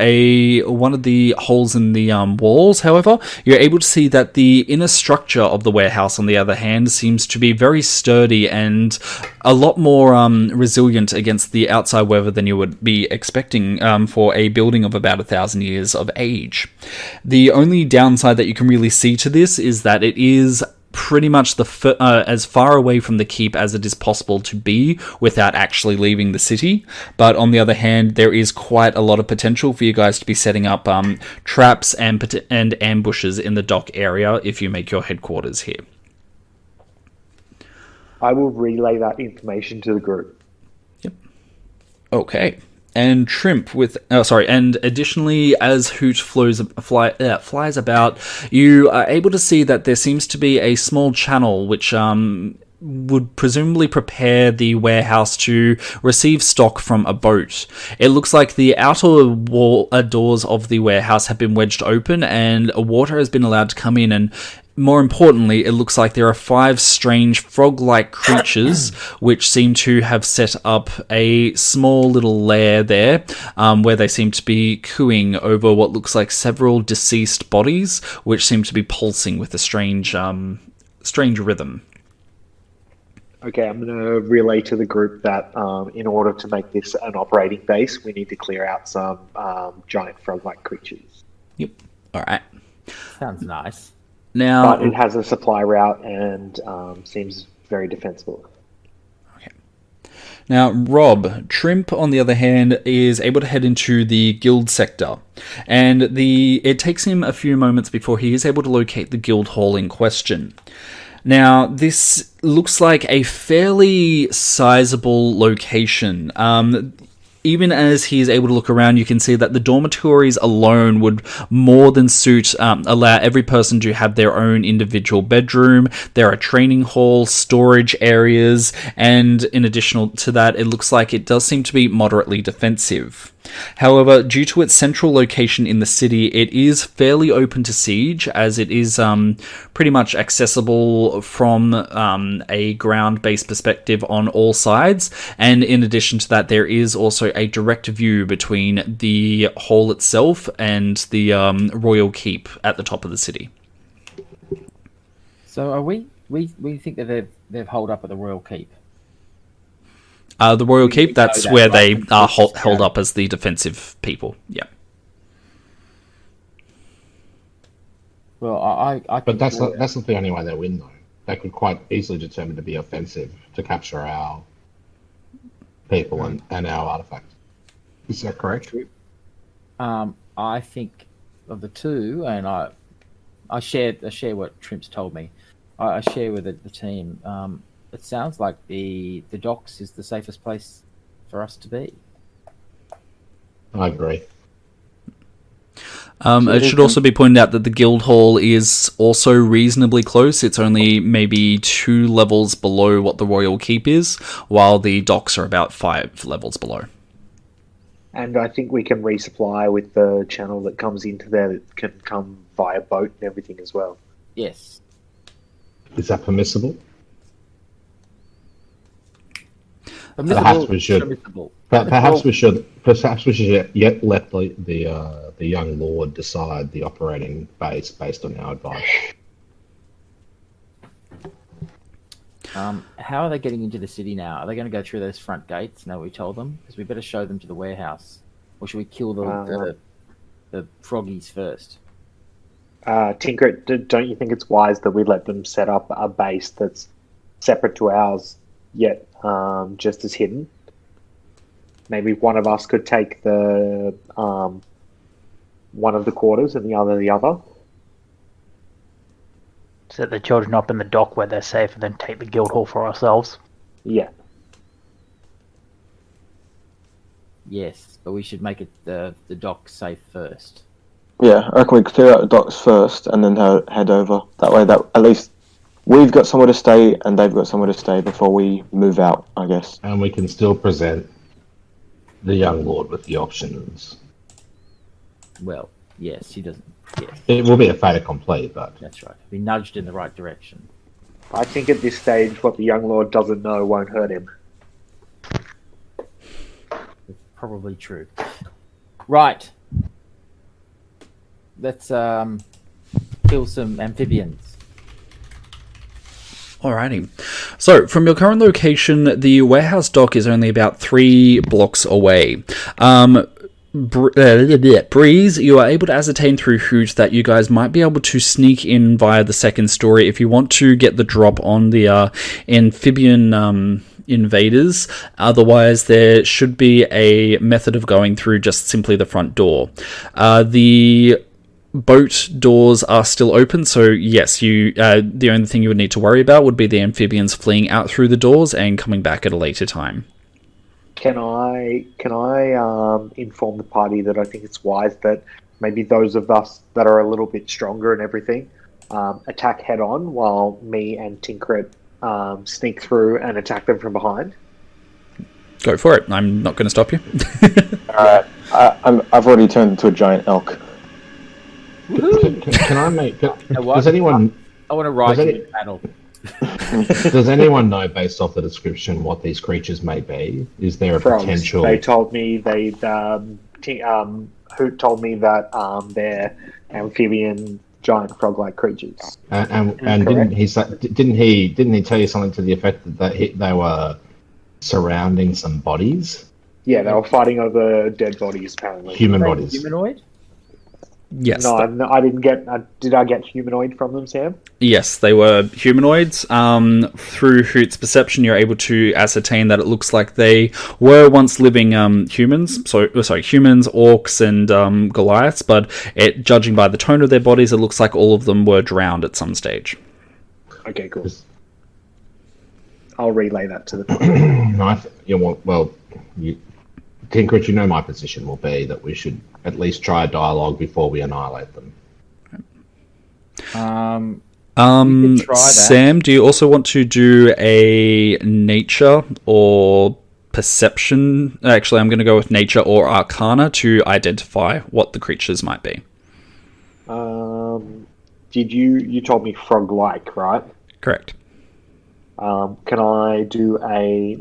one of the holes in the walls, however, you're able to see that the inner structure of the warehouse, on the other hand, seems to be very sturdy and a lot more resilient against the outside weather than you would be expecting for a building of about 1,000 years of age. The only downside that you can really see to this is that it is pretty much as far away from the keep as it is possible to be without actually leaving the city. But on the other hand, there is quite a lot of potential for you guys to be setting up traps and ambushes in the dock area if you make your headquarters here. I will relay that information to the group. Okay. And Trimp and additionally, as Hoot flies about, you are able to see that there seems to be a small channel which would presumably prepare the warehouse to receive stock from a boat. It looks like the outer doors of the warehouse have been wedged open and water has been allowed to come in, and more importantly, it looks like there are 5 strange frog-like creatures which seem to have set up a small little lair there, where they seem to be cooing over what looks like several deceased bodies, which seem to be pulsing with a strange rhythm. Okay, I'm going to relay to the group that in order to make this an operating base, we need to clear out some giant frog-like creatures. Yep. All right. Sounds nice. Now, but it has a supply route and seems very defensible. Okay. Now, Rob, Trimp, on the other hand, is able to head into the guild sector, and it takes him a few moments before he is able to locate the guild hall in question. Now, this looks like a fairly sizable location. Even as he is able to look around, you can see that the dormitories alone would more than allow every person to have their own individual bedroom. There are training halls, storage areas, and in addition to that, it looks like it does seem to be moderately defensive. However, due to its central location in the city, it is fairly open to siege, as it is pretty much accessible from a ground-based perspective on all sides, and in addition to that, there is also a direct view between the hall itself and the royal keep at the top of the city. So are we think that they've holed up at the royal keep? The Royal Keep, that's where they are held up as the defensive people. Yeah. Well, I but that's not the only way they win, though. They could quite easily determine to be offensive to capture our people and our artifacts. Is that correct? I think of the two, and I share what Trimp's told me. I share with the team. It sounds like the docks is the safest place for us to be. I agree. It should also be pointed out that the guild hall is also reasonably close. It's only maybe 2 levels below what the royal keep is, while the docks are about 5 levels below. And I think we can resupply with the channel that comes into there that can come via boat and everything as well. Yes. Is that permissible? Permissible. Perhaps we should yet let the young lord decide the operating base based on our advice. How are they getting into the city now? Are they going to go through those front gates? No, we told them, because we better show them to the warehouse, or should we kill the froggies first? Tinker, don't you think it's wise that we let them set up a base that's separate to ours, yet just as hidden? Maybe one of us could take the one of the quarters and the other. Set the children up in the dock where they're safe, and then take the guild hall for ourselves. Yeah. Yes, but we should make it the dock safe first. Yeah, I reckon we clear out the docks first and then head over. That way, that at least we've got somewhere to stay and they've got somewhere to stay before we move out, I guess. And we can still present the young lord with the options. Well, yes, he doesn't. Yes, It will be a fait accompli, but that's right. Be nudged in the right direction. I think at this stage, what the young lord doesn't know won't hurt him. It's probably true. Right. Let's kill some amphibians. Alrighty. So, from your current location, the warehouse dock is only about 3 blocks away. Breeze, you are able to ascertain through Hoot that you guys might be able to sneak in via the second story if you want to get the drop on the amphibian invaders. Otherwise, there should be a method of going through just simply the front door. The boat doors are still open, so yes, you the only thing you would need to worry about would be the amphibians fleeing out through the doors and coming back at a later time. Can I inform the party that I think it's wise that maybe those of us that are a little bit stronger and everything attack head on while me and Tinkrit sneak through and attack them from behind? Go for it. I'm not going to stop you. Alright, I've already turned into a giant elk. can I make... does anyone... I want to ride you in battle. Does anyone know, based off the description, what these creatures may be? Is there a Frogs. potential... They told me Hoot told me that they're amphibian giant frog-like creatures. And didn't he tell you something to the effect that they were surrounding some bodies? Yeah, they were fighting over dead bodies, apparently. Human bodies. Humanoid? Yes. No, I didn't get... did I get humanoid from them, Sam? Yes, they were humanoids. Through Hoot's perception, you're able to ascertain that it looks like they were once living humans. Humans, orcs, and Goliaths. But judging by the tone of their bodies, it looks like all of them were drowned at some stage. Okay, cool. I'll relay that to the... Tinkrit, you know my position will be that we should at least try a dialogue before we annihilate them. We could try that. Sam, do you also want to do a nature or perception? Actually, I'm going to go with nature or arcana to identify what the creatures might be. You told me frog-like, right? Correct. Can I do a...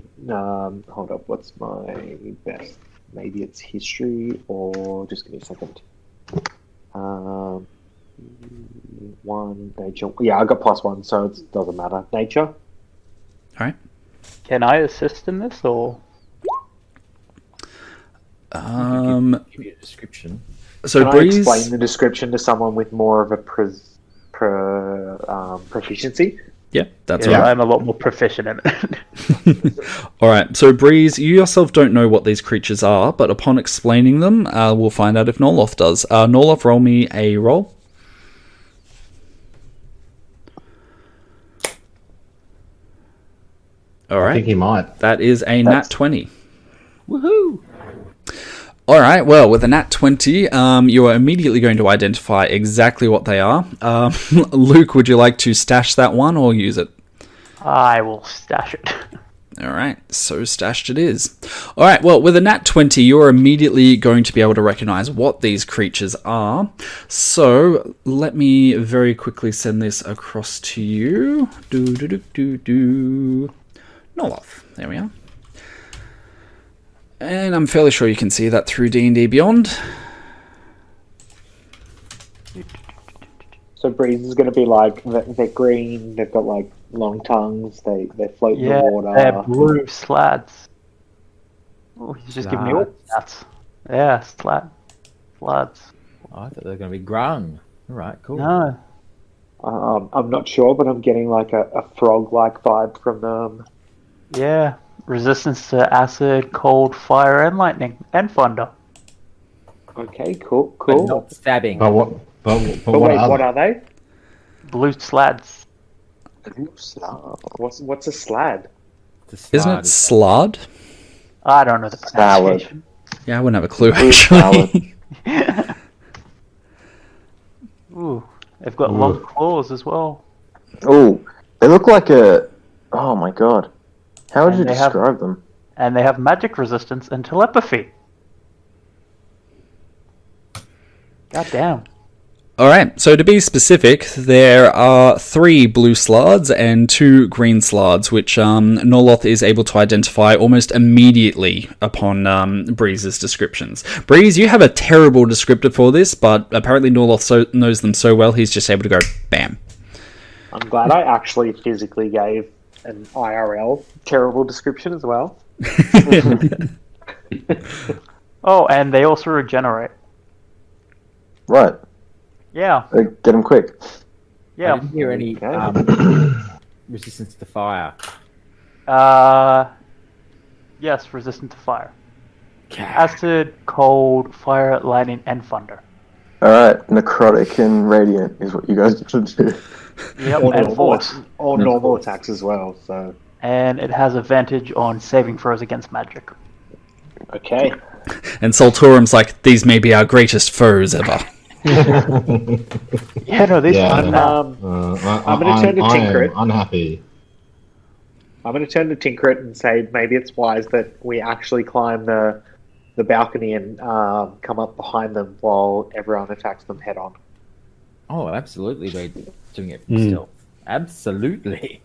hold up, what's my best? Maybe it's history, or... Just give me a second. One, nature... Yeah, I got +1, so it doesn't matter. Nature? Alright. Can I assist in this, or...? Give you a description. So Can Breeze... I explain the description to someone with more of a proficiency? Yeah, that's Yeah, all right. I'm a lot more proficient in it. Alright, so Breeze, you yourself don't know what these creatures are, but upon explaining them, we'll find out if Norloth does. Norloth, roll me a roll. Alright. I think he might. That is a nat 20. Woohoo! Alright, well, with a nat 20, you are immediately going to identify exactly what they are. Luke, would you like to stash that one or use it? I will stash it. Alright, so stashed it is. Alright, well, with a nat 20, you're immediately going to be able to recognize what these creatures are. So, let me very quickly send this across to you. Norloth, there we are. And I'm fairly sure you can see that through D&D Beyond. So Breeze is going to be like, they're green, they've got like long tongues, they float in the water. They're blue slads. Oh, he's just giving me all stats. Yeah, slads. Oh, I thought they were going to be grung. Alright, cool. No. I'm not sure, but I'm getting like a frog-like vibe from them. Yeah. Resistance to acid, cold, fire, and lightning, and thunder. Okay, cool. But not stabbing. But what are they? Blue slads. What's a slad? Isn't it slod? I don't know the pronunciation. Yeah, I wouldn't have a clue, actually. Ooh, they've got long claws as well. Oh, they look like a... Oh my god. How would you describe them? and they have magic resistance and telepathy. God damn. Alright, so to be specific, there are 3 blue slards and 2 green slards, which Norloth is able to identify almost immediately upon Breeze's descriptions. Breeze, you have a terrible descriptor for this, but apparently Norloth knows them so well, he's just able to go, bam. I'm glad I actually physically gave an IRL terrible description as well. Oh, and they also regenerate. Right. Yeah. Get them quick. Yeah. I didn't hear any resistance to fire. Yes, resistant to fire. Acid, cold, fire, lightning, and thunder. Alright, necrotic and radiant is what you guys should do. Yep, Or and normal, force. or normal attacks as well. So And it has advantage on saving throws against magic. okay. And Solturum's like, these may be our greatest foes ever. Yeah, no, these I'm going to turn to Tinkrit. I'm unhappy. I'm going to turn to Tinkrit and say maybe it's wise that we actually climb the balcony and come up behind them while everyone attacks them head on. Oh, absolutely, we're doing it from stealth. Absolutely.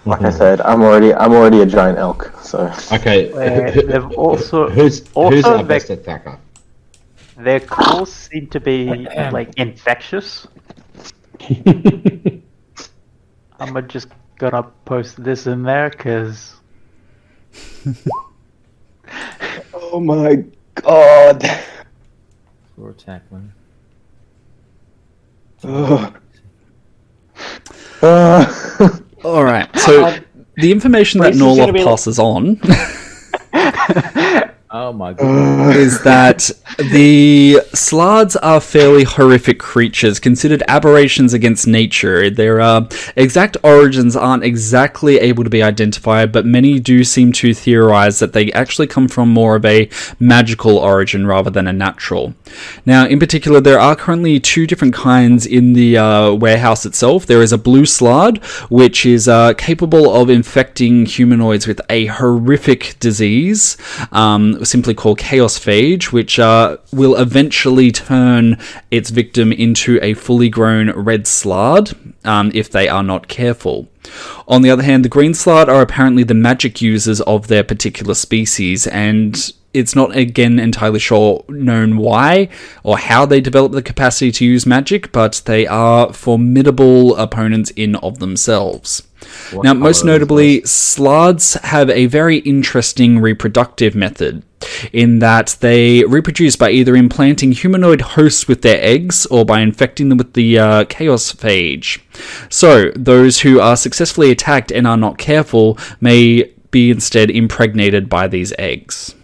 Like I said, I'm already a giant elk, so. Okay. They've also who's our best attacker? Their claws seem to be like infectious. I'm just gonna post this in there because. Oh my god. For attack one. Alright, so the information that Breeze is gonna be Norloth passes on Oh my god. is that the Slards are fairly horrific creatures, considered aberrations against nature. Their exact origins aren't exactly able to be identified, but many do seem to theorize that they actually come from more of a magical origin rather than a natural. Now, in particular, there are currently 2 different kinds in the warehouse itself. There is a blue Slard, which is capable of infecting humanoids with a horrific disease, simply called Chaos Phage, which will eventually turn its victim into a fully grown red Slard if they are not careful. On the other hand, the green Slard are apparently the magic users of their particular species, and it's not again entirely known why or how they develop the capacity to use magic, but they are formidable opponents in of themselves. Now, most notably, Slards have a very interesting reproductive method, in that they reproduce by either implanting humanoid hosts with their eggs or by infecting them with the Chaos Phage. So, those who are successfully attacked and are not careful may be instead impregnated by these eggs.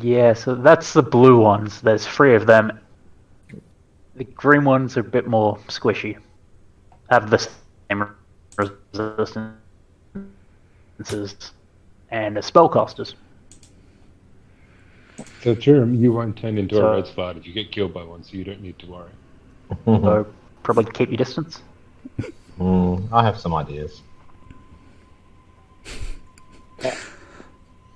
Yeah, so that's the blue ones. There's 3 of them. The green ones are a bit more squishy. Have the same resistances and are spellcasters. So, Jerem, you won't turn into So- a red slide if you get killed by one, so you don't need to worry. So probably keep your distance. I have some ideas.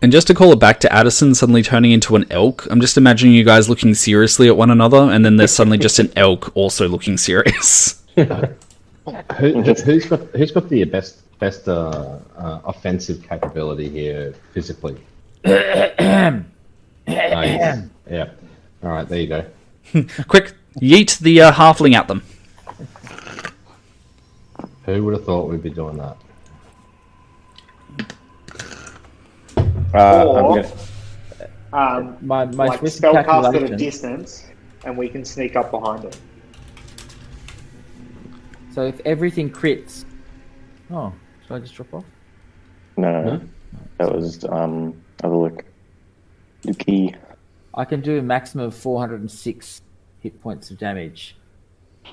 And just to call it back to Addison suddenly turning into an elk, I'm just imagining you guys looking seriously at one another, and then there's suddenly just an elk also looking serious. Who's got the best offensive capability here physically? Nice. Yeah. All right, there you go. Quick, yeet the halfling at them. Who would have thought we'd be doing that? Or My like Swiss spellcast at a calculation. distance, and we can sneak up behind it. So if everything crits. Oh, should I just drop off? No. That was have a look. Lukey. I can do a maximum of 406 hit points of damage.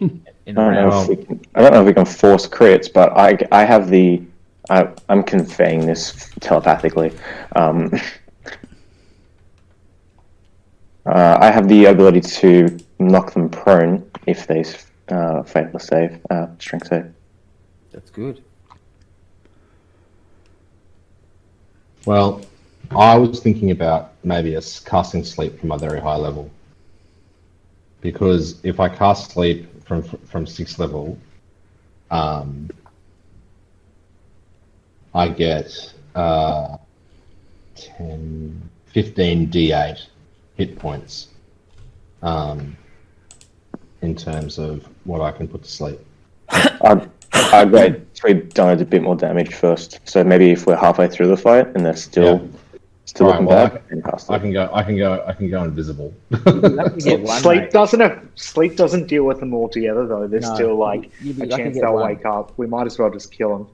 I don't know if we can force crits, but I have the. I'm conveying this telepathically. I have the ability to knock them prone if they fail a save, strength save. That's good. Well, I was thinking about maybe casting sleep from a very high level. Because if I cast sleep from 6th level, I get 10, 15 D8 hit points in terms of what I can put to sleep. I'd wait 3 damage, a bit more damage first. So maybe if we're halfway through the fight and they're still looking back, I can go invisible. Sleep doesn't deal with them altogether though. There's still like a chance they'll wake up. We might as well just kill them.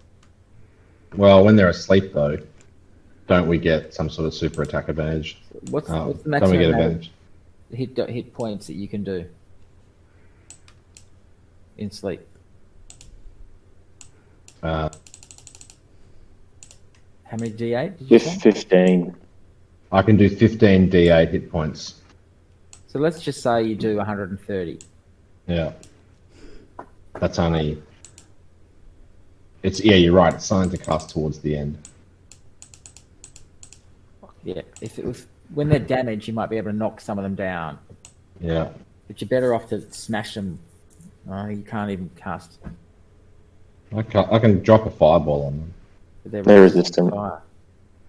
Well, when they're asleep though, don't we get some sort of super attack advantage? What's the Don't we maximum get advantage? hit points that you can do in sleep? Uh, How many D8 did you say? 15. I can do 15 D8 hit points. So let's just say you do 130. Yeah. That's only... you're right. It's something to cast towards the end. Yeah, if it was when they're damaged, you might be able to knock some of them down. Yeah. But you're better off to smash them. Oh, you can't even cast. I can drop a fireball on them. They're resistant. Fire.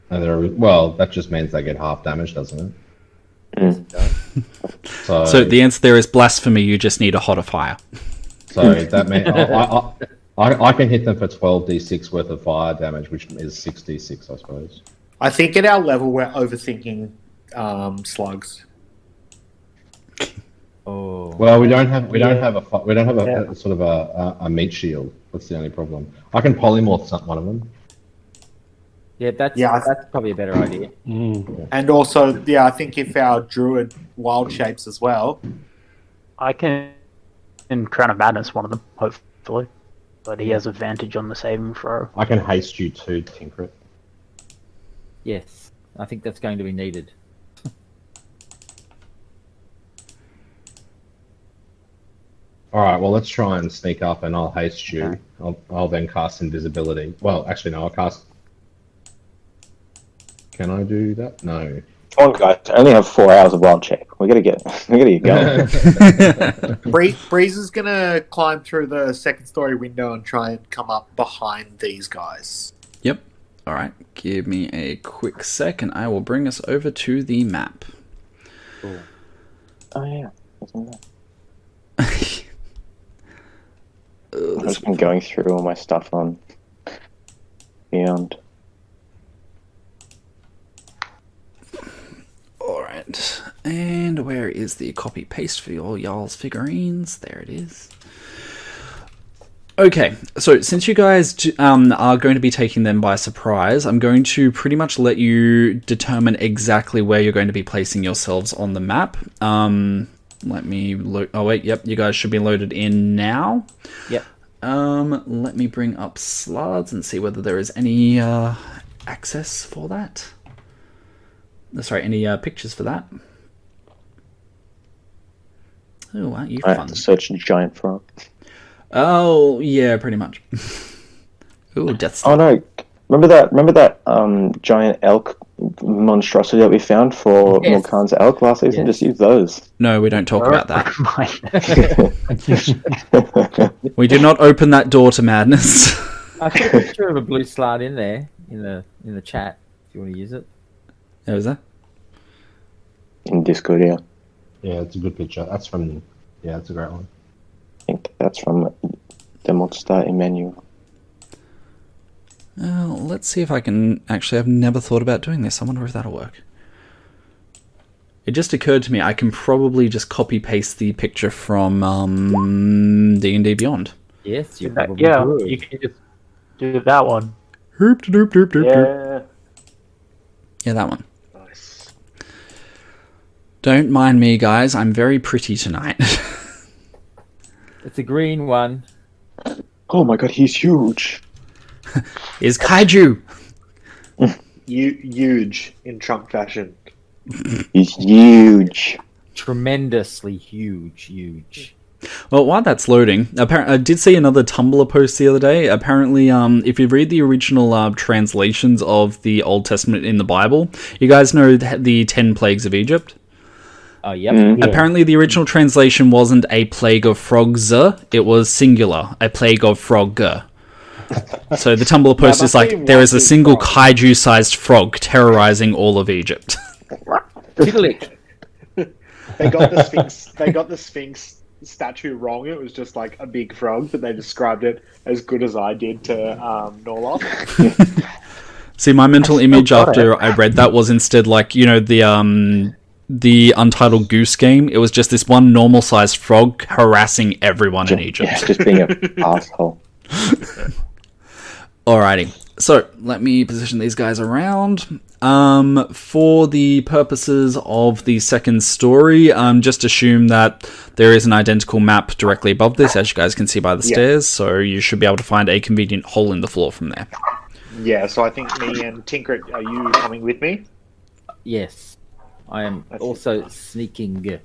Well, that just means they get half damage, doesn't it? So the answer there is blasphemy. You just need a hotter fire. So that means I can hit them for 12d6 worth of fire damage, which is 6d6, I suppose. I think at our level we're overthinking slugs. Oh. Well, we don't have a sort of a meat shield. That's the only problem. I can polymorph one of them. Yeah, that's probably a better idea. And also, I think if our druid wild shapes as well. I can in Crown of Madness one of them, hopefully. But he has advantage on the saving throw. I can haste you too, Tinkrit. Yes, I think that's going to be needed. All right, well, let's try and sneak up, and I'll haste you. Okay. I'll then cast invisibility. Well, actually, no, I'll cast... Can I do that? No. Come on, guys! I only have 4 hours of wild shape. We gotta get going. Breeze is gonna climb through the 2nd story window and try and come up behind these guys. Yep. All right. Give me a quick sec, and I will bring us over to the map. Cool. Oh yeah. I've just been going through all my stuff on Beyond. Alright, and where is the copy paste for all y'all's figurines? There it is. Okay, so since you guys are going to be taking them by surprise, I'm going to pretty much let you determine exactly where you're going to be placing yourselves on the map. Let me look. Oh wait, yep, you guys should be loaded in now. Yep. Let me bring up slides and see whether there is any access for that. Sorry, any pictures for that? Oh, aren't you I fun? have to search giant frog. Oh, yeah, pretty much. Ooh, Death. Oh no! Remember that giant elk monstrosity that we found for Morkan's elk last season? Just use those. No, we don't talk about that. We do not open that door to madness. I put a picture of a blue slide in there in the chat if you want to use it. Oh, is that? In Discord, yeah. Yeah, it's a good picture. That's from... Yeah, it's a great one. I think that's from the Monster Emmanuel. Let's see if I can... Actually, I've never thought about doing this. I wonder if that'll work. It just occurred to me I can probably just copy-paste the picture from D&D Beyond. Yes, you probably could. You can just do that one. Yeah, that one. Nice. Don't mind me, guys. I'm very pretty tonight. It's a green one. Oh my god, he's huge. Is Kaiju. Huge in Trump fashion. He's huge. Tremendously huge. Well, while that's loading, I did see another Tumblr post the other day. Apparently, if you read the original translations of the Old Testament in the Bible, you guys know the 10 plagues of Egypt? Oh, yep. Yeah. Apparently, the original translation wasn't a plague of frogs, it was singular, a plague of frog. So the Tumblr post is like, there is a single kaiju-sized frog terrorizing all of Egypt. Tiddalik. They got the Sphinx. They got the Sphinx statue wrong. It was just like a big frog, but they described it as good as I did to Norloth. See, my mental image after I read that was instead like, you know, the Untitled Goose Game. It was just this one normal-sized frog harassing everyone in Egypt. Yeah, just being an asshole. Alrighty, so let me position these guys around. For the purposes of the second story, just assume that there is an identical map directly above this, as you guys can see by the stairs, so you should be able to find a convenient hole in the floor from there. Yeah, so I think me and Tinkrit, are you coming with me? Yes. I am also sneaking.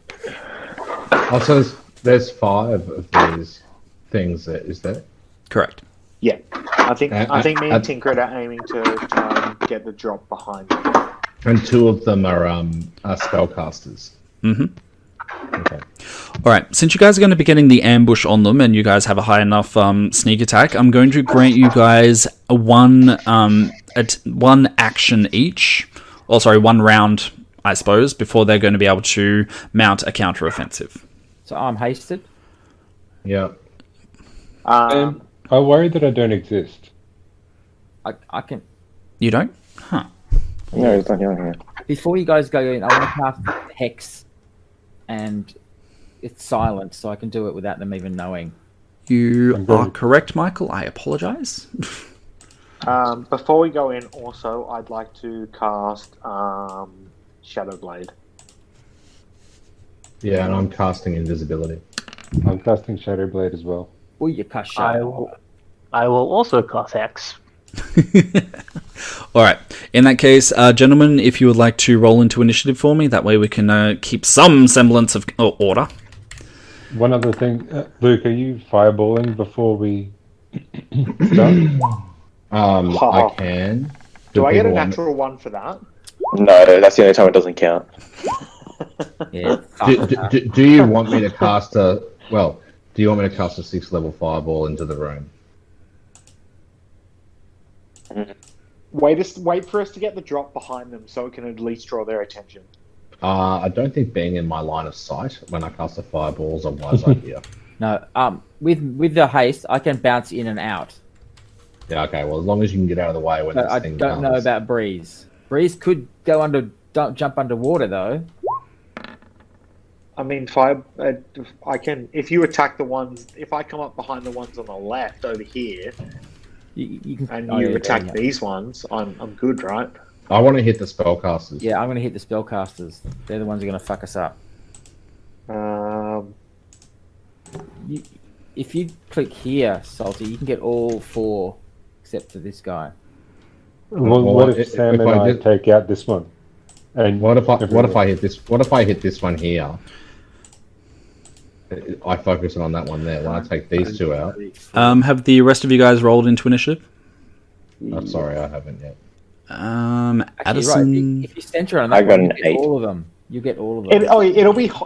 Also, there's 5 of these things, is there? Correct. Yeah, I think me and Tinkrit are aiming to try and get the drop behind me. And 2 of them are spellcasters. Mm-hmm. Okay. Alright, since you guys are going to be getting the ambush on them, and you guys have a high enough sneak attack, I'm going to grant you guys one action each. Oh, sorry, 1 round, I suppose, before they're going to be able to mount a counter-offensive. So I'm hasted? Yeah. I worry that I don't exist. I can... You don't? Huh. No, it's not here. Before you guys go in, I want to cast Hex, and it's silent, so I can do it without them even knowing. You are correct, Michael. I apologize. Before we go in, also, I'd like to cast Shadow Blade. Yeah, and I'm casting Invisibility. I'm casting Shadow Blade as well. Oh, you cast Shadow. I will also cast Hex. Alright, in that case, gentlemen, if you would like to roll into initiative for me, that way we can keep some semblance of order. One other thing, Luke, are you fireballing before we start? I can. Do I get a natural 1 for that? No, that's the only time it doesn't count. Yeah. Do you want me to cast a... Well, do you want me to cast a 6th level fireball into the room? Wait for us to get the drop behind them so it can at least draw their attention. I don't think being in my line of sight when I cast a fireball is a wise idea. No, with the haste, I can bounce in and out. Yeah, okay, well, as long as you can get out of the way when this thing comes. I don't know about Breeze. Breeze could go jump underwater, though. I mean, I can... If you attack the ones... If I come up behind the ones on the left over here... You can, and you attack these ones, I'm good, right? I want to hit the spellcasters. Yeah, I'm going to hit the spellcasters. They're the ones who are going to fuck us up. If you click here, Salty, you can get all 4 except for this guy. Well, what if Sam and I take out this one? And what if I hit this? What if I hit this one here? I focus on that one there. When I take these 2 out. Have the rest of you guys rolled into initiative? I'm sorry, I haven't yet. Addison... Right. If you center on that one, you get all of them. You get all of them.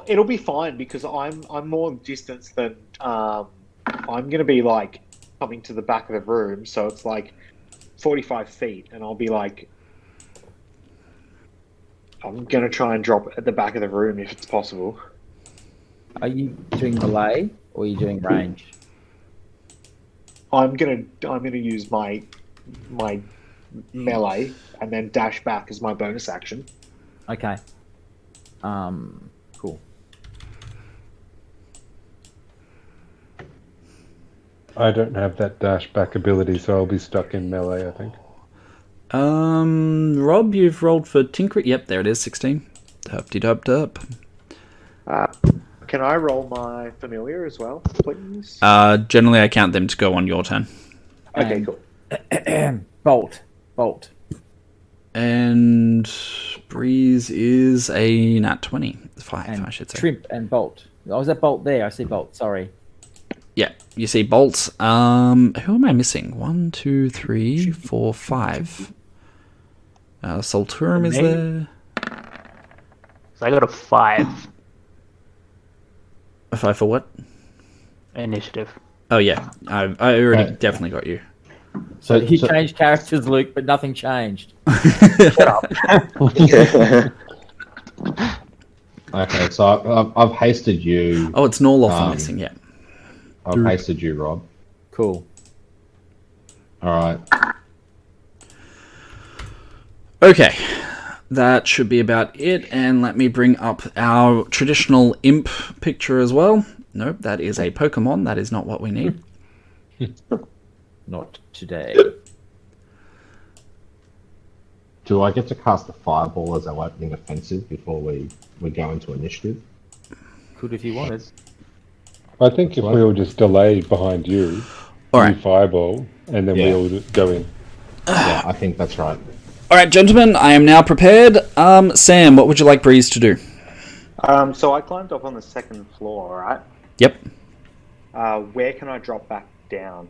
It'll be fine because I'm more distance than I'm gonna be like coming to the back of the room, so it's like 45 feet, and I'll be like, I'm gonna try and drop at the back of the room if it's possible. Are you doing melee or are you doing range? I'm gonna use my melee and then dash back as my bonus action. Okay. Cool. I don't have that dash back ability, so I'll be stuck in melee, I think. Rob, you've rolled for Tinkrit. Yep, there it is, 16. Derp. Can I roll my familiar as well, please? Generally, I count them to go on your turn. Okay, cool. Bolt. And Breeze is a nat 20. 5, and I should say. Trimp and Bolt. Oh, was that Bolt there? I see Bolt. Sorry. Yeah, you see bolts. Who am I missing? 1, 2, 3, 4, 5. Solturum is there. So I got a 5 A 5 for what? initiative. Oh yeah, I already definitely got you. So you changed characters, Luke, but nothing changed. Shut up. Okay, so I've hasted you. Oh, it's Norloth I'm missing, yeah. I've hasted you, Rob. Cool. Alright. Okay, that should be about it. And let me bring up our traditional imp picture as well. Nope, that is a Pokemon. That is not what we need. Not today. Do I get to cast the Fireball as our opening offensive before we go into initiative? Could if you wanted. I think if we all just delay behind you, Alright. you fireball, and then Yeah. we'll go in. Yeah, I think that's right. Alright, gentlemen, I am now prepared. Sam, what would you like Breeze to do? So I climbed up on the second floor, right? Yep. Where can I drop back down?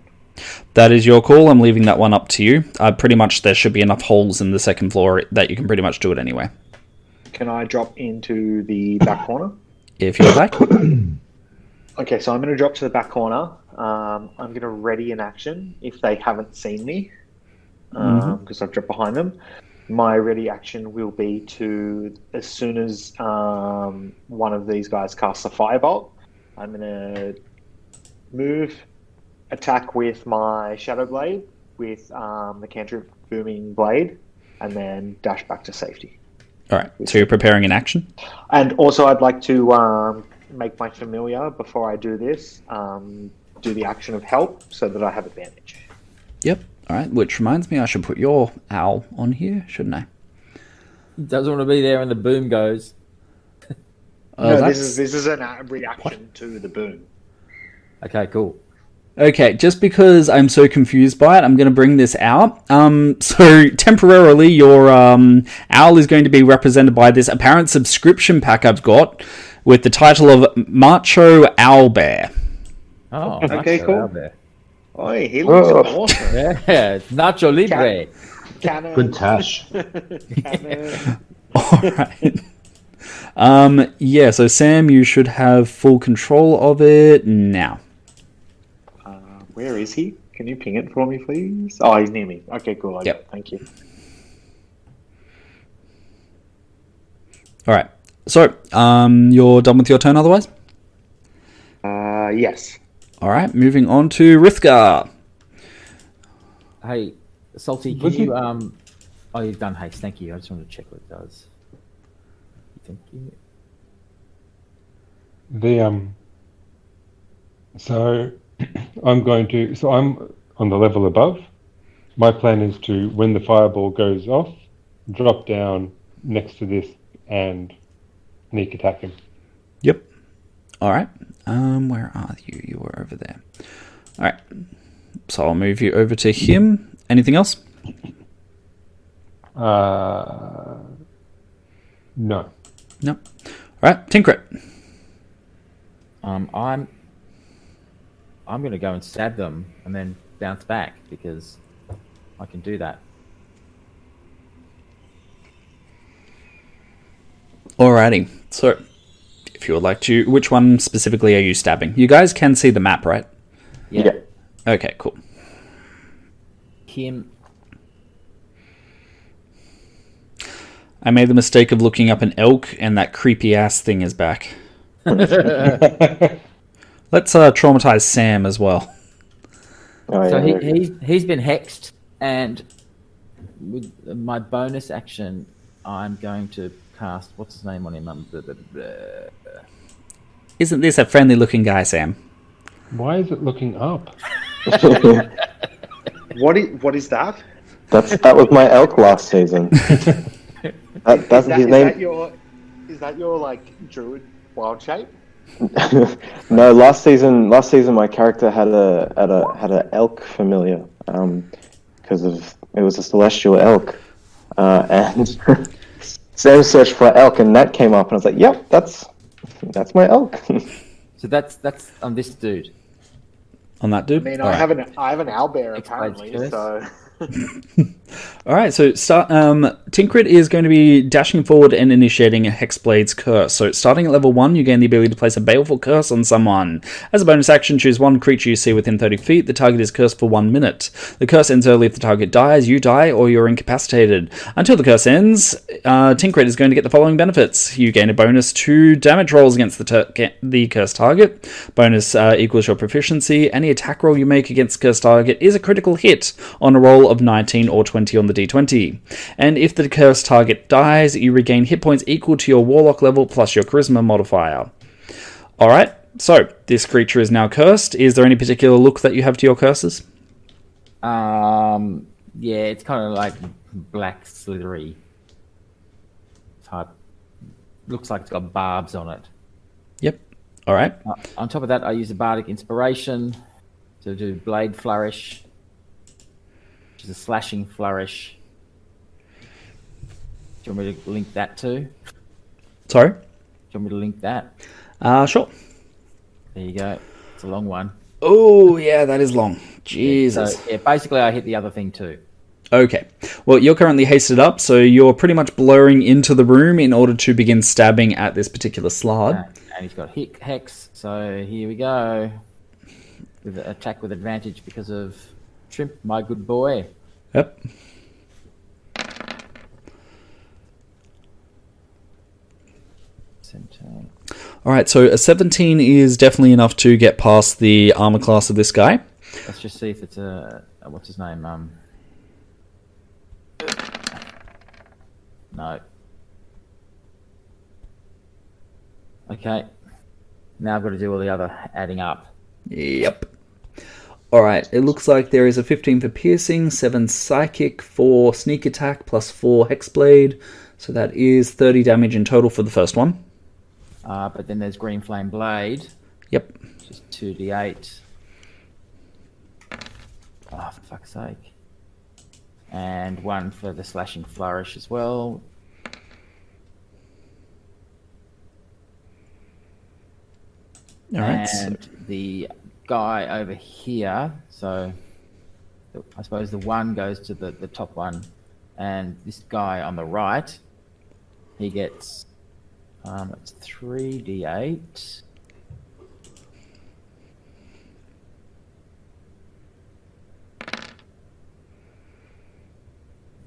That is your call. I'm leaving that one up to you. Pretty much there should be enough holes in the second floor that you can pretty much do it anyway. Can I drop into the back corner? If you'd like. Okay, so I'm going to drop to the back corner. I'm going to ready an action if they haven't seen me, because I've dropped behind them. My ready action will be to, as soon as one of these guys casts a firebolt, I'm going to move, attack with my Shadow Blade, with the cantrip Booming Blade, and then dash back to safety. Alright, so you're preparing an action? And also I'd like to make my familiar, before I do this, do the action of help so that I have advantage. Yep. Alright, which reminds me I should put your owl on here, shouldn't I? He doesn't want to be there when the boom goes. No, this is a reaction to the boom. Okay, cool. Okay, just because I'm so confused by it, I'm going to bring this out. So temporarily, your owl is going to be represented by this apparent subscription pack I've got with the title of Macho Owlbear. Oh, Okay, Nacho cool. Libre. Oh, he looks awesome. Yeah, it's Nacho Libre. Cannon. Good tash. Cannon. Alright. Yeah, so Sam, you should have full control of it now. Where is he? Can you ping it for me, please? Oh, he's near me. Okay, cool. Yep. Thank you. Alright, so, you're done with your turn otherwise? Yes. Alright, moving on to Rithgar. Hey, Salty, can you oh, you've done haste. Thank you. I just wanted to check what it does. Thank you. So I'm on the level above. My plan is to, when the fireball goes off, drop down next to this and sneak attack him. Yep. Alright, where are you? You were over there. Alright, so I'll move you over to him. Anything else? No. No. Alright, Tinkrit. I'm going to go and stab them and then bounce back because I can do that. Alrighty, so if you would like to, which one specifically are you stabbing? You guys can see the map, right? Yeah. Okay, cool. Him. I made the mistake of looking up an elk, and that creepy ass thing is back. Let's traumatize Sam as well. Oh, So yeah. he's been hexed, and with my bonus action, I'm going to cast what's his name on him. Isn't this a friendly looking guy, Sam? Why is it looking up? What is that? That was my elk last season. That's his name. Is that your like druid wild shape? No, last season my character had a elk familiar because it was a celestial elk, and Sam searched for elk and that came up and I was like, yep, that's my elk. So that's on this dude. On that dude? I mean, All I right. have an owlbear Explains apparently, curse. so All right, so Tinkrit is going to be dashing forward and initiating a Hexblade's Curse. So starting at level 1, you gain the ability to place a baleful curse on someone. As a bonus action, choose one creature you see within 30 feet. The target is cursed for 1 minute. The curse ends early if the target dies, you die, or you're incapacitated. Until the curse ends, Tinkrit is going to get the following benefits. You gain a bonus 2 damage rolls against the cursed target. Bonus equals your proficiency. Any attack roll you make against cursed target is a critical hit on a roll of 19 or 20 on the d20. And if the cursed target dies, you regain hit points equal to your warlock level plus your charisma modifier. Alright, so this creature is now cursed. Is there any particular look that you have to your curses? Yeah, it's kind of like black slithery type. Looks like it's got barbs on it. Yep. Alright. On top of that, I use a bardic inspiration to do blade flourish, which is a slashing flourish. Do you want me to link that too? Sorry? Do you want me to link that? Sure. There you go. It's a long one. Oh, yeah, that is long. Jesus. So, basically I hit the other thing too. Okay. Well, you're currently hasted up, so you're pretty much blurring into the room in order to begin stabbing at this particular slard. And he's got Hex, so here we go. With an attack with advantage because of Shrimp, my good boy. Yep. Alright, so a 17 is definitely enough to get past the armor class of this guy. Let's just see if it's a what's his name? No. Okay. Now I've got to do all the other adding up. Yep. Alright, it looks like there is a 15 for piercing, 7 psychic, 4 sneak attack, plus 4 hexblade. So that is 30 damage in total for the first one. But then there's Green Flame Blade. Yep. Which is 2d8. Oh, for fuck's sake. And 1 for the Slashing Flourish as well. Alright. And the guy over here, so I suppose the 1 goes to the top one, and this guy on the right, he gets it's 3d8.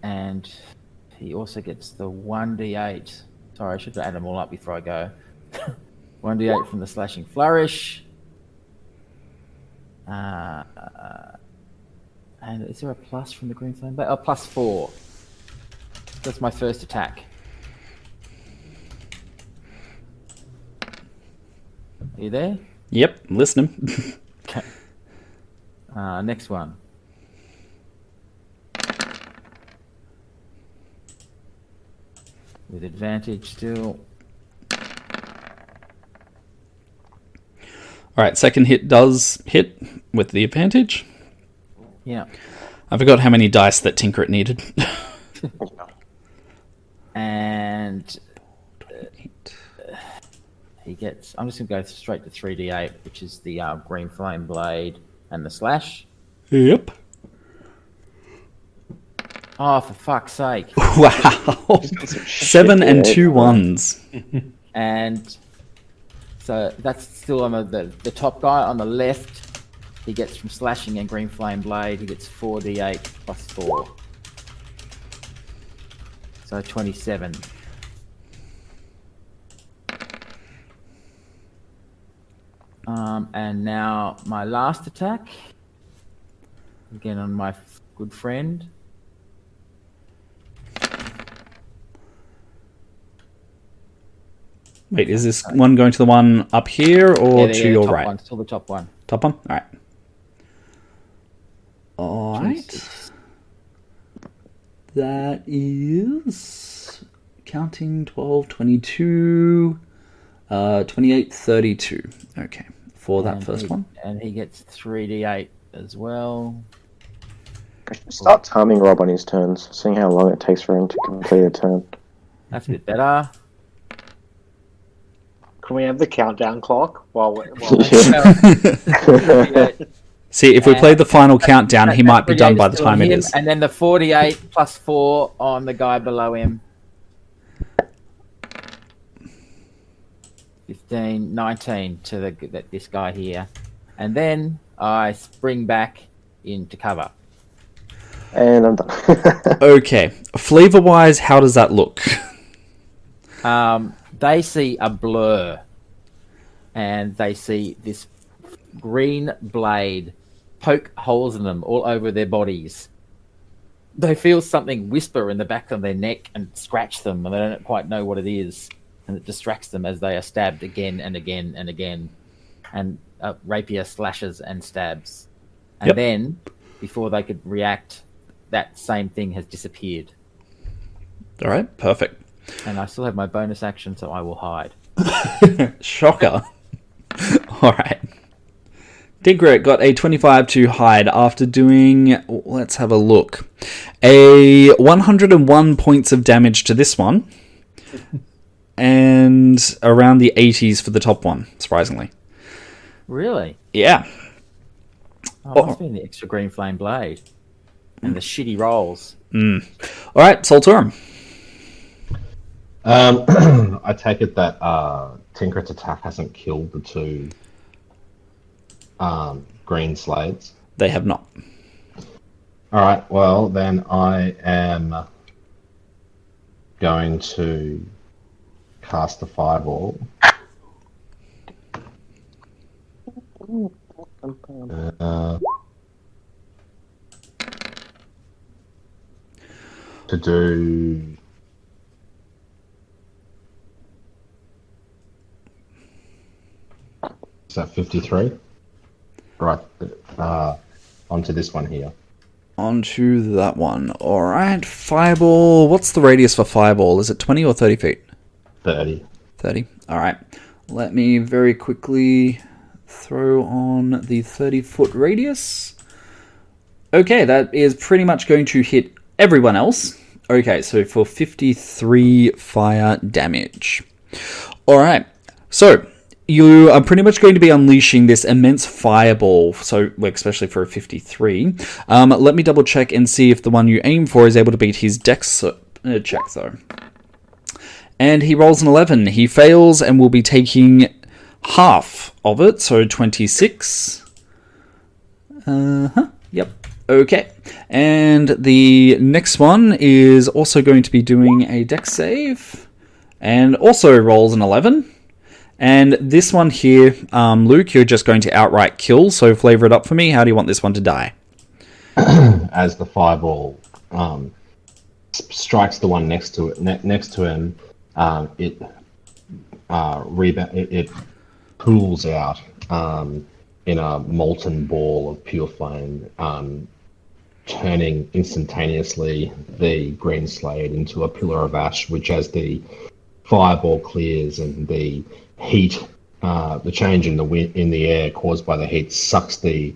And he also gets the 1d8. Sorry, I should add them all up before I go. 1d8 from the Slashing Flourish. And is there a plus from the Green Flame Blade? Oh, plus 4. That's my first attack. Are you there? Yep, listening. Okay. Next one. With advantage still. Alright, second hit does hit with the advantage. Yeah. I forgot how many dice that Tinkrit needed. And he gets... I'm just going to go straight to 3d8, which is the Green Flame Blade and the Slash. Yep. Oh, for fuck's sake. Wow. 7 and 2 ones. And so that's still on the top guy on the left. He gets from Slashing and Green Flame Blade, he gets 4d8 plus 4. So 27. And now my last attack. Again on my good friend. Wait, is this one going to the one up here or to your right? One, still the top one. Top one? Alright. Alright. That is counting 12, 22, 28, 32. Okay, for that first one. And he gets 3d8 as well. I should start timing Rob on his turns, seeing how long it takes for him to complete a turn. That's a bit better. Can we have the countdown clock while we're... See, if we play the final countdown, he might be done by the time it is. And then the 48 plus 4 on the guy below him. 15, 19 to this guy here. And then I spring back into cover. And I'm done. Okay. Flavor-wise, how does that look? They see a blur. And they see this green blade poke holes in them all over their bodies. They feel something whisper in the back of their neck and scratch them, and they don't quite know what it is. And it distracts them as they are stabbed again and again and again. And rapier slashes and stabs. And then, before they could react, that same thing has disappeared. All right, perfect. And I still have my bonus action, so I will hide. Shocker. All right. Digret got a 25 to hide after doing, let's have a look, a 101 points of damage to this one, and around the 80s for the top one, surprisingly. Really? Yeah. Oh, must be the extra green flame blade. And the shitty rolls. All right, Solturum. I take it that Tinkrit's attack hasn't killed the two green slades. They have not. All right. Well, then I am going to cast the fireball. To do is that 53? Right, onto this one here. Onto that one. All right, fireball. What's the radius for fireball? Is it 20 or 30 feet? 30. 30. All right. Let me very quickly throw on the 30-foot radius. Okay, that is pretty much going to hit everyone else. Okay, so for 53 fire damage. All right, so you are pretty much going to be unleashing this immense fireball, so especially for a 53. Let me double check and see if the one you aim for is able to beat his dex check, though. And he rolls an 11. He fails and will be taking half of it, so 26. Yep. Okay. And the next one is also going to be doing a dex save, and also rolls an 11. And this one here, Luke, you're just going to outright kill, so flavor it up for me. How do you want this one to die? As the fireball strikes the one next to him, it pools out in a molten ball of pure flame, turning instantaneously the green slade into a pillar of ash, which as the fireball clears and the heat, the change in the air caused by the heat sucks the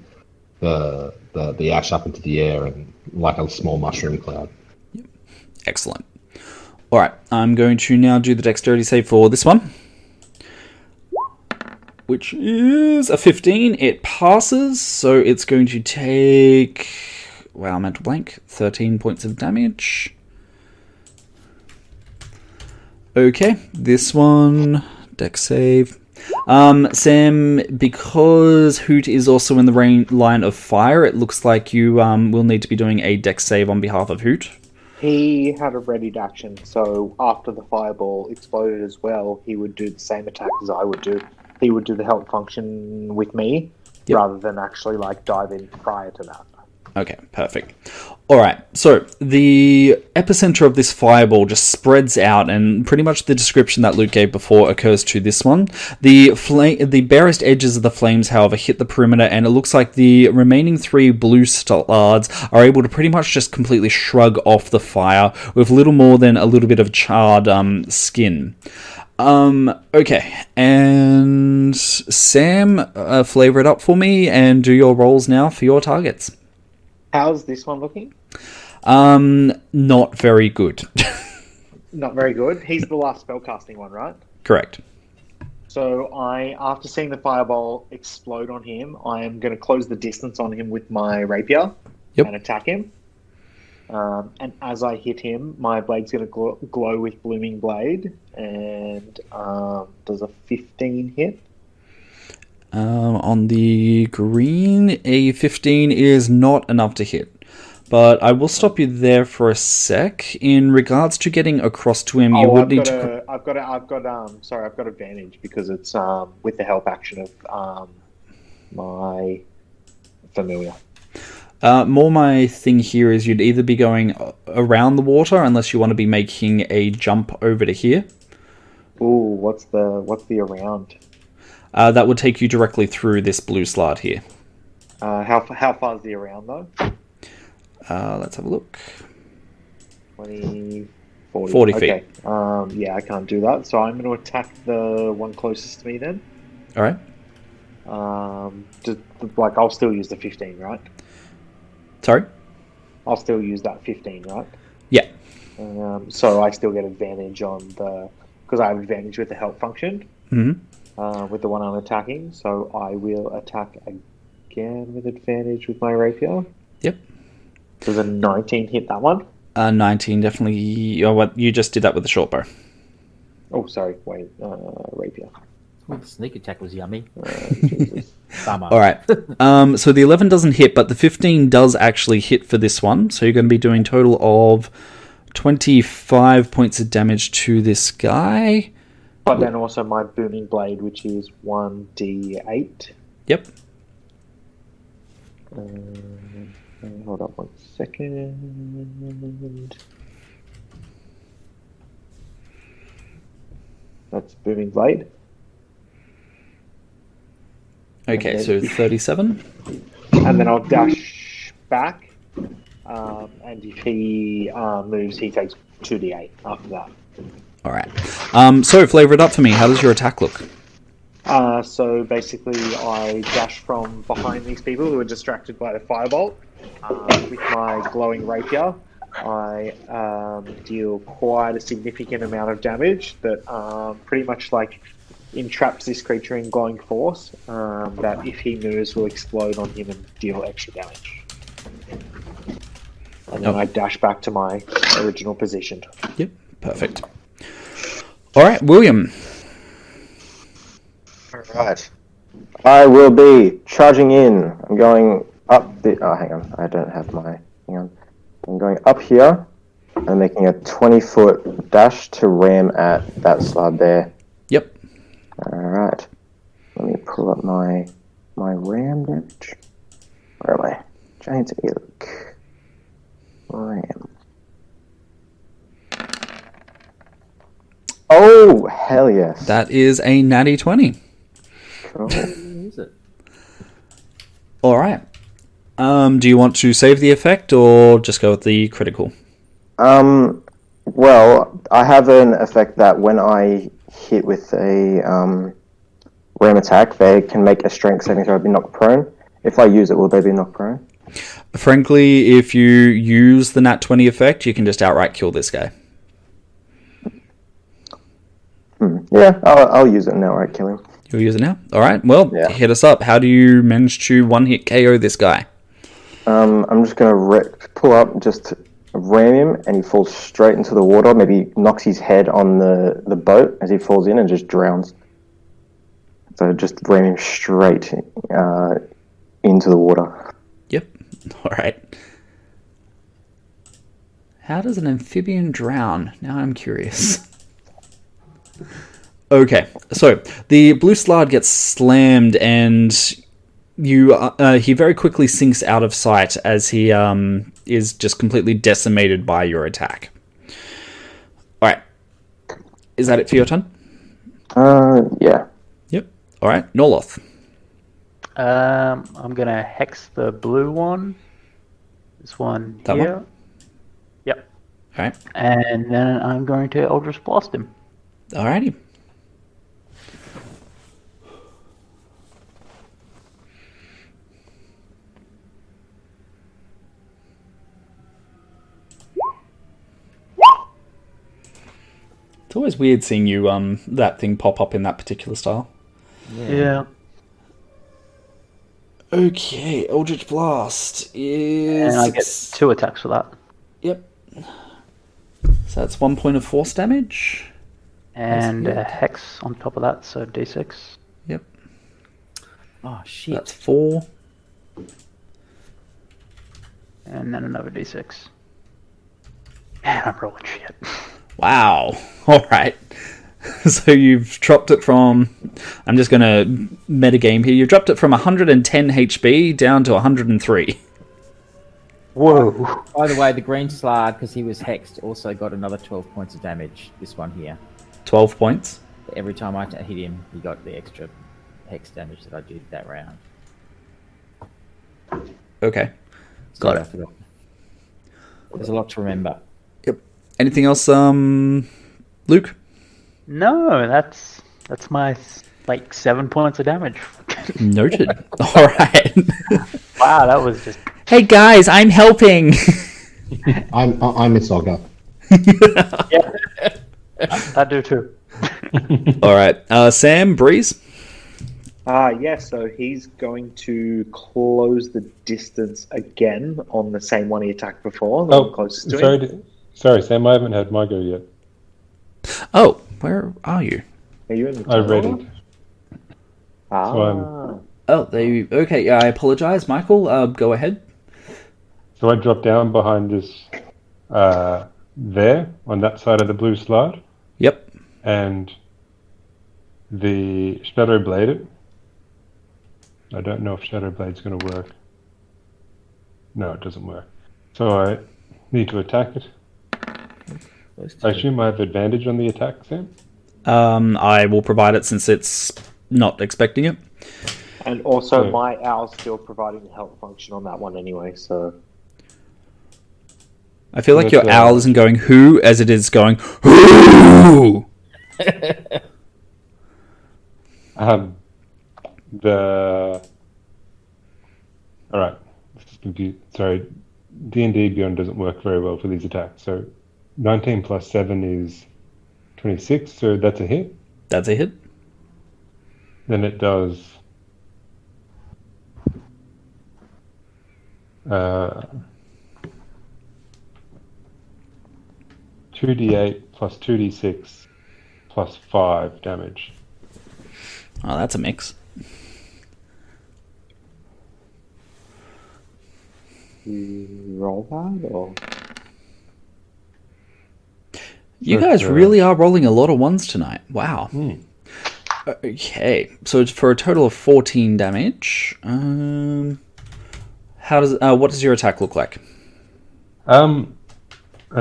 ash up into the air and like a small mushroom cloud. Excellent. All right, I'm going to now do the dexterity save for this one, which is a 15. It passes, so it's going to take, wow, mental blank, 13 points of damage. Okay, this one, dex save. Sam, because Hoot is also in the line of fire, it looks like you will need to be doing a dex save on behalf of Hoot. He had a readied action, so after the fireball exploded as well, he would do the same attack as I would do. He would do the help function with me, rather than actually dive in prior to that. Okay, perfect. All right, so the epicenter of this fireball just spreads out, and pretty much the description that Luke gave before occurs to this one. The barest edges of the flames, however, hit the perimeter, and it looks like the remaining 3 blue stars are able to pretty much just completely shrug off the fire with little more than a little bit of charred skin. Okay, and Sam, flavor it up for me and do your rolls now for your targets. How's this one looking? Not very good. Not very good. He's the last spellcasting one, right? Correct. So after seeing the fireball explode on him, I am going to close the distance on him with my rapier and attack him. And as I hit him, my blade's going to glow with blooming blade. And does a 15 hit? On the green, a 15 is not enough to hit. But I will stop you there for a sec. In regards to getting across to him, you would need to. I've got advantage because it's with the help action of my familiar. More my thing here is you'd either be going around the water unless you want to be making a jump over to here. Ooh, what's the around? That would take you directly through this blue slot here. How far is the around though? Let's have a look. 20, 40 feet. Okay. Yeah, I can't do that. So I'm going to attack the one closest to me then. All right. I'll still use the 15, right? Sorry? I'll still use that 15, right? Yeah. So I still get advantage because I have advantage with the help function. Mm-hmm. With the one I'm attacking. So I will attack again with advantage with my rapier. Yep. Does a 19 hit that one? 19 definitely. You just did that with the short bow. Oh, sorry. Wait. Rapier. Oh, the sneak attack was yummy. Jesus. All right. So the 11 doesn't hit, but the 15 does actually hit for this one. So you're going to be doing total of 25 points of damage to this guy. But then also my booming blade, which is 1d8. Yep. Hold up 1 second. That's booming blade. Okay, so 37. And then I'll dash back. And if he moves, he takes 2d8 after that. All right. So flavor it up for me. How does your attack look? So basically, I dash from behind these people who are distracted by the firebolt. With my glowing rapier, I deal quite a significant amount of damage that pretty much entraps this creature in glowing force. That if he moves, will explode on him and deal extra damage. And then I dash back to my original position. Yep, perfect. All right, William. Alright. I will be charging in. I'm going up the... Oh, hang on. I don't have my... Hang on. I'm going up here and making a 20-foot dash to ram at that slab there. Yep. Alright. Let me pull up my ram damage. Where am I? Giant ilk. Ram. Oh, hell yes. That is a natty 20. Cool. Is it? All right. Do you want to save the effect or just go with the critical? Well, I have an effect that when I hit with a ram attack, they can make a strength saving throw and be knocked prone. If I use it, will they be knocked prone? Frankly, if you use the nat 20 effect, you can just outright kill this guy. Yeah, I'll use it now, right? Kill him. You'll use it now? All right. Well, hit us up. How do you manage to one-hit KO this guy? I'm just going to pull up, just ram him, and he falls straight into the water. Maybe knocks his head on the boat as he falls in and just drowns. So just ram him straight into the water. Yep. All right. How does an amphibian drown? Now I'm curious. Okay, so the blue slard gets slammed and he very quickly sinks out of sight as he is just completely decimated by your attack. Alright. Is that it for your turn? Yeah. Yep. Alright, Norloth. I'm going to hex the blue one. This one that here. One? Yep. Alright. And then I'm going to Eldritch Blast him. Alrighty. It's always weird seeing you that thing pop up in that particular style. Yeah. Okay, Eldritch Blast is... And I get 2 attacks for that. Yep. So that's 1 point of force damage. And a hex on top of that, so d6. Yep. Oh, shit. That's 4. And then another d6. Man, I'm rolling shit. Wow. Alright. So you've dropped it from... I'm just going to metagame here. You've dropped it from 110 HP down to 103. Whoa. By the way, the green slard, because he was hexed, also got another 12 points of damage. This one here. 12 points? Every time I hit him, he got the extra hex damage that I did that round. Okay. Got it. There's a lot to remember. Yep. Anything else, Luke? No, that's my 7 points of damage. Noted. All right. Wow, that was just. Hey guys, I'm helping. I'm Isoga. Yeah, I do too. All right, Sam, Breeze. Yeah, so he's going to close the distance again on the same one he attacked before. The one closest to him. Sorry, Sam, I haven't had my go yet. Oh, where are you? Are you in the I read it. Ah. Oh, okay, yeah, I apologize. Michael, go ahead. So I dropped down behind this, there, on that side of the blue slide. Yep. And the Shadow Blade. I don't know if Shadow Blade's going to work. No, it doesn't work. So I need to attack it. I assume I have advantage on the attack, Sam? I will provide it since it's not expecting it. And also, my owl's still providing the help function on that one anyway, so... I feel like your owl isn't going who as it is going who. Alright. This is confused. Sorry. D&D Beyond doesn't work very well for these attacks. So 19 plus 7 is 26, so that's a hit. That's a hit. Then it does 2d8 plus 2d6 plus 5 damage. Oh, that's a mix. Roll that, or...? You guys really are rolling a lot of ones tonight. Wow. Okay, so it's for a total of 14 damage. What does your attack look like? I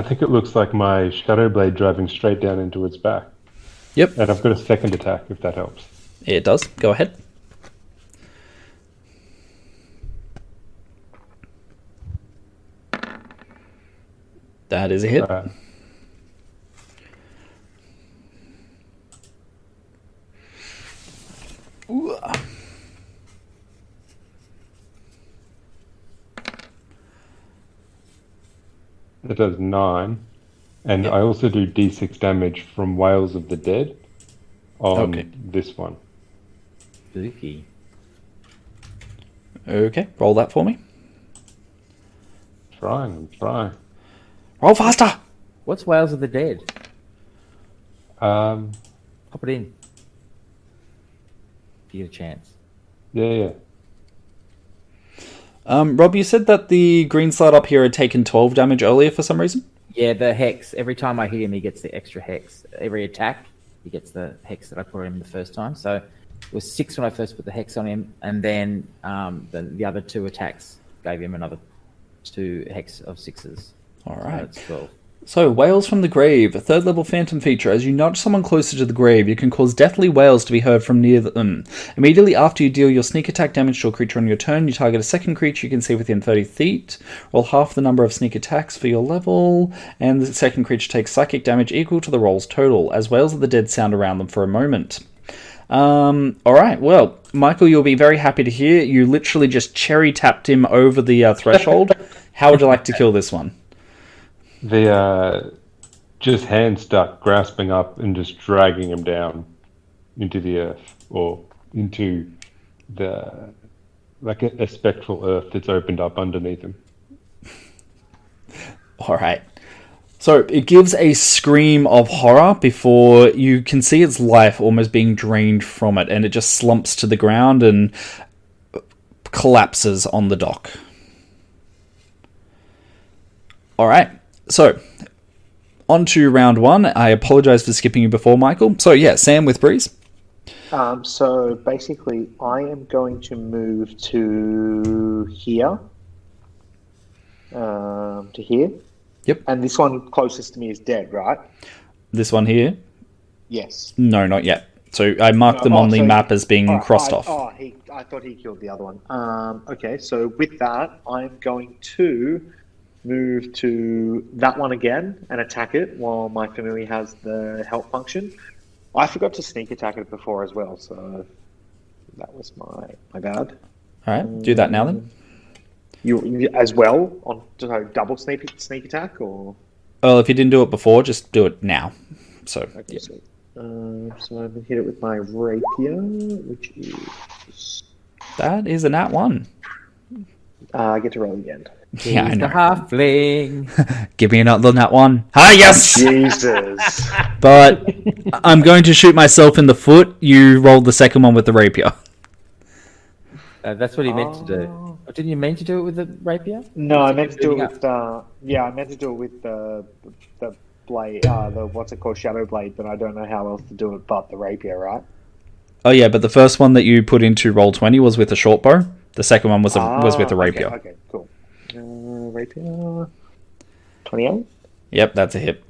think it looks like my Shadow Blade driving straight down into its back. Yep. And I've got a second attack, if that helps. It does. Go ahead. That is a hit. Ooh. It does 9. And I also do d6 damage from Whales of the Dead on this one. Spooky. Okay, roll that for me. I'm trying. Roll faster! What's Whales of the Dead? Pop it in. If you get a chance. Yeah. Rob, you said that the green slide up here had taken 12 damage earlier for some reason? Yeah, the hex. Every time I hit him, he gets the extra hex. Every attack, he gets the hex that I put on him the first time. So it was 6 when I first put the hex on him, and then the other 2 attacks gave him another 2 hex of 6s. All right. So that's 12. So, Wails from the Grave, a 3rd level phantom feature. As you nudge someone closer to the grave, you can cause deathly wails to be heard from near them. Immediately after you deal your sneak attack damage to a creature on your turn, you target a second creature you can see within 30 feet. Roll half the number of sneak attacks for your level, and the second creature takes psychic damage equal to the roll's total, as Wails of the Dead sound around them for a moment. Alright, well, Michael, you'll be very happy to hear you literally just cherry-tapped him over the threshold. How would you like to kill this one? The just hand stuck, grasping up and just dragging him down into the earth or into a spectral earth that's opened up underneath him. All right. So it gives a scream of horror before you can see its life almost being drained from it, and it just slumps to the ground and collapses on the dock. All right. So on to round one. I apologize for skipping you before, Michael. So yeah, Sam with Breeze. So basically, I am going to move to here. To here. Yep. And this one closest to me is dead, right? This one here? Yes. No, not yet. So I marked them on the map as being crossed off. I thought he killed the other one. Okay, so with that, I'm going to move to that one again and attack it while my familiar has the help function. I forgot to sneak attack it before as well, so that was my bad. All right, do that now then. You as well on double sneak attack, or? Well, if you didn't do it before, just do it now. So Okay, yeah. so I'm gonna hit it with my rapier, which is That is a nat 1. I get to roll again. Yeah, I know. Halfling. Give me another nat 1. Ah, yes! Jesus. But I'm going to shoot myself in the foot. You rolled the second one with the rapier. That's what he meant to do. Oh, didn't you mean to do it with the rapier? No, I meant to do it with I meant to do it with the blade, the what's it called, shadow blade, but I don't know how else to do it but the rapier, right? Oh yeah, but the first one that you put into Roll20 was with a short bow. The second one was with a rapier. Okay, cool. Rapier 28. Yep, that's a hit.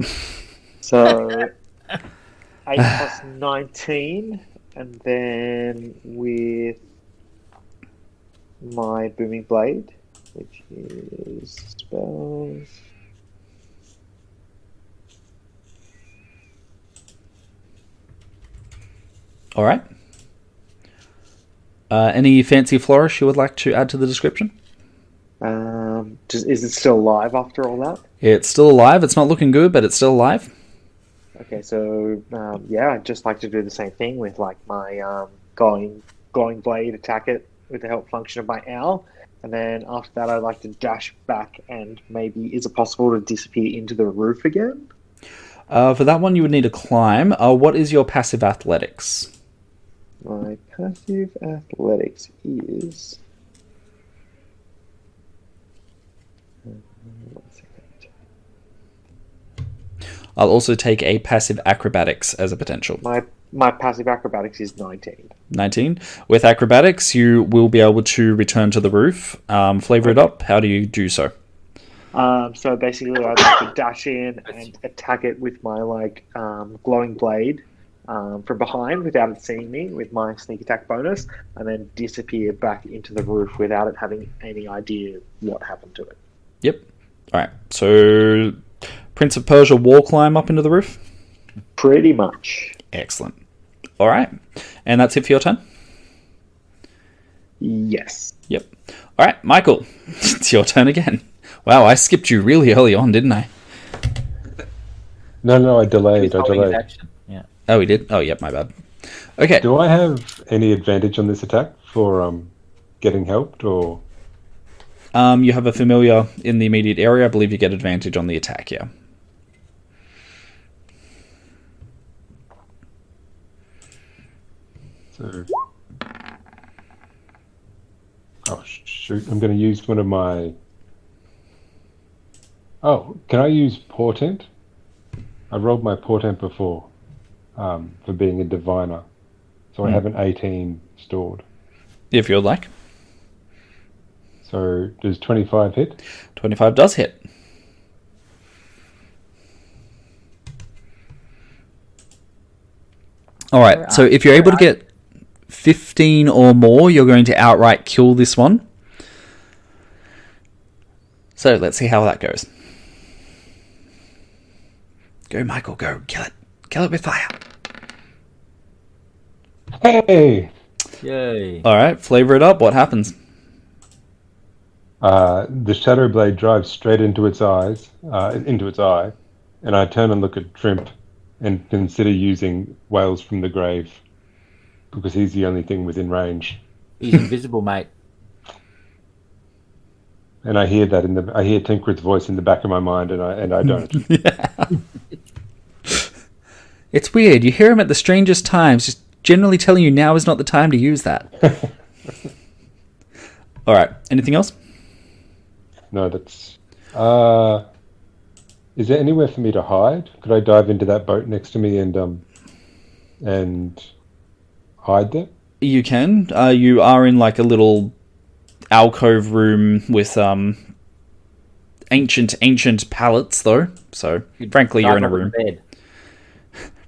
So 8 plus 19, and then with my booming blade, which is spells. All right. Any fancy flourish you would like to add to the description? Is it still alive after all that? It's still alive. It's not looking good, but it's still alive. Okay, so I'd just like to do the same thing with like my glowing blade, attack it with the help function of my owl, and then after that I'd like to dash back and maybe, is it possible to disappear into the roof again? For that one, you would need to climb. What is your passive athletics? My passive athletics is... one second. I'll also take a passive acrobatics as a potential. My passive acrobatics is 19. 19. With acrobatics, you will be able to return to the roof. Flavor it up. How do you do so? So basically, I'd like to dash in and attack it with my glowing blade from behind without it seeing me with my sneak attack bonus, and then disappear back into the roof without it having any idea what happened to it. Yep. All right. So, Prince of Persia wall climb up into the roof? Pretty much. Excellent. All right. And that's it for your turn? Yes. Yep. All right, Michael, it's your turn again. Wow, I skipped you really early on, didn't I? No, I delayed. Yeah. Oh, we did? Oh, yep, my bad. Okay. Do I have any advantage on this attack for getting helped, or? You have a familiar in the immediate area. I believe you get advantage on the attack, yeah. So... Oh, shoot. I'm going to use one of my... Oh, can I use Portent? I rolled my Portent before for being a diviner. So I have an 18 stored. If you'd like. So does 25 hit? 25 does hit. Alright, so if you're able to get 15 or more, you're going to outright kill this one. So let's see how that goes. Go, Michael, go. Kill it. Kill it with fire. Hey! Yay. Alright, flavor it up. What happens? The Shadow Blade drives straight into its eye, and I turn and look at Trimp and consider using Whales from the Grave because he's the only thing within range. He's invisible, mate. And I hear that I hear Tinkrit's voice in the back of my mind, and I don't. It's weird. You hear him at the strangest times, just generally telling you now is not the time to use that. All right. Anything else? No, that's. Is there anywhere for me to hide? Could I dive into that boat next to me and hide there? You can. You are in like a little alcove room with ancient pallets, though. So, frankly, you're in a room. Bed.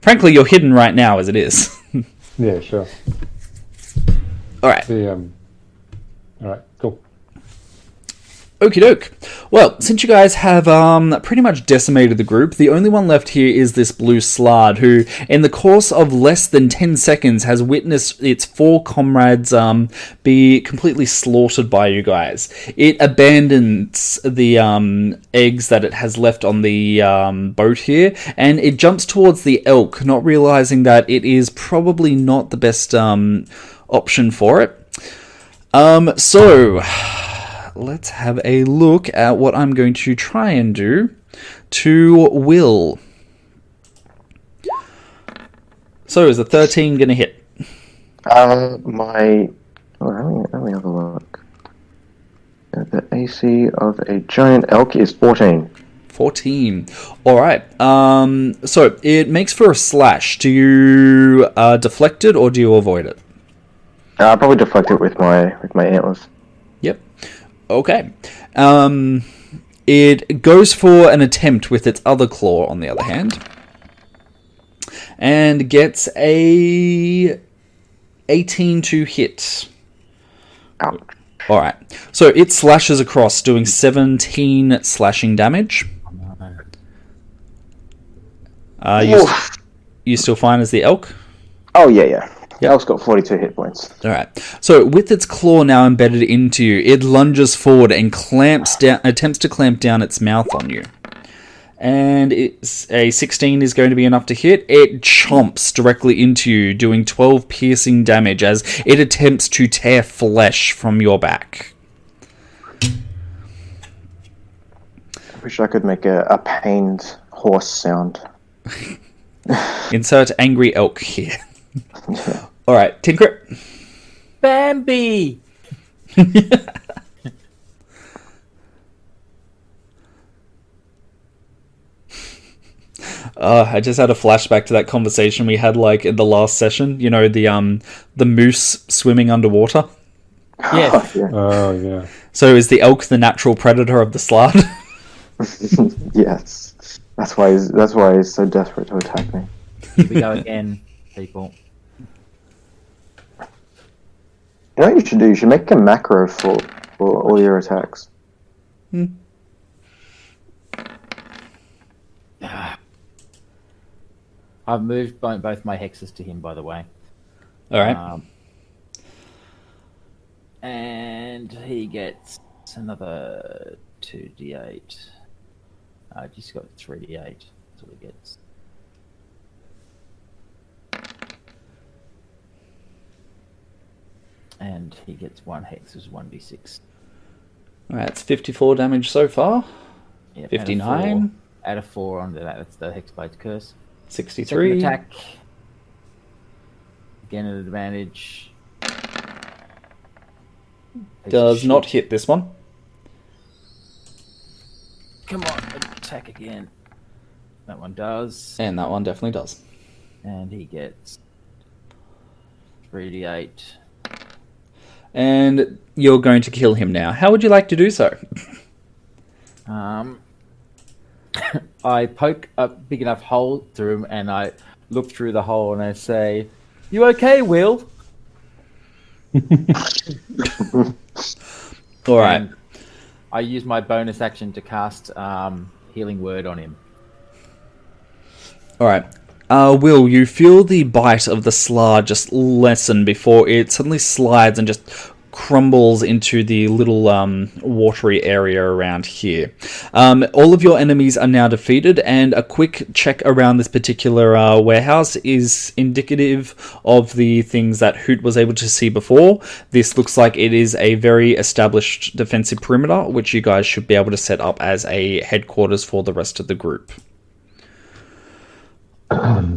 Frankly, you're hidden right now as it is. Yeah, sure. All right. All right, cool. Okie doke. Well, since you guys have pretty much decimated the group, the only one left here is this blue slard, who, in the course of less than 10 seconds, has witnessed its 4 comrades be completely slaughtered by you guys. It abandons the eggs that it has left on the boat here, and it jumps towards the elk, not realizing that it is probably not the best option for it. So let's have a look at what I'm going to try and do to Will. So is the 13 going to hit? Let me have a look. The AC of a giant elk is 14. 14. Alright. So it makes for a slash. Do you deflect it or do you avoid it? I'll probably deflect it with my antlers. Yep. Okay. It goes for an attempt with its other claw, on the other hand, and gets a 18 to hit. Ouch. Alright. So it slashes across, doing 17 slashing damage. You still fine as the elk? Oh, yeah. Yep. Elk's got 42 hit points. Alright. So, with its claw now embedded into you, it lunges forward and attempts to clamp down its mouth on you. And it's a 16 is going to be enough to hit. It chomps directly into you, doing 12 piercing damage as it attempts to tear flesh from your back. I wish I could make a pained horse sound. Insert angry elk here. Alright, Tinkrit. Bambi! I just had a flashback to that conversation we had like in the last session. You know, the moose swimming underwater? Yes. Oh, yeah. So is the elk the natural predator of the slard? Yes. That's why he's so desperate to attack me. Here we go again, people. You know what you should do? You should make a macro for all your attacks. I've moved both my hexes to him, by the way. Alright. And he gets another 2d8. I just got 3d8. That's what he gets. And he gets 1 hex, which is 1d6. Alright, it's 54 damage so far. Yep, 59. Add a 4 onto that. That's the Hexblade's Curse. 63. Second attack. Again, an advantage. Does not hit this one. Come on, attack again. That one does. And that one definitely does. And he gets 3d8. And you're going to kill him now. How would you like to do so? I poke a big enough hole through him, and I look through the hole, and I say, "You okay, Will?" All right. I use my bonus action to cast Healing Word on him. All right. Will, you feel the bite of the slard just lessen before it suddenly slides and just crumbles into the little watery area around here. All of your enemies are now defeated, and a quick check around this particular warehouse is indicative of the things that Hoot was able to see before. This looks like it is a very established defensive perimeter, which you guys should be able to set up as a headquarters for the rest of the group.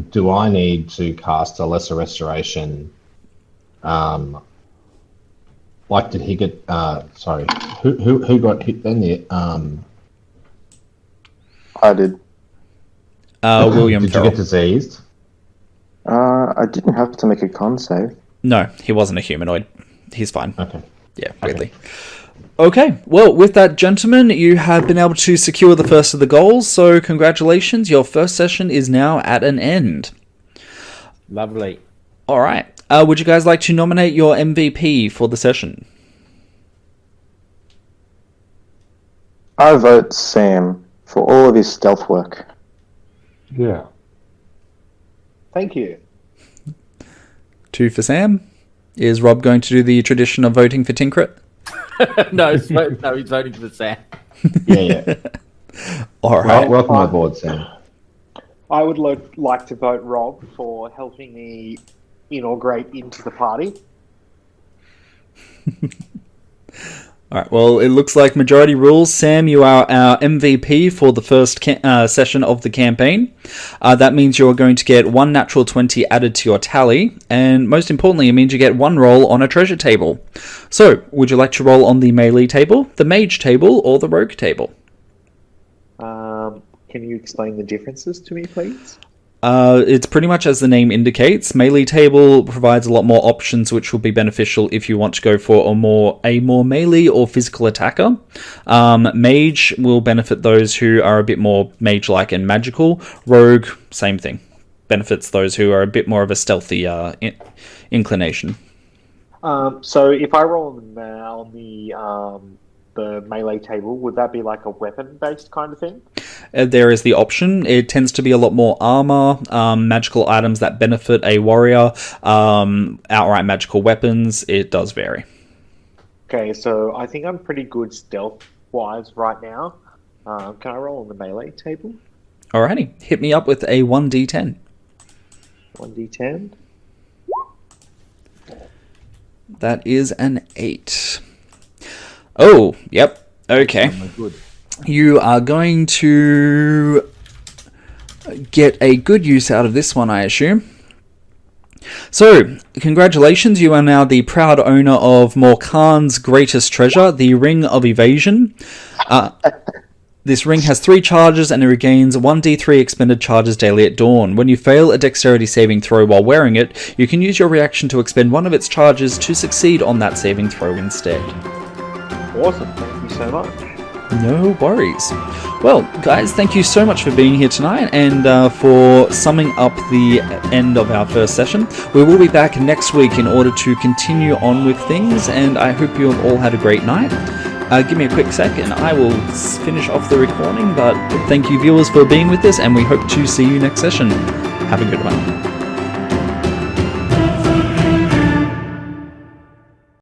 Do I need to cast a lesser restoration? Like, did he get? Sorry, who got hit then? I did. William. Did you get diseased? I didn't have to make a con save. No, he wasn't a humanoid. He's fine. Okay. Yeah, weirdly. Okay, well, with that, gentlemen, you have been able to secure the first of the goals, so congratulations, your first session is now at an end. Lovely. All right. Would you guys like to nominate your MVP for the session? I vote Sam for all of his stealth work. Yeah. Thank you. 2 for Sam. Is Rob going to do the tradition of voting for Tinkrit? No, he's voting for the Sam. Yeah. All right. Welcome aboard, Sam. I would like to vote Rob for helping me inaugurate into the party. All right, well, it looks like majority rules. Sam, you are our MVP for the first session of the campaign. That means you're going to get 1 natural 20 added to your tally, and most importantly, it means you get 1 roll on a treasure table. So, would you like to roll on the melee table, the mage table, or the rogue table? Can you explain the differences to me, please? It's pretty much as the name indicates. Melee table provides a lot more options, which will be beneficial if you want to go for a more melee or physical attacker. Mage will benefit those who are a bit more mage-like and magical. Rogue, same thing. Benefits those who are a bit more of a stealthy inclination. So if I roll on the melee table, would that be like a weapon-based kind of thing? There is the option. It tends to be a lot more armor, magical items that benefit a warrior, outright magical weapons. It does vary. Okay, so I think I'm pretty good stealth-wise right now. Can I roll on the melee table? Alrighty, hit me up with a 1d10. 1d10. That is an 8. Oh, yep. Okay. Oh, good. You are going to get a good use out of this one, I assume. So, congratulations, you are now the proud owner of Morkan's greatest treasure, the Ring of Evasion. This ring has 3 charges and it regains 1d3 expended charges daily at dawn. When you fail a dexterity saving throw while wearing it, you can use your reaction to expend 1 of its charges to succeed on that saving throw instead. Awesome, thank you so much. No worries. Well, guys, thank you so much for being here tonight and for summing up the end of our first session. We will be back next week in order to continue on with things, and I hope you have all had a great night. Give me a quick second, I will finish off the recording, but thank you viewers for being with us, and we hope to see you next session. Have a good one.